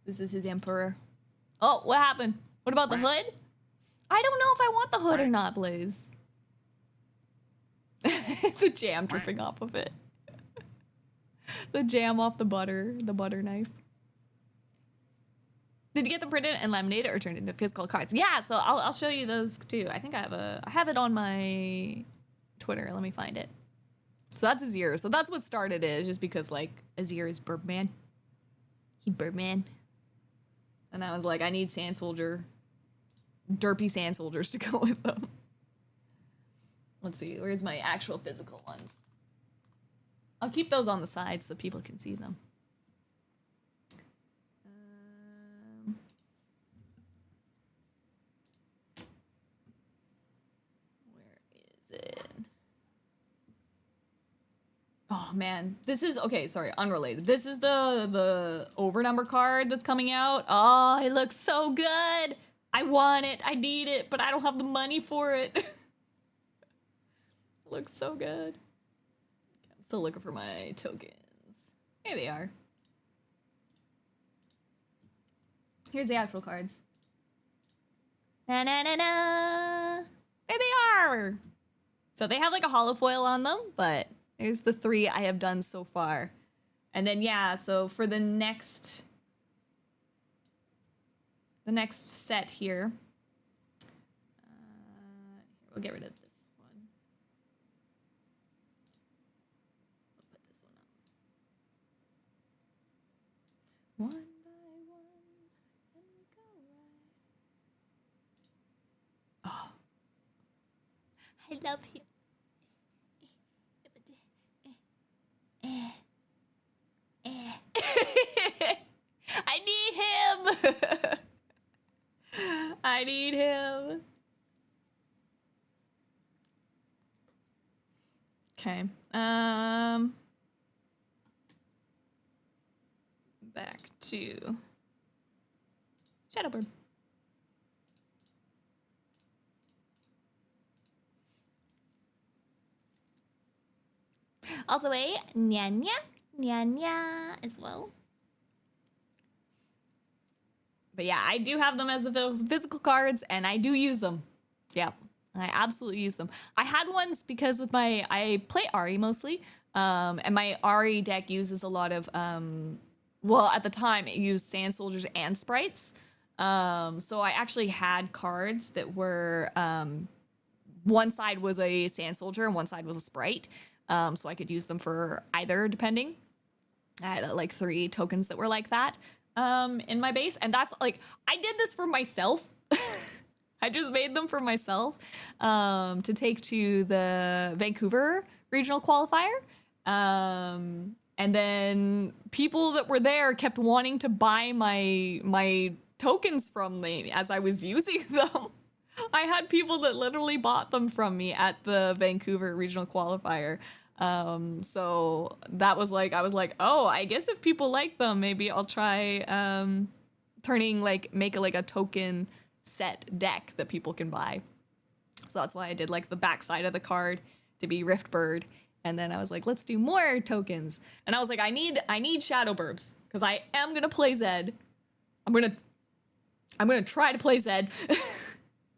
This is his emperor. Oh, what happened? What about the hood? I don't know if I want the hood or not, Blaze. The jam dripping off of it. The jam off the butter knife. Did you get them printed and laminated or turned into physical cards? Yeah, so I'll show you those too. I think I have it on my Twitter. Let me find it. So that's Azir. So that's what started it, just because like Azir is Birdman. He Birdman. And I was like, I need sand soldier, derpy sand soldiers to go with them. Let's see, where's my actual physical ones? I'll keep those on the side so people can see them. Where is it? Oh man, this is, okay, sorry, unrelated. This is the overnumber card that's coming out. Oh, it looks so good. I want it, I need it, but I don't have the money for it. It looks so good. Okay, I'm still looking for my tokens. Here they are. Here's the actual cards. Na na na na. There they are. So they have like a holo foil on them, but there's the 3 I have done so far. And then yeah, so for the next set here, we'll get rid of this one. We'll put this one up. One by one, and we go right. Oh, I love him. I need him. I need him. Okay. Back to Shadowbird. Also a Nyanya as well. But yeah, I do have them as the physical cards, and I do use them. Yep, I absolutely use them. I had ones because with I play Ari mostly, and my Ari deck uses a lot of, well, at the time it used sand soldiers and sprites. So I actually had cards that were, one side was a sand soldier and one side was a sprite. So I could use them for either, depending. I had like 3 tokens that were like that in my base. And that's like, I did this for myself. I just made them for myself to take to the Vancouver regional qualifier. And then people that were there kept wanting to buy my tokens from me as I was using them. I had people that literally bought them from me at the Vancouver regional qualifier. So that was like, I was like, oh, I guess if people like them, maybe I'll try make a token set deck that people can buy. So that's why I did like the back side of the card to be Rift Bird. And then I was like, let's do more tokens. And I was like, I need Shadow Burbs because I am gonna play Zed. I'm gonna try to play Zed.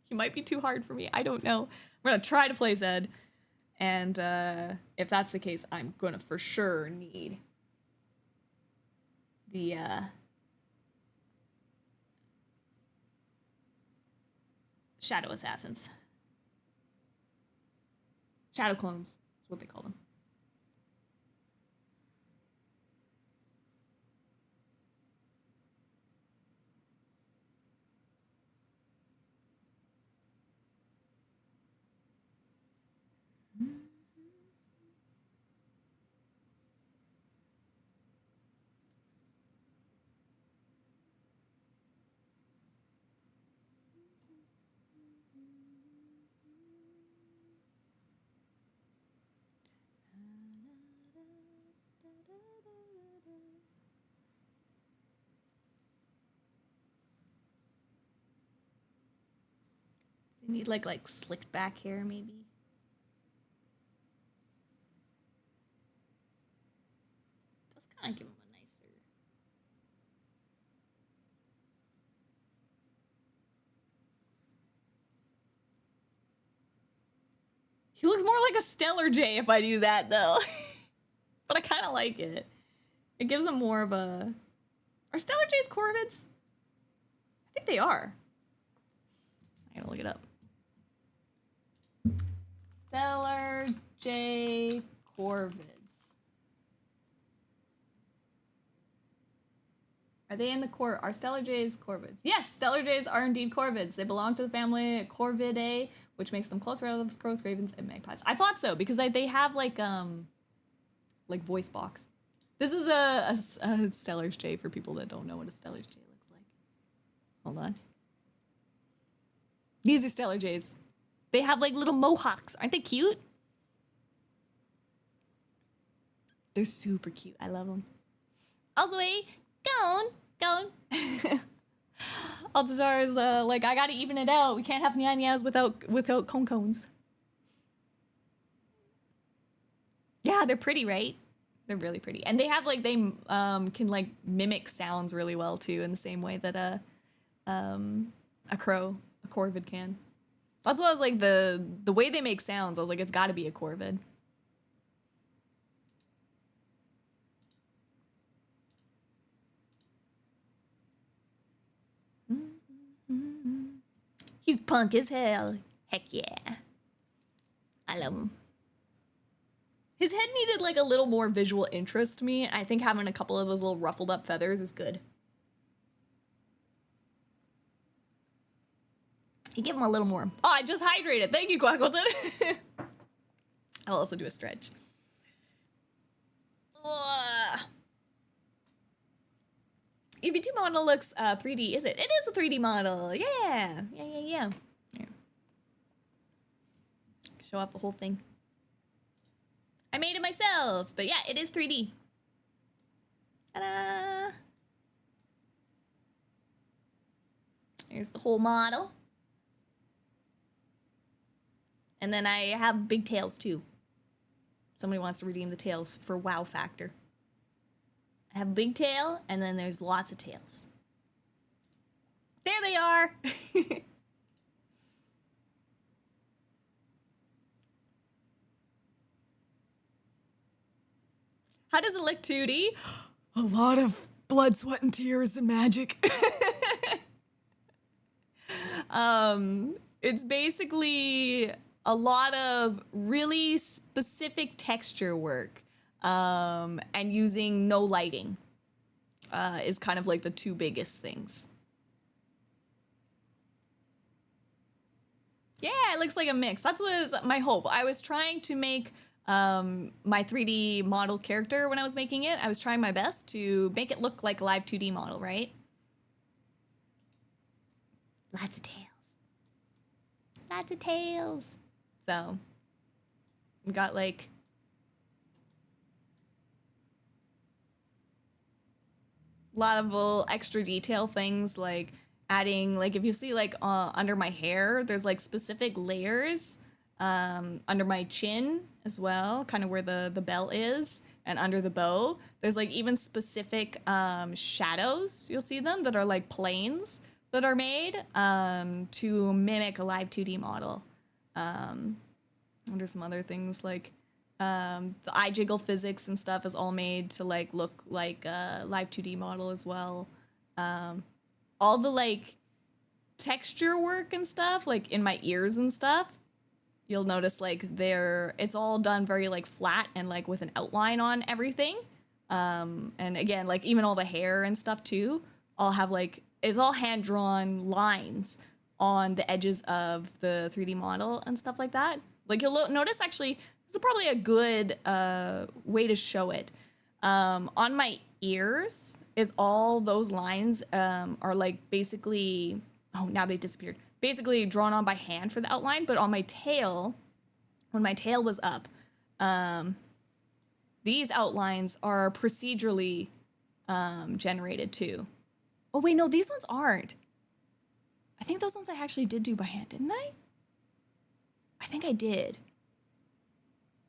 He might be too hard for me. I don't know. I'm gonna try to play Zed. And if that's the case, I'm gonna for sure need the Shadow Assassins. Shadow Clones is what they call them. So you need like slicked back hair maybe. Just kind of give him a nicer. He looks more like a Stellar J if I do that though. But I kind of like it. It gives him more of a... Are Stellar J's Corvids? I think they are. I gotta look it up. Stellar J Corvids. Are they in the Are Stellar J's Corvids? Yes, Stellar J's are indeed Corvids. They belong to the family Corvidae, which makes them close relatives, crows, ravens, and magpies. I thought so because they have like voice box. This is a Stellar's J for people that don't know what a Stellar's J looks like. Hold on. These are Stellar J's. They have like little mohawks. Aren't they cute? They're super cute. I love them. Also, gone. Altajar's like, I gotta even it out. We can't have nyas without cones. Yeah, they're pretty, right? They're really pretty. And they have like, they can like mimic sounds really well too, in the same way that a corvid can. That's why I was like, the way they make sounds, I was like, it's gotta be a corvid. He's punk as hell. Heck yeah. I love him. His head needed like a little more visual interest to me. I think having a couple of those little ruffled up feathers is good. You give him a little more. Oh, I just hydrated. Thank you, Quackleton. I'll also do a stretch. EV2 model looks 3D, is it? It is a 3D model. Yeah. Here. Show off the whole thing. I made it myself, but yeah, it is 3D. Ta-da! Here's the whole model. And then I have big tails too. Somebody wants to redeem the tails for wow factor. I have a big tail, and then there's lots of tails. There they are! How does it look 2D? A lot of blood, sweat, and tears and magic. It's basically a lot of really specific texture work, and using no lighting is kind of like the two biggest things. Yeah, it looks like a mix. That was my hope. I was trying to make my 3D model character when I was making it. I was trying my best to make it look like a live 2D model, right? Lots of tails. Lots of tails. So, we got like a lot of little extra detail things like adding, like, if you see, like, under my hair, there's, like, specific layers under my chin as well, kind of where the belt is, and under the bow. There's, like, even specific shadows, you'll see them, that are, like, planes that are made to mimic a live 2D model. And there's some other things, like, the eye jiggle physics and stuff is all made to, like, look like a live 2D model as well. All the, like, texture work and stuff, like in my ears and stuff, you'll notice, like, it's all done very, like, flat and, like, with an outline on everything. And again, like, even all the hair and stuff too, all have, like, it's all hand-drawn lines on the edges of the 3D model and stuff like that. Like, you'll notice, actually, this is probably a good way to show it. On my ears is all those lines are, like, basically, oh, now they disappeared. Basically drawn on by hand for the outline, but on my tail, when my tail was up, these outlines are procedurally generated too. Oh wait, no, these ones aren't. I think those ones I actually did do by hand, didn't I? I think I did.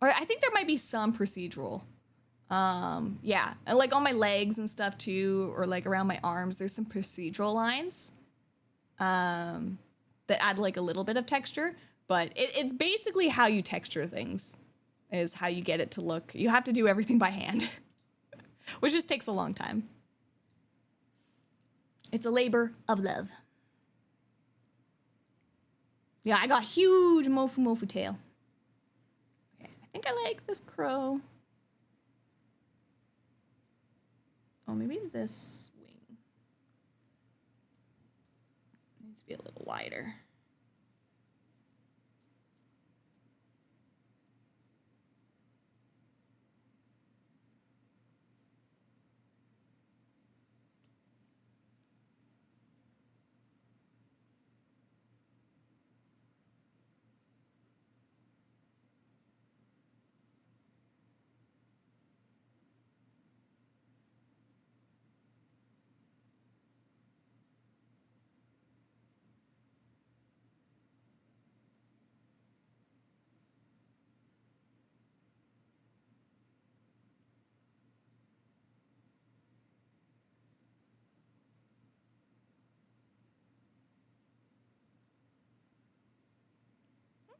Or I think there might be some procedural. Yeah, and like on my legs and stuff too, or like around my arms, there's some procedural lines that add like a little bit of texture, but it's basically how you texture things is how you get it to look. You have to do everything by hand, which just takes a long time. It's a labor of love. Yeah, I got a huge mofu tail. Okay, I think I like this crow. Oh, maybe this wing needs to be a little wider.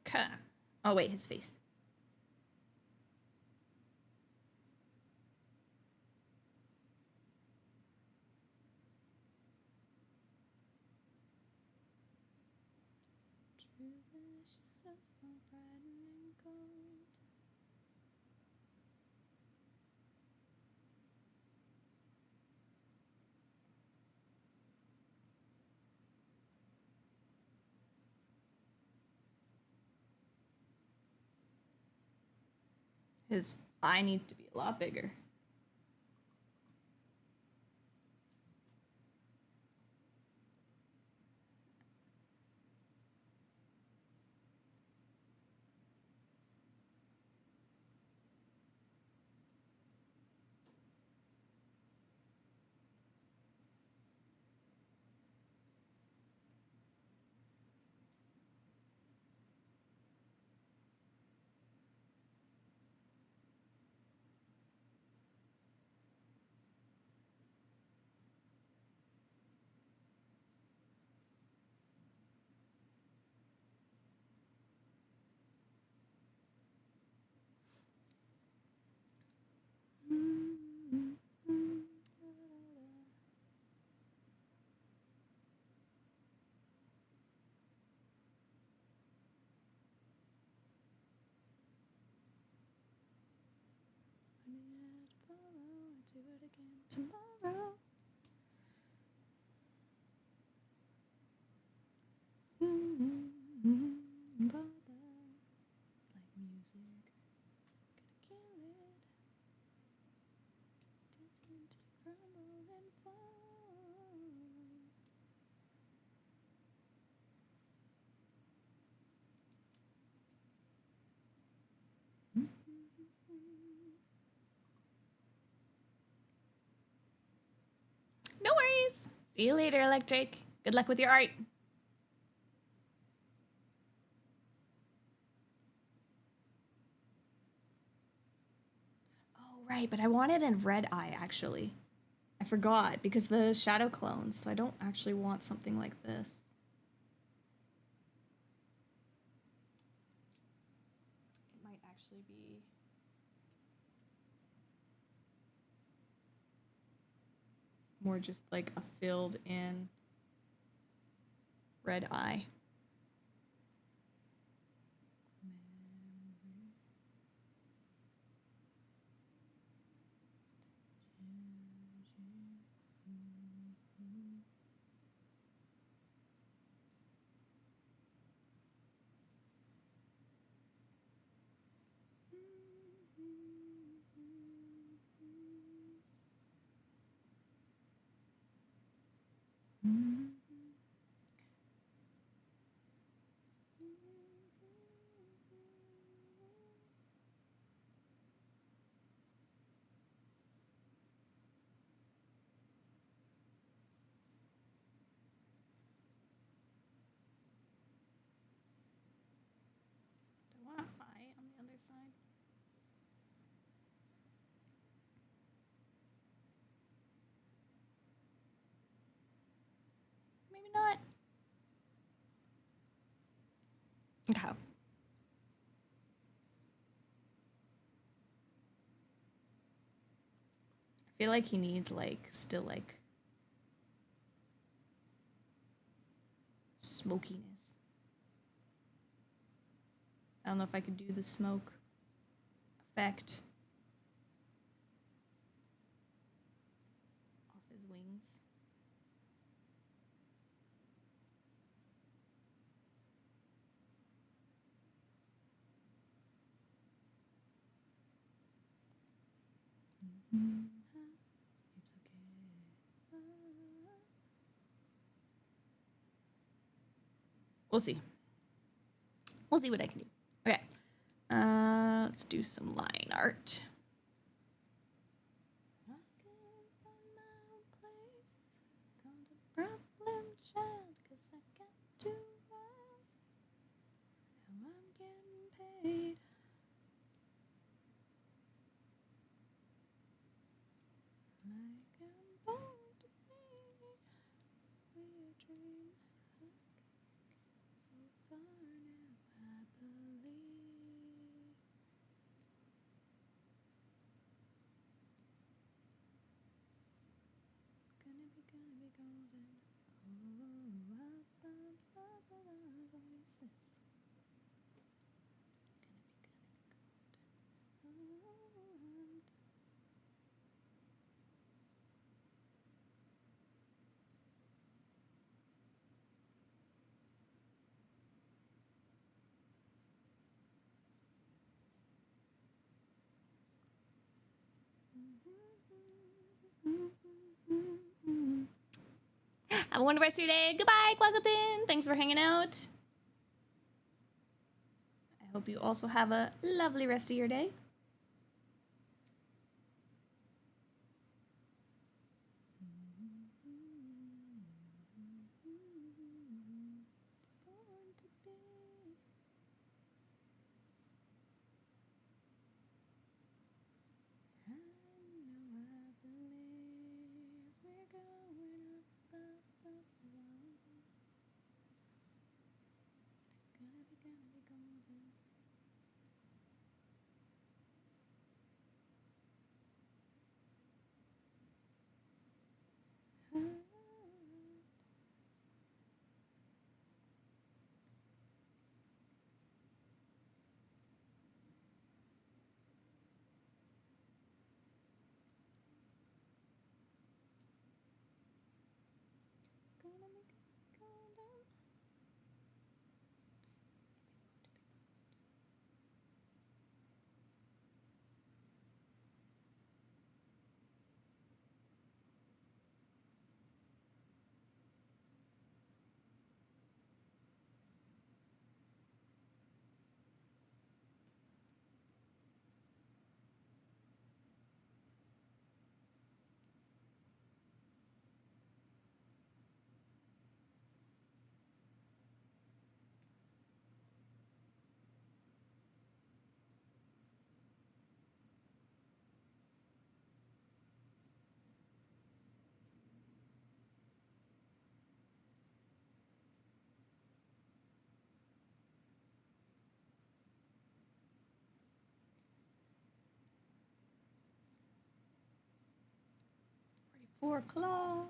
Okay. Oh, wait, his face. His eye needs to be a lot bigger. Do it again tomorrow. Like music, gotta kill it. Distant rumble and fall. No worries. See you later, Electric. Good luck with your art. Oh, right, but I want it in red eye, actually. I forgot, because the shadow clones, so I don't actually want something like this. It might actually be... more just like a filled in red eye. Do I want an eye on the other side? Maybe not. Okay. I feel like he needs like still like smokiness. I don't know if I could do the smoke effect off his wings. It's okay. We'll see. We'll see what I can do. Okay. Let's do some line art. Problem child, 'cause I got too wild. How I'm getting paid. Like I'm born to be. We dream so far now, I believe. Gonna be golden. Oh, up our voices. Have a wonderful rest of your day. Goodbye, Quackleton. Thanks for hanging out. I hope you also have a lovely rest of your day. Born to be. I know I believe we're going up, up, up, along. Gonna be golden. Gonna be golden. 4 o'clock.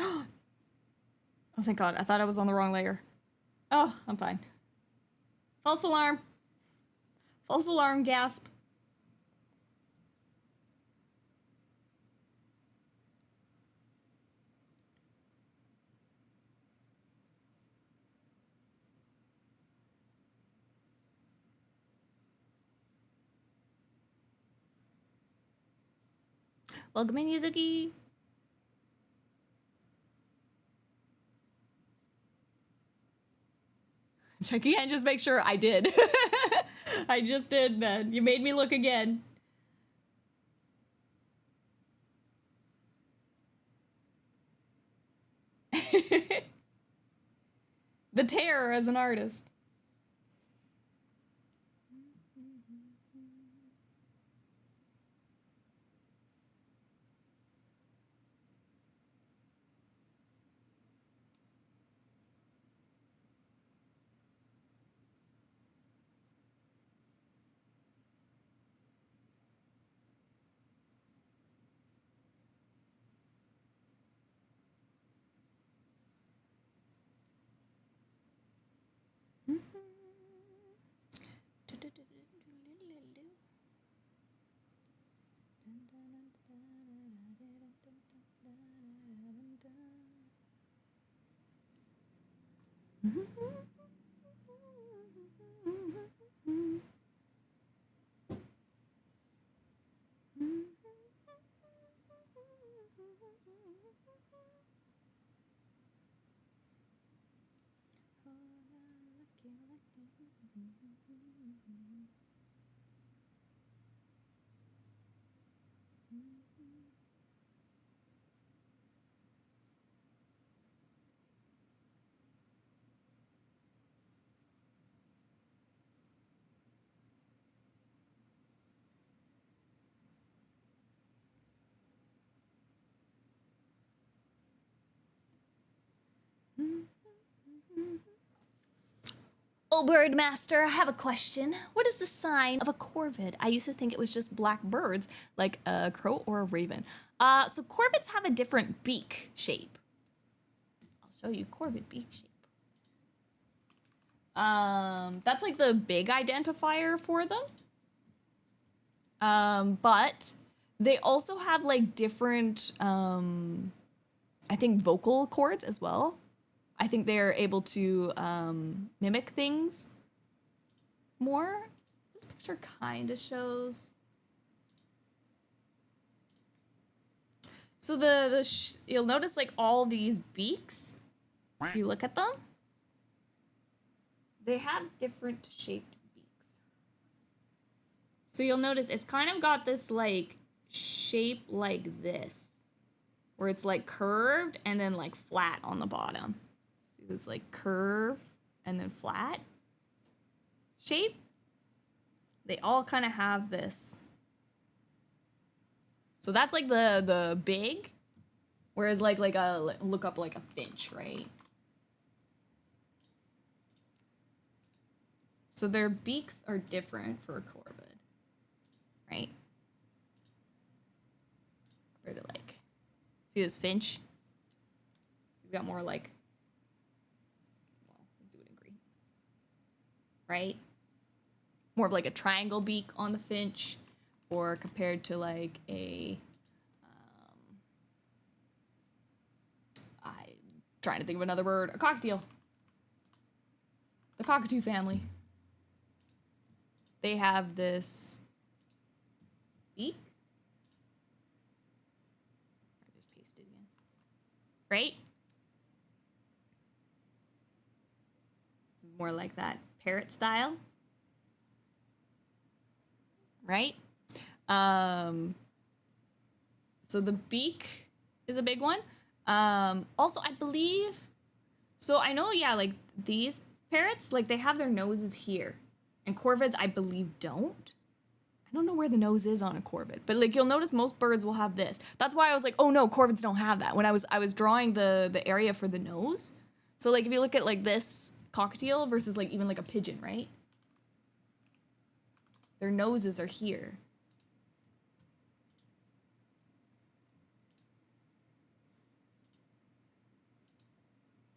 Oh, thank God. I thought I was on the wrong layer. Oh, I'm fine. False alarm. False alarm, gasp. Welcome in, Yuzuki. Check again, just make sure I did. I just did, man. You made me look again. The terror as an artist. Oh, Birdmaster, I have a question. What is the sign of a corvid? I used to think it was just black birds, like a crow or a raven. So corvids have a different beak shape. I'll show you corvid beak shape. That's like the big identifier for them. But they also have like different, I think vocal cords as well. I think they're able to mimic things more. This picture kind of shows. So you'll notice like all these beaks. If you look at them, they have different shaped beaks. So you'll notice it's kind of got this like shape like this, where it's like curved and then like flat on the bottom. See this like curve and then flat shape? They all kind of have this. So that's like the big, whereas like a look up like a finch, right? So their beaks are different for a corvid, right? Compared to like, see this finch? He's got more like, well, we'll do it in green, right? More of like a triangle beak on the finch, or compared to like a, I'm trying to think of another word, a cockatiel. The cockatoo family. They have this beak. I just pasted again. Right? This is more like that parrot style. Right? So the beak is a big one. Also, I believe, so I know, yeah, like these parrots, like they have their noses here. And corvids, I believe, don't. I don't know where the nose is on a corvid, but like you'll notice most birds will have this. That's why I was like, oh no, corvids don't have that. When I was drawing the area for the nose. So like if you look at like this cockatiel versus like even like a pigeon, right? Their noses are here.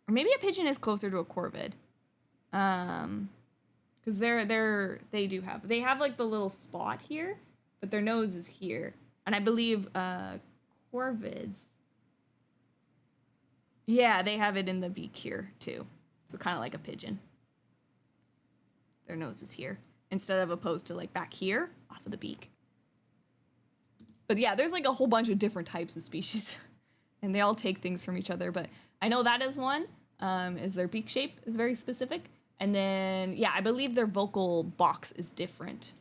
Or maybe a pigeon is closer to a corvid. Because they have like the little spot here, but their nose is here. And I believe corvids, yeah, they have it in the beak here too. So kind of like a pigeon. Their nose is here instead of opposed to like back here off of the beak. But yeah, there's like a whole bunch of different types of species and they all take things from each other. But I know that is one, is their beak shape is very specific. And then, yeah, I believe their vocal box is different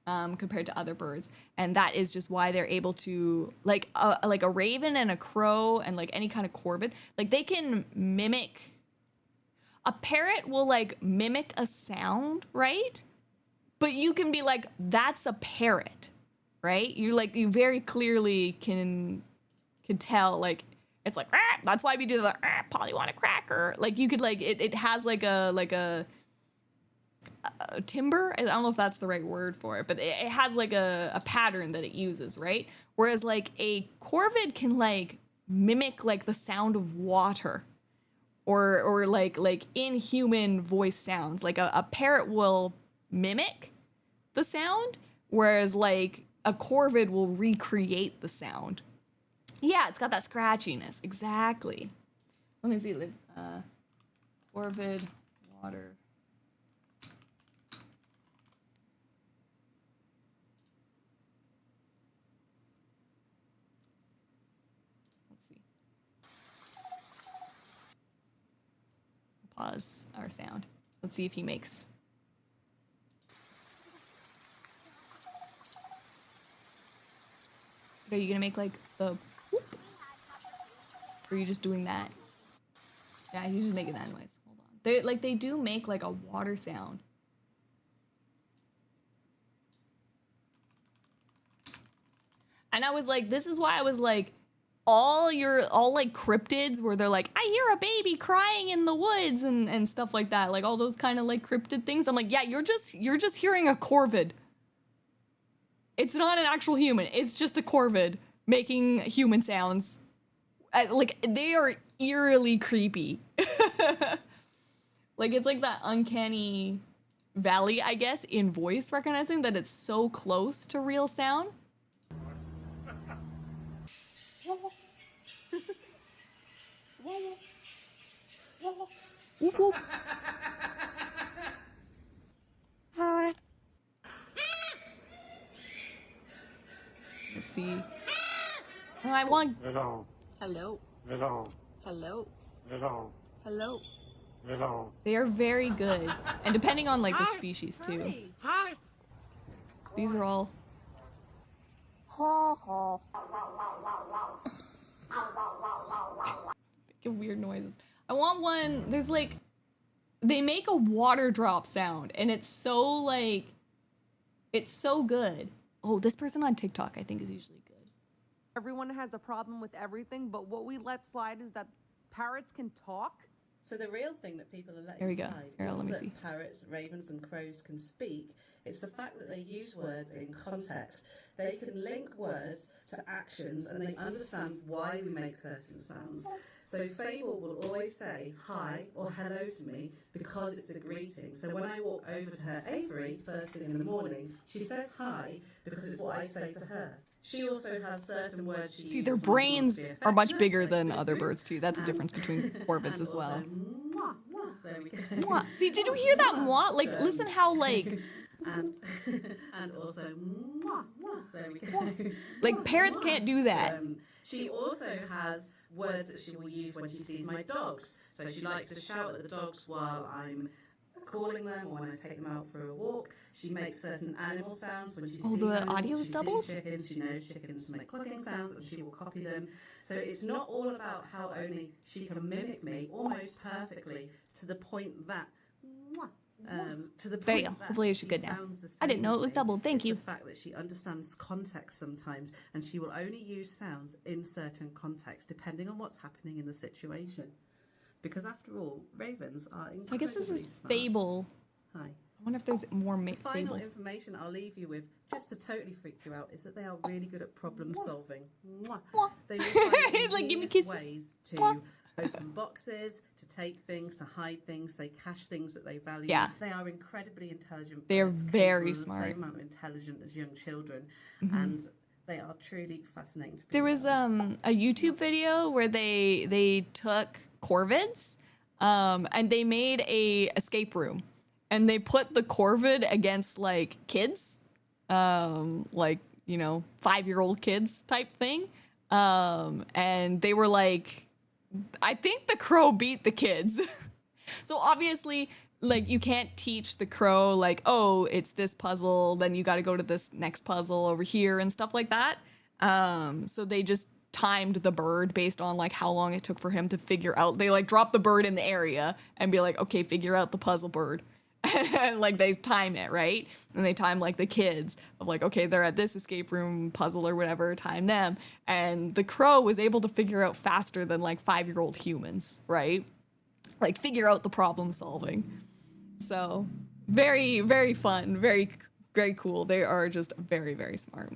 compared to other birds. And that is just why they're able to, like a raven and a crow and like any kind of corvid, like they can mimic, a parrot will like mimic a sound, right? But you can be like, that's a parrot, right? You very clearly can tell, like, it's like, ah, that's why we do the Polly want a cracker. Like you could like it has like a timbre. I don't know if that's the right word for it, but it has like a pattern that it uses, right? Whereas like a corvid can like mimic like the sound of water, or like inhuman voice sounds. Like a parrot will mimic the sound, whereas like a corvid will recreate the sound. Yeah, it's got that scratchiness. Exactly. Let me see. Corvid, water. Let's see. Pause our sound. Let's see if he makes. Are you gonna make like the whoop? Or are you just doing that? Yeah, he's just making that noise. Hold on. They do make like a water sound. And I was like, this is why I was like, all like cryptids where they're like, I hear a baby crying in the woods and stuff like that. Like all those kind of like cryptid things. I'm like, yeah, you're just hearing a corvid. It's not an actual human. It's just a corvid making human sounds. Like they are eerily creepy. Like, it's like that uncanny valley, I guess, in voice recognizing that it's so close to real sound. Whoop, whoop. Hi. Let's see. Oh, I want. Hello. Hello. Hello. Hello. Hello. Hello. Hello. They are very good, and depending on like the species too. Hi. These are all. Making weird noises. I want one. There's like, they make a water drop sound, and it's so like, it's so good. Oh, this person on TikTok I think is usually good. Everyone has a problem with everything, but what we let slide is that parrots can talk. So the real thing that people are letting There we go. slide, Here, not let me that see. parrots, ravens and crows can speak, it's the fact that they use words in context. They can link words to actions and they understand why we make certain sounds. So Fable will always say hi or hello to me because it's a greeting. So when I walk over to her aviary first thing in the morning, she says hi because it's what I say to her. She also has certain words she See, uses their when she brains wants to be are much affectionate, bigger like than boo other boo. birds too. That's the difference between corvids And as well. also, mwah, mwah. There we go. Mwah. See, did you hear that mwah? Like, listen how like, and and also mwah, mwah. There we go. like parrots can't do that. She also has words that she will use when she sees my dogs. So she likes to shout at the dogs while I'm calling them or when I take them out for a walk. She makes certain animal sounds when she sees the animals. audio is She doubled? sees chickens, she knows chickens make clucking sounds and she will copy them. So it's not all about how only she can mimic me almost perfectly to the point that to the point There you go. that Hopefully it's she good now. sounds the I didn't same know it as was me. doubled. Thank It's you. the fact that she understands context sometimes and she will only use sounds in certain contexts depending on what's happening in the situation. Because after all, ravens are incredibly So I guess this is smart. Fable. Hi. I wonder if there's more The final Fable. information I'll leave you with, just to totally freak you out, is that they are really good at problem solving. Mwah. Mwah. They will find He's like, give me ingenious kisses. ways to Mwah. open boxes, to take things, to hide things. They cache things that they value. Yeah. They are incredibly intelligent. They are birds, very capable of smart. The same amount of intelligent as young children, and they are truly fascinating. To be There was around. a YouTube video where they took corvids, and they made a escape room, and they put the corvid against like kids, like 5-year-old kids type thing, and they were like, I think the crow beat the kids. So obviously, like, you can't teach the crow like, oh, it's this puzzle, then you got to go to this next puzzle over here and stuff like that. So they just timed the bird based on like how long it took for him to figure out. They like drop the bird in the area and be like, okay, figure out the puzzle bird. And like they time it, right? And they time like the kids of like, okay, they're at this escape room puzzle or whatever, time them. And the crow was able to figure out faster than like 5-year-old humans, right? Like figure out the problem solving. So very, very fun, very, very cool. They are just very, very smart.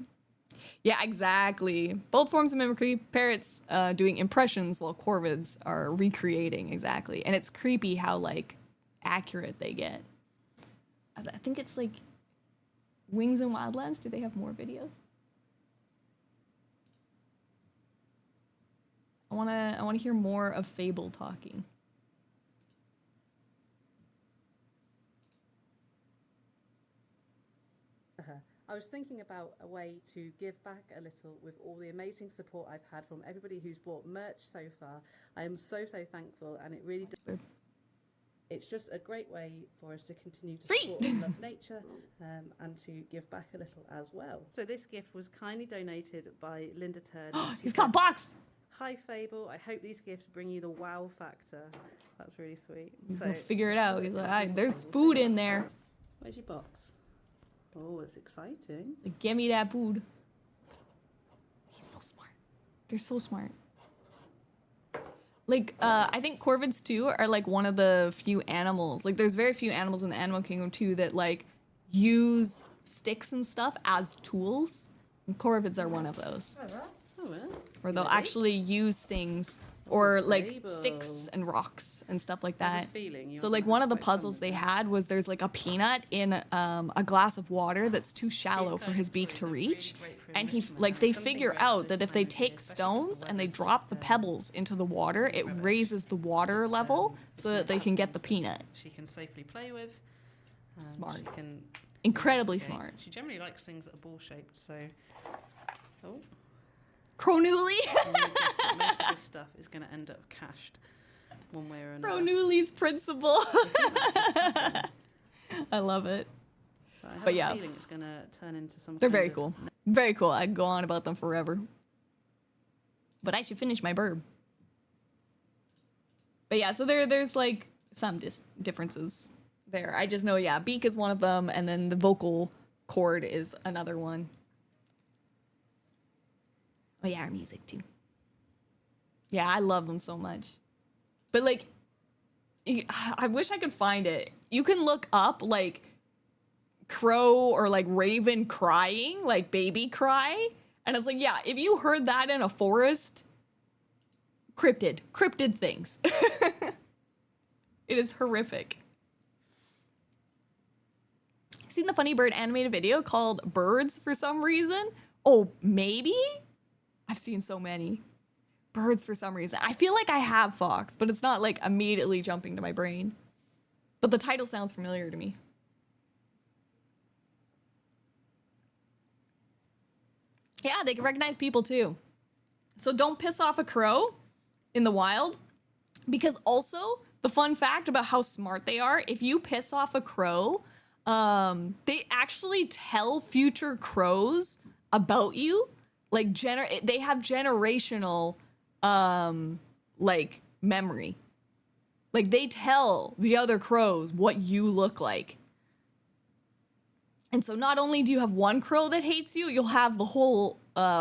Yeah, exactly. Both forms of mimicry, parrots doing impressions while corvids are recreating, exactly. And it's creepy how like accurate they get. I think it's like Wings and Wildlands. Do they have more videos? I wanna hear more of Fable talking. I was thinking about a way to give back a little with all the amazing support I've had from everybody who's bought merch so far. I am so thankful, and it really does. It's just a great way for us to continue to support and love nature, and to give back a little as well. So this gift was kindly donated by Linda Turner. He's got a box. Hi Fable, I hope these gifts bring you the wow factor. That's really sweet. He's gonna figure it out. He's like, there's food in there. Where's your box? Oh, it's exciting. Like, give me that food. He's so smart. They're so smart. Like, I think corvids too are like one of the few animals. Like, there's very few animals in the animal kingdom too that like use sticks and stuff as tools. And corvids are one of those. Oh, well. Where they'll actually use things or like Fable. sticks and rocks and stuff like I have a that. feeling you're So like gonna one have of the quite fun puzzles with they this. had was there's like a peanut in a glass of water that's too shallow for his beak to reach, and he like they figure out that if they take stones and they drop the pebbles into the water, it raises the water level so that they can get the peanut. She can safely play with. Smart. She can Incredibly investigate. smart. She generally likes things that are ball shaped, so. Oh. Cronuli. Most of this stuff is going to end up cached one way or another. Cronuli's principle. I love it. I have But a yeah. feeling it's going to turn into some They're kind very of- cool. Very cool. I could go on about them forever. But I should finish my burb. But yeah, so there's like some differences there. I just know, yeah, beak is one of them, and then the vocal cord is another one. Oh yeah, our music too. Yeah, I love them so much. But like, I wish I could find it. You can look up like crow or like raven crying, like baby cry. And it's like, yeah, if you heard that in a forest, cryptid things. It is horrific. Seen the Funny Bird animated video called Birds for some reason? Oh, maybe? I've seen so many. Birds for some reason. I feel like I have Fox, but it's not like immediately jumping to my brain. But the title sounds familiar to me. Yeah, they can recognize people too. So don't piss off a crow in the wild, because also the fun fact about how smart they are, if you piss off a crow, they actually tell future crows about you. Like they have generational like memory. Like they tell the other crows what you look like. And so not only do you have one crow that hates you, you'll have the whole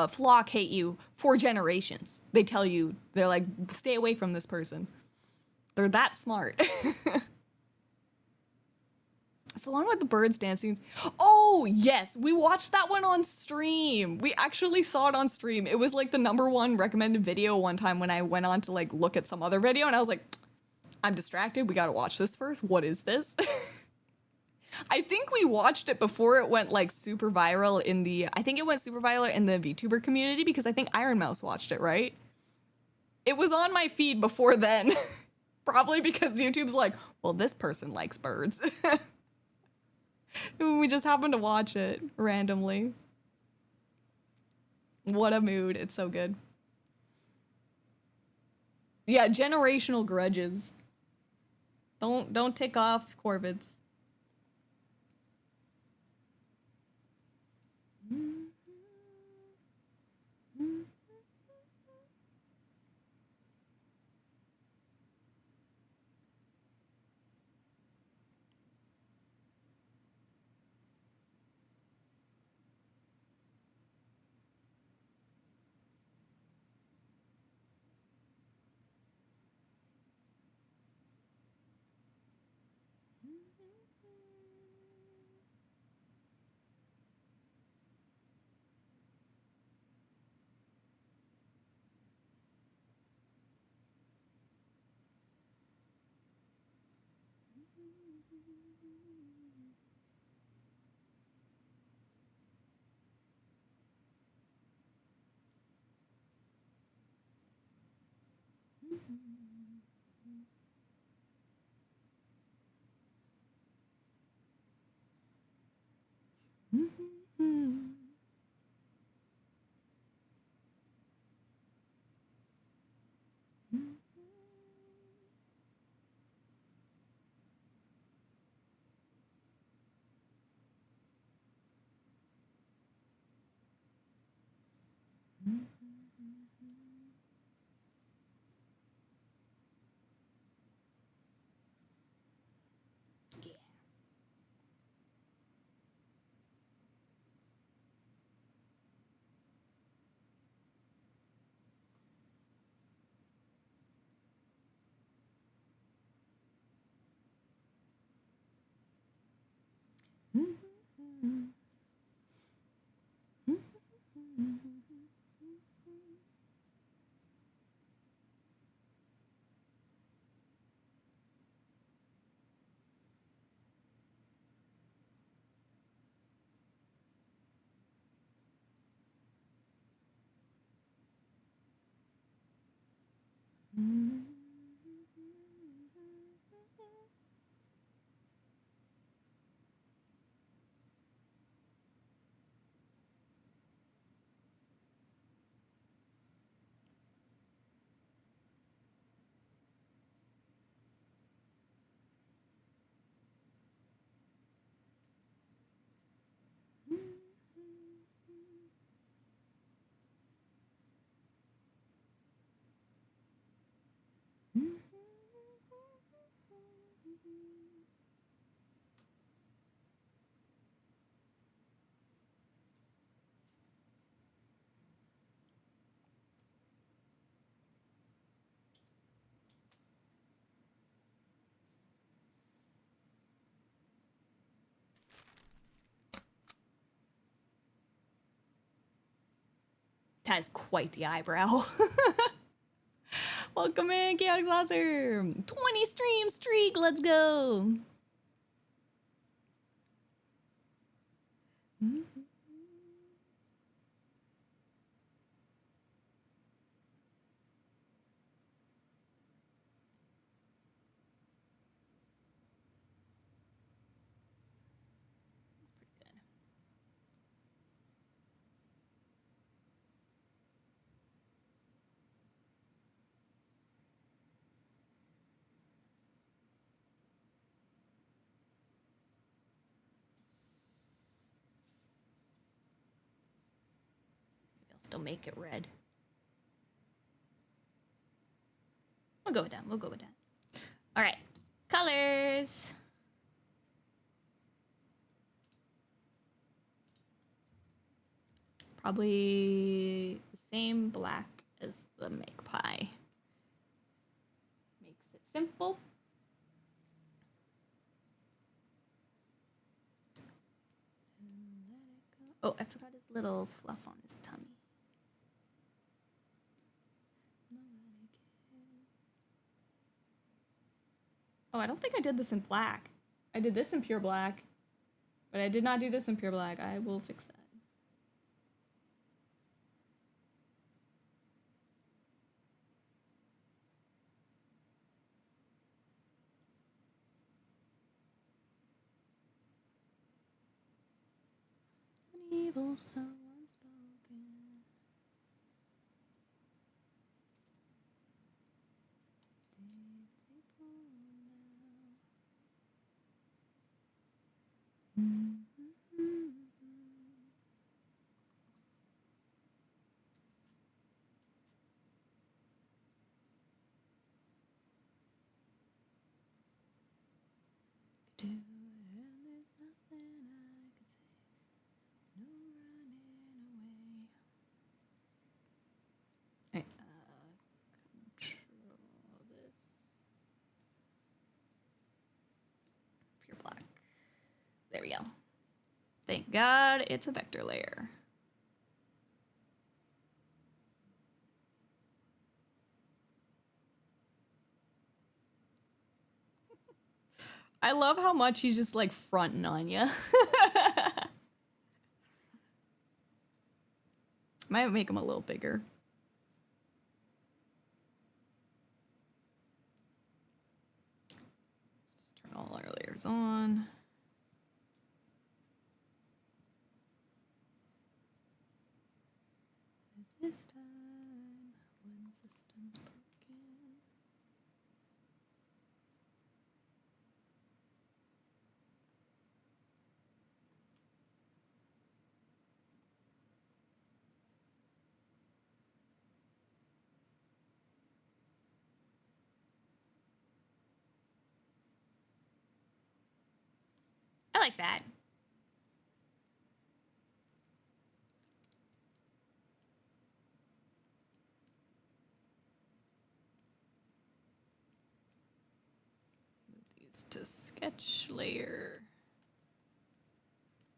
flock hate you for generations. They tell you, they're like, stay away from this person. They're that smart. It's the one with the birds dancing. Oh, yes. We watched that one on stream. We actually saw it on stream. It was like the #1 recommended video one time when I went on to like look at some other video, and I was like, I'm distracted. We got to watch this first. What is this? I think we watched it before it went like super viral I think it went super viral in the VTuber community, because I think Iron Mouse watched it, right? It was on my feed before then. Probably because YouTube's like, well, this person likes birds. We just happened to watch it randomly. What a mood. It's so good. Yeah, generational grudges. Don't tick off corvids. That is quite the eyebrow. Welcome in, Chaotic Saucer. 20 stream streak, let's go. I'll still make it red. We'll go with that. We'll go with that. All right, colors. Probably the same black as the magpie. Makes it simple. Oh, I forgot his little fluff on his tummy. Oh, I don't think I did this in black. I did this in pure black, but I did not do this in pure black. I will fix that. An evil so unspoken. And there's nothing I could say. No running away. Alright, control this. Pure black. There we go. Thank God it's a vector layer. I love how much he's just like fronting on you. Might make him a little bigger. Let's just turn all our layers on. Is this time when the system's broken? I like that. Move these to sketch layer.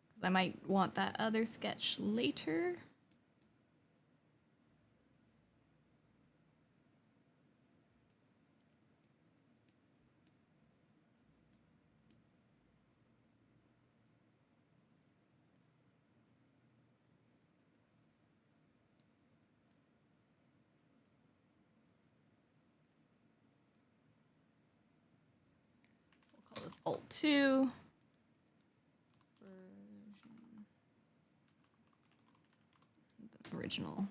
Because I might want that other sketch later. this Alt-2. The original.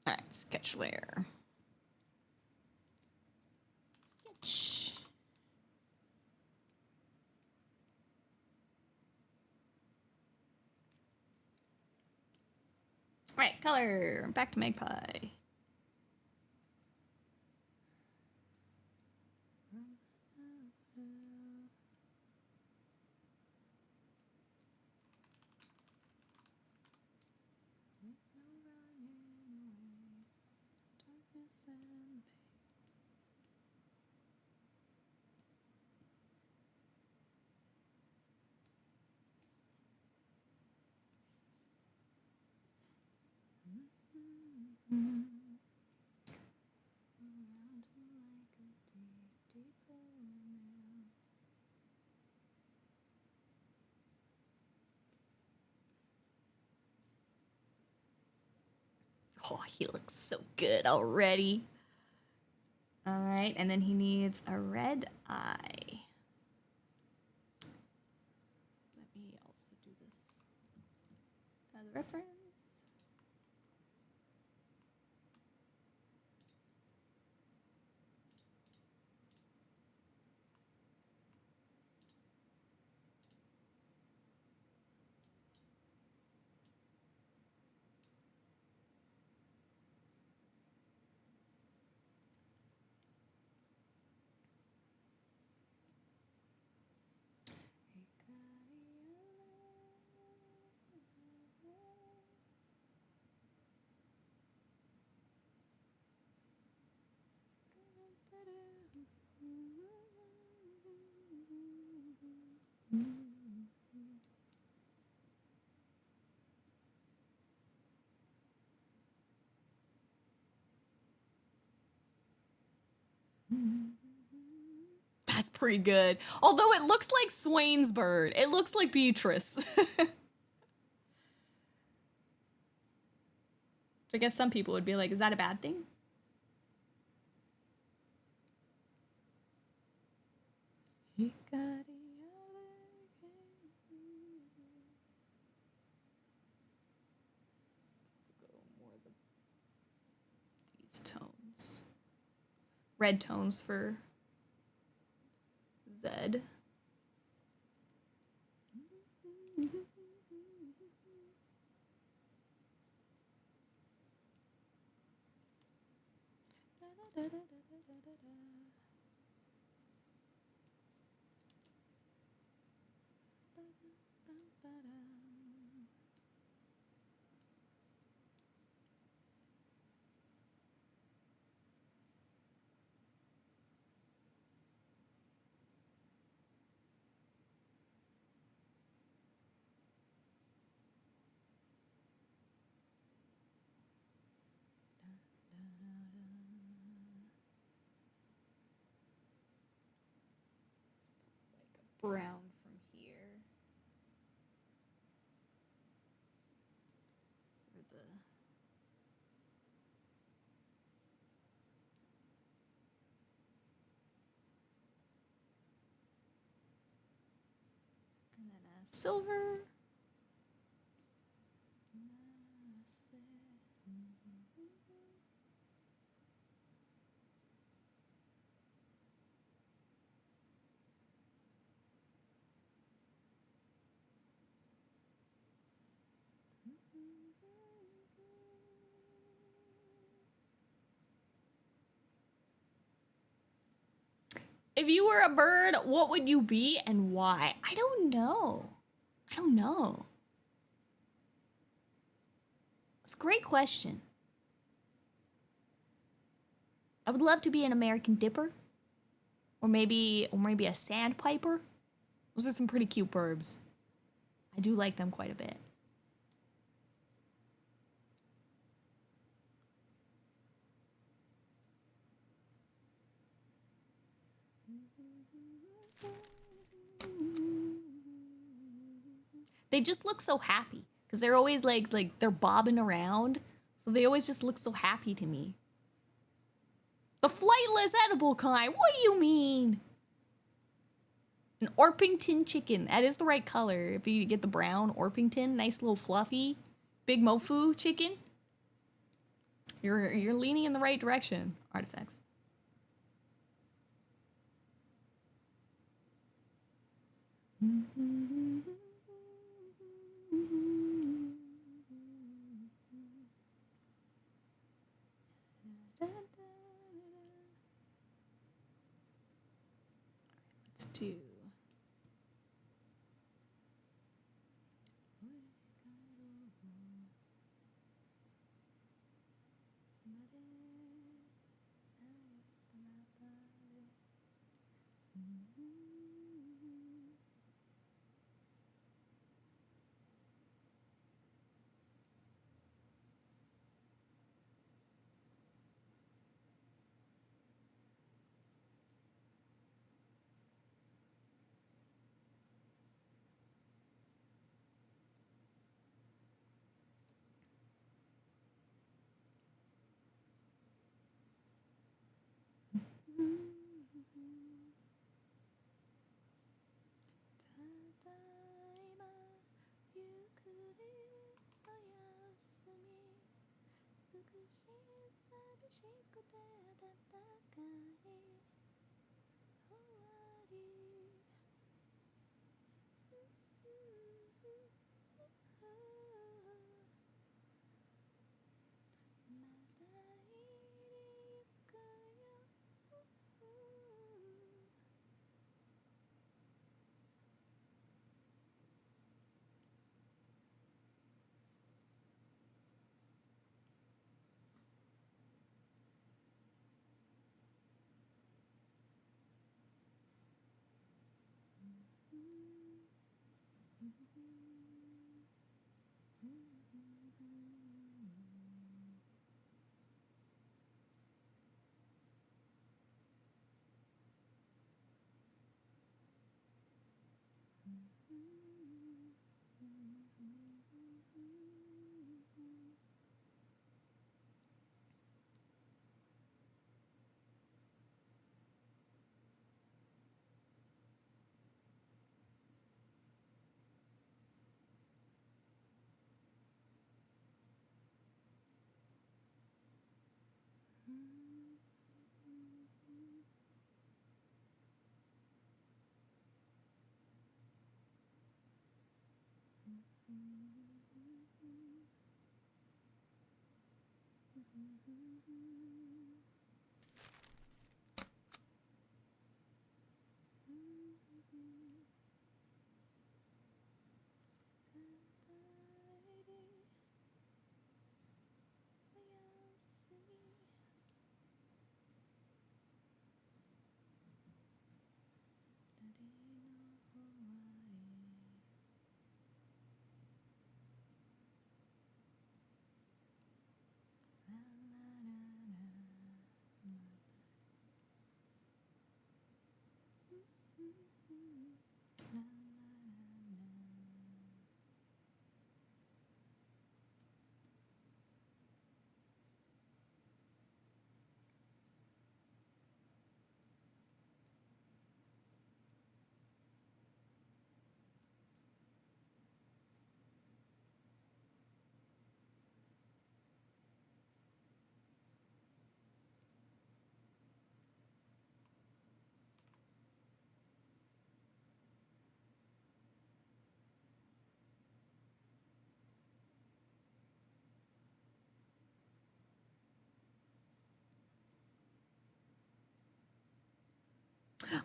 All right, sketch layer. Sketch. All right, color. Back to Magpie. Oh, he looks so good already. All right, and then he needs a red eye. Let me also do this as a reference. That's pretty good. Although it looks like Swain's bird. It looks like Beatrice. Which I guess some people would be like, is that a bad thing? Let's go more of these tones. Red tones for Z. Brown from here for the and then a silver. If you were a bird, what would you be and why? I don't know. I don't know. It's a great question. I would love to be an American dipper. Or maybe a sandpiper. Those are some pretty cute birds. I do like them quite a bit. They just look so happy. Because they're always like they're bobbing around. So they always just look so happy to me. The flightless edible kind. What do you mean? An Orpington chicken. That is the right color. If you get the brown Orpington, nice little fluffy, big mofu chicken. You're leaning in the right direction. Artifacts. Let's do.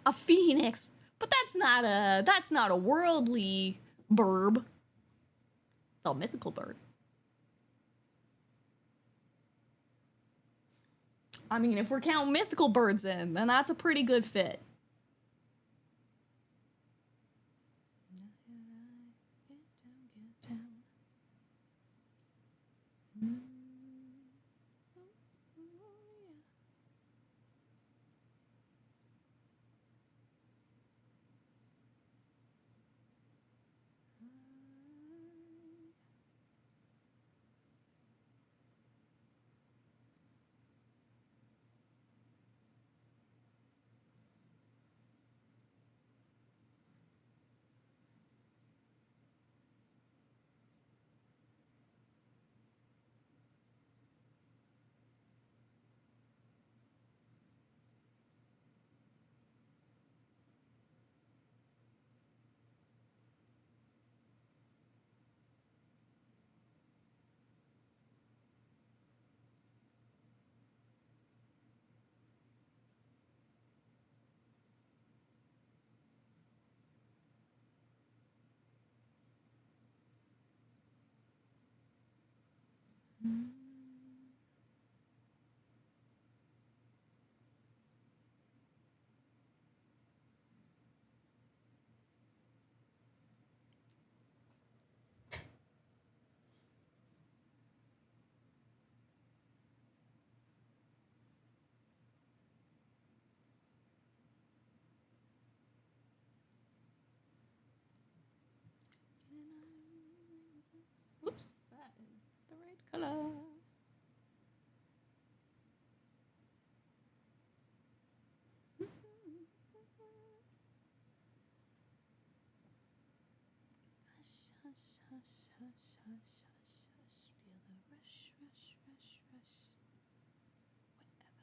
A phoenix. But that's not a worldly bird. It's a mythical bird. I mean, if we're counting mythical birds in, then that's a pretty good fit. Whoops, that is the right color. Hush, hush, hush, hush, hush, hush, hush. Feel the rush, rush, rush, rush. Whatever.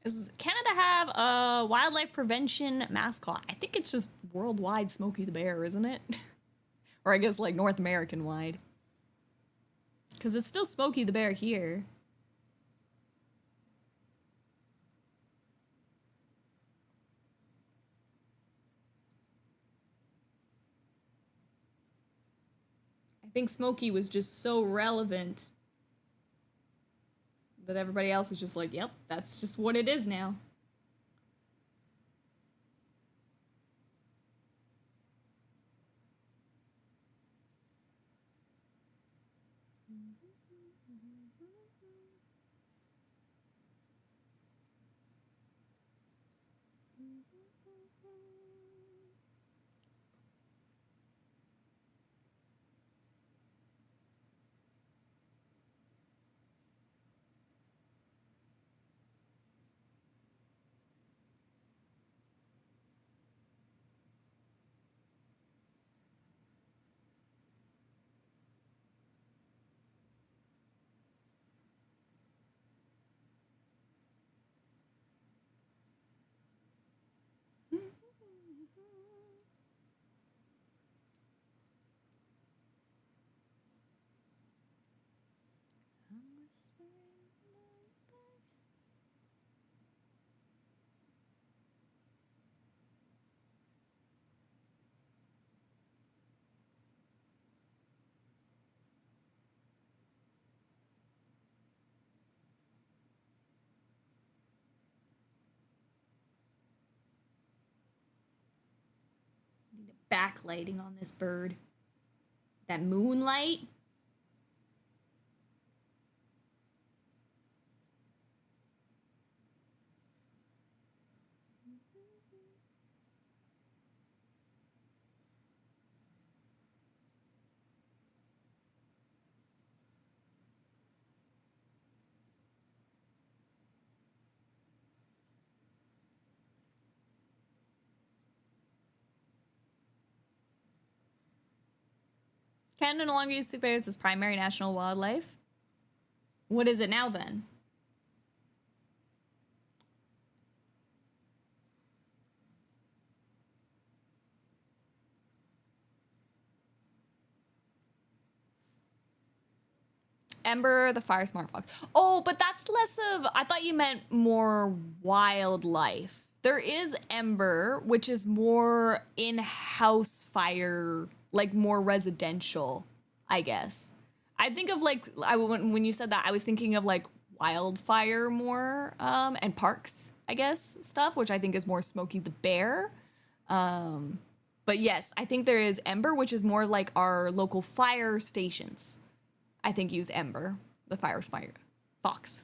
Does Canada have a wildlife prevention mascot? I think it's just worldwide Smokey the Bear, isn't it? Or I guess like North American wide. Because it's still Smokey the Bear here. I think Smokey was just so relevant that everybody else is just like, yep, that's just what it is now. Backlighting on this bird. That moonlight. Canada no longer uses bears as primary national wildlife. What is it now then? Ember, the fire smart fox. Oh, but that's less of, I thought you meant more wildlife. There is Ember, which is more in-house fire, like more residential, I guess. I think of like, when you said that, I was thinking of like wildfire more, and parks, I guess, stuff, which I think is more Smokey the Bear. But yes, I think there is Ember, which is more like our local fire stations. I think use Ember, the fire fox.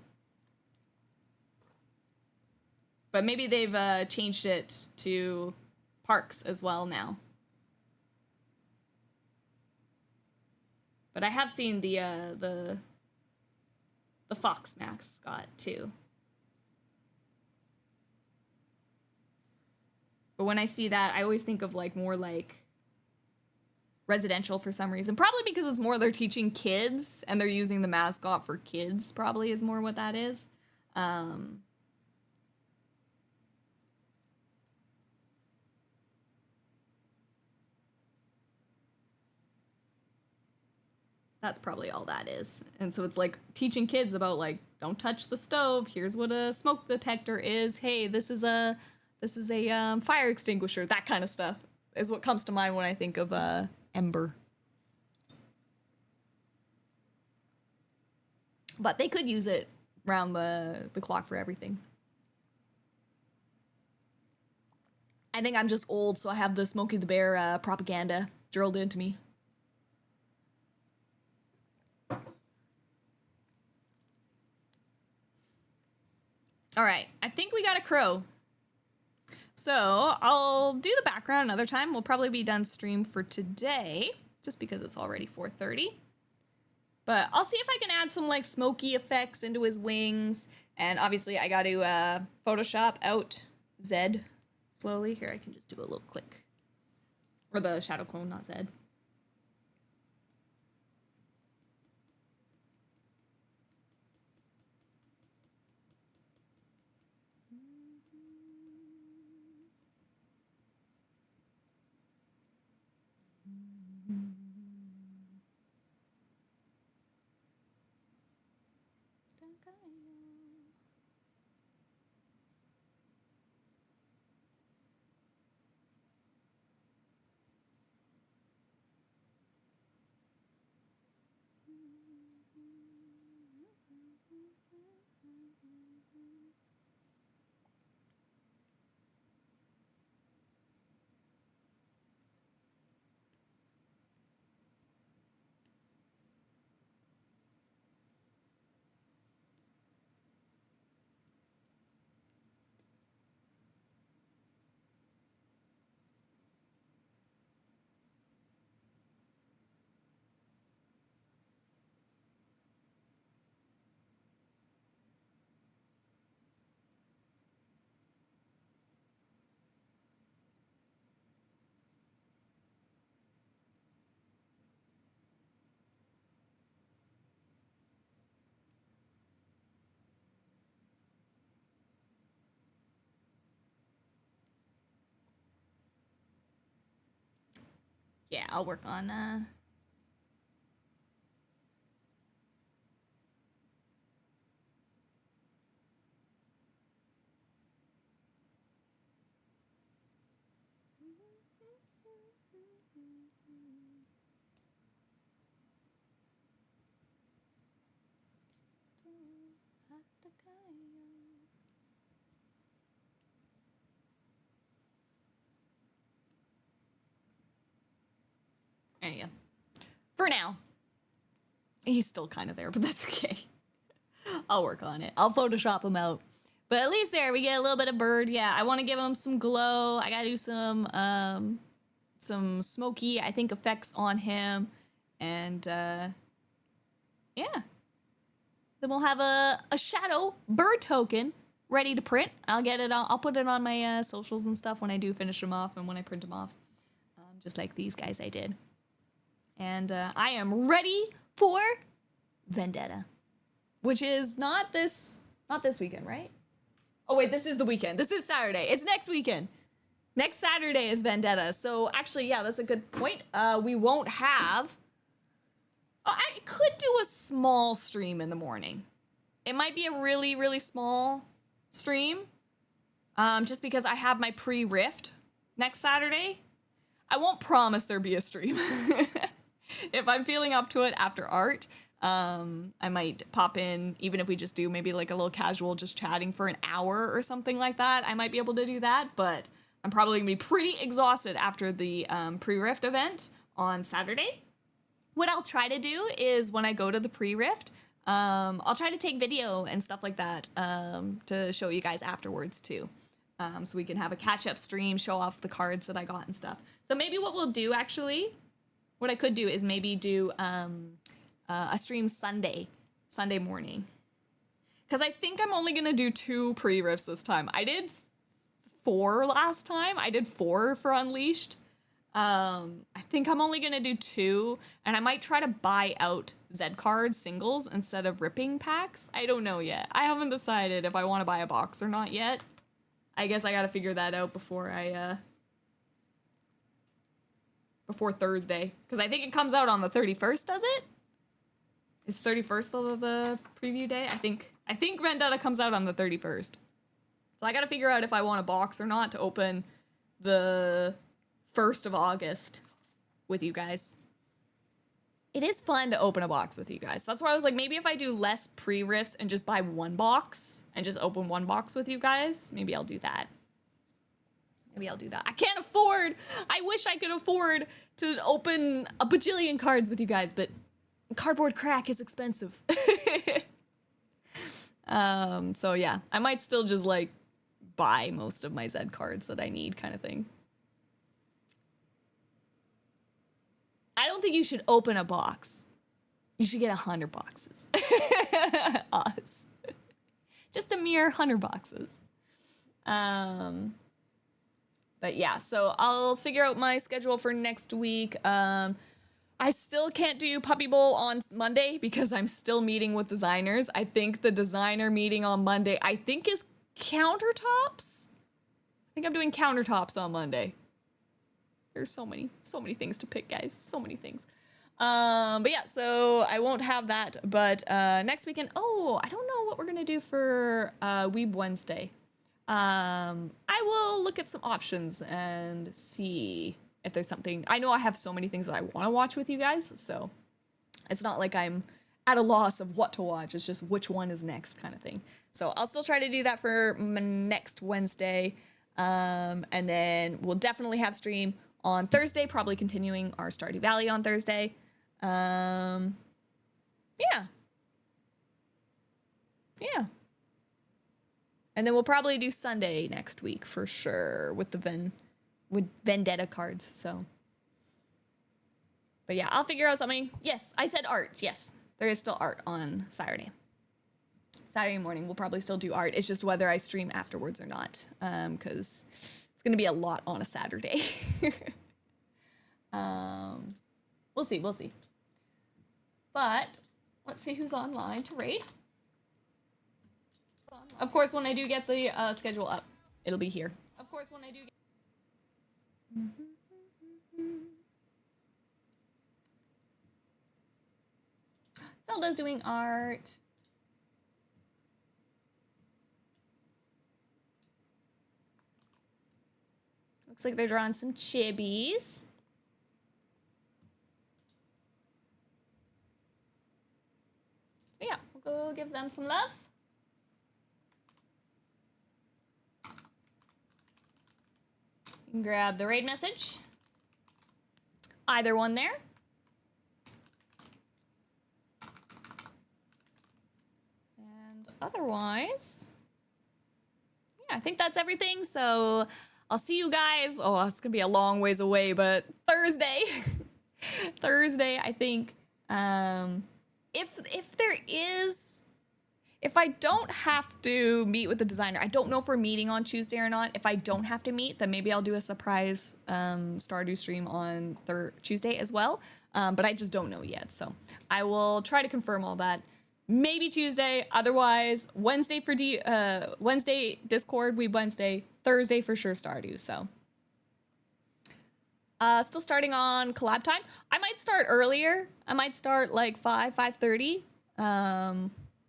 But maybe they've changed it to parks as well now. But I have seen the fox mascot too. But when I see that, I always think of like more like residential for some reason. Probably because it's more they're teaching kids and they're using the mascot for kids, probably is more what that is. That's probably all that is. And so it's like teaching kids about like, don't touch the stove. Here's what a smoke detector is. Hey, this is a fire extinguisher. That kind of stuff is what comes to mind when I think of Ember. But they could use it round the clock for everything. I think I'm just old, so I have the Smokey the Bear propaganda drilled into me. All right, I think we got a crow. So I'll do the background another time. We'll probably be done stream for today, just because it's already 4:30. But I'll see if I can add some like smoky effects into his wings. And obviously I got to Photoshop out Zed slowly. Here, I can just do a little quick. Or the shadow clone, not Zed. Yeah, I'll work on there you go. For now. He's still kind of there, but that's okay. I'll work on it. I'll Photoshop him out. But at least there, we get a little bit of bird. Yeah, I want to give him some glow. I gotta do some smoky, I think, effects on him. And, yeah. Then we'll have a shadow bird token ready to print. I'll get it on, I'll put it on my socials and stuff when I do finish them off and when I print them off. Just like these guys I did. And I am ready for Vendetta, which is not this weekend, right? Oh wait, this is the weekend. This is Saturday. It's next weekend. Next Saturday is Vendetta. So actually, yeah, that's a good point. We won't have. I could do a small stream in the morning. It might be a really, really small stream. Just because I have my pre-rift next Saturday. I won't promise there be a stream. If I'm feeling up to it after art, I might pop in, even if we just do maybe like a little casual just chatting for an hour or something like that. I might be able to do that, but I'm probably gonna be pretty exhausted after the pre-rift event on Saturday. What I'll try to do is when I go to the pre-rift, I'll try to take video and stuff like that to show you guys afterwards too. So we can have a catch-up stream, show off the cards that I got and stuff. So maybe what we'll do actually, what I could do is maybe do a stream Sunday morning. Because I think I'm only going to do 2 pre-rifts this time. I did 4 last time. I did 4 for Unleashed. I think I'm only gonna do 2, and I might try to buy out Z cards singles instead of ripping packs. I don't know yet. I haven't decided if I want to buy a box or not yet. I guess I gotta figure that out before before Thursday, because I think it comes out on the 31st, does it? Is 31st the preview day? I think Vendetta comes out on the 31st. So I gotta figure out if I want a box or not to open the 1st of August with you guys. It is fun to open a box with you guys. That's why I was like, maybe if I do less pre-riffs and just buy 1 box and just open 1 box with you guys, maybe I'll do that. Maybe I'll do that. I can't afford, I wish I could afford to open a bajillion cards with you guys, but cardboard crack is expensive. So yeah, I might still just like buy most of my Z cards that I need kind of thing. I don't think you should open a box. You should get 100 boxes. Us. Just a mere 100 boxes. But yeah, so I'll figure out my schedule for next week. I still can't do Puppy Bowl on Monday because I'm still meeting with designers. I think the designer meeting on Monday, I think is countertops. I think I'm doing countertops on Monday. There's so many things to pick, guys. So many things. But yeah, so I won't have that. But next weekend, I don't know what we're gonna do for Weeb Wednesday. I will look at some options and see if there's something. I know I have so many things that I want to watch with you guys, so it's not like I'm at a loss of what to watch. It's just which one is next kind of thing. So I'll still try to do that for next Wednesday. And then we'll definitely have stream on Thursday, probably continuing our Stardew Valley on Thursday. Yeah. And then we'll probably do Sunday next week for sure with the Vendetta cards, so. But yeah, I'll figure out something. Yes, I said art. Yes, there is still art on Saturday. Saturday morning, we'll probably still do art. It's just whether I stream afterwards or not, because it's going to be a lot on a Saturday. We'll see. But let's see who's online to raid. Of course, when I do get the schedule up, it'll be here. Of course, when I do get... Zelda's doing art. Looks like they're drawing some chibis. So yeah, we'll go give them some love. You can grab the raid message. Either one there. And otherwise, yeah, I think that's everything. So I'll see you guys. Oh, it's gonna be a long ways away, but Thursday. Thursday, I think. If I don't have to meet with the designer, I don't know if we're meeting on Tuesday or not. If I don't have to meet, then maybe I'll do a surprise Stardew stream on Tuesday as well. But I just don't know yet. So I will try to confirm all that. Maybe Tuesday. Otherwise, Wednesday for Wednesday Discord, Weeb Wednesday, Thursday for sure Stardew. So still starting on collab time. I might start earlier. I might start like 5:30.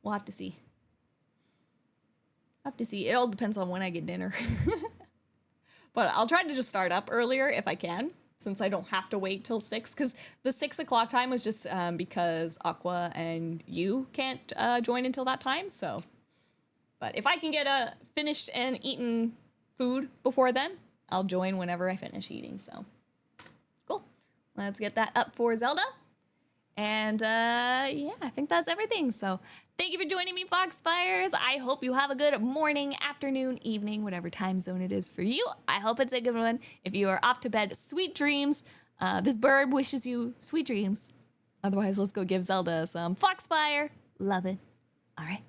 We'll have to see. It all depends on when I get dinner. But I'll try to just start up earlier if I can, since I don't have to wait till 6, because the 6 o'clock time was just because Aqua and you can't join until that time, so. But if I can get finished and eaten food before then, I'll join whenever I finish eating, so. Cool. Let's get that up for Zelda. And yeah, I think that's everything. So thank you for joining me, Foxfires. I hope you have a good morning, afternoon, evening, whatever time zone it is for you. I hope it's a good one. If you are off to bed, sweet dreams. This bird wishes you sweet dreams. Otherwise, let's go give Zelda some Foxfire. Love it. All right.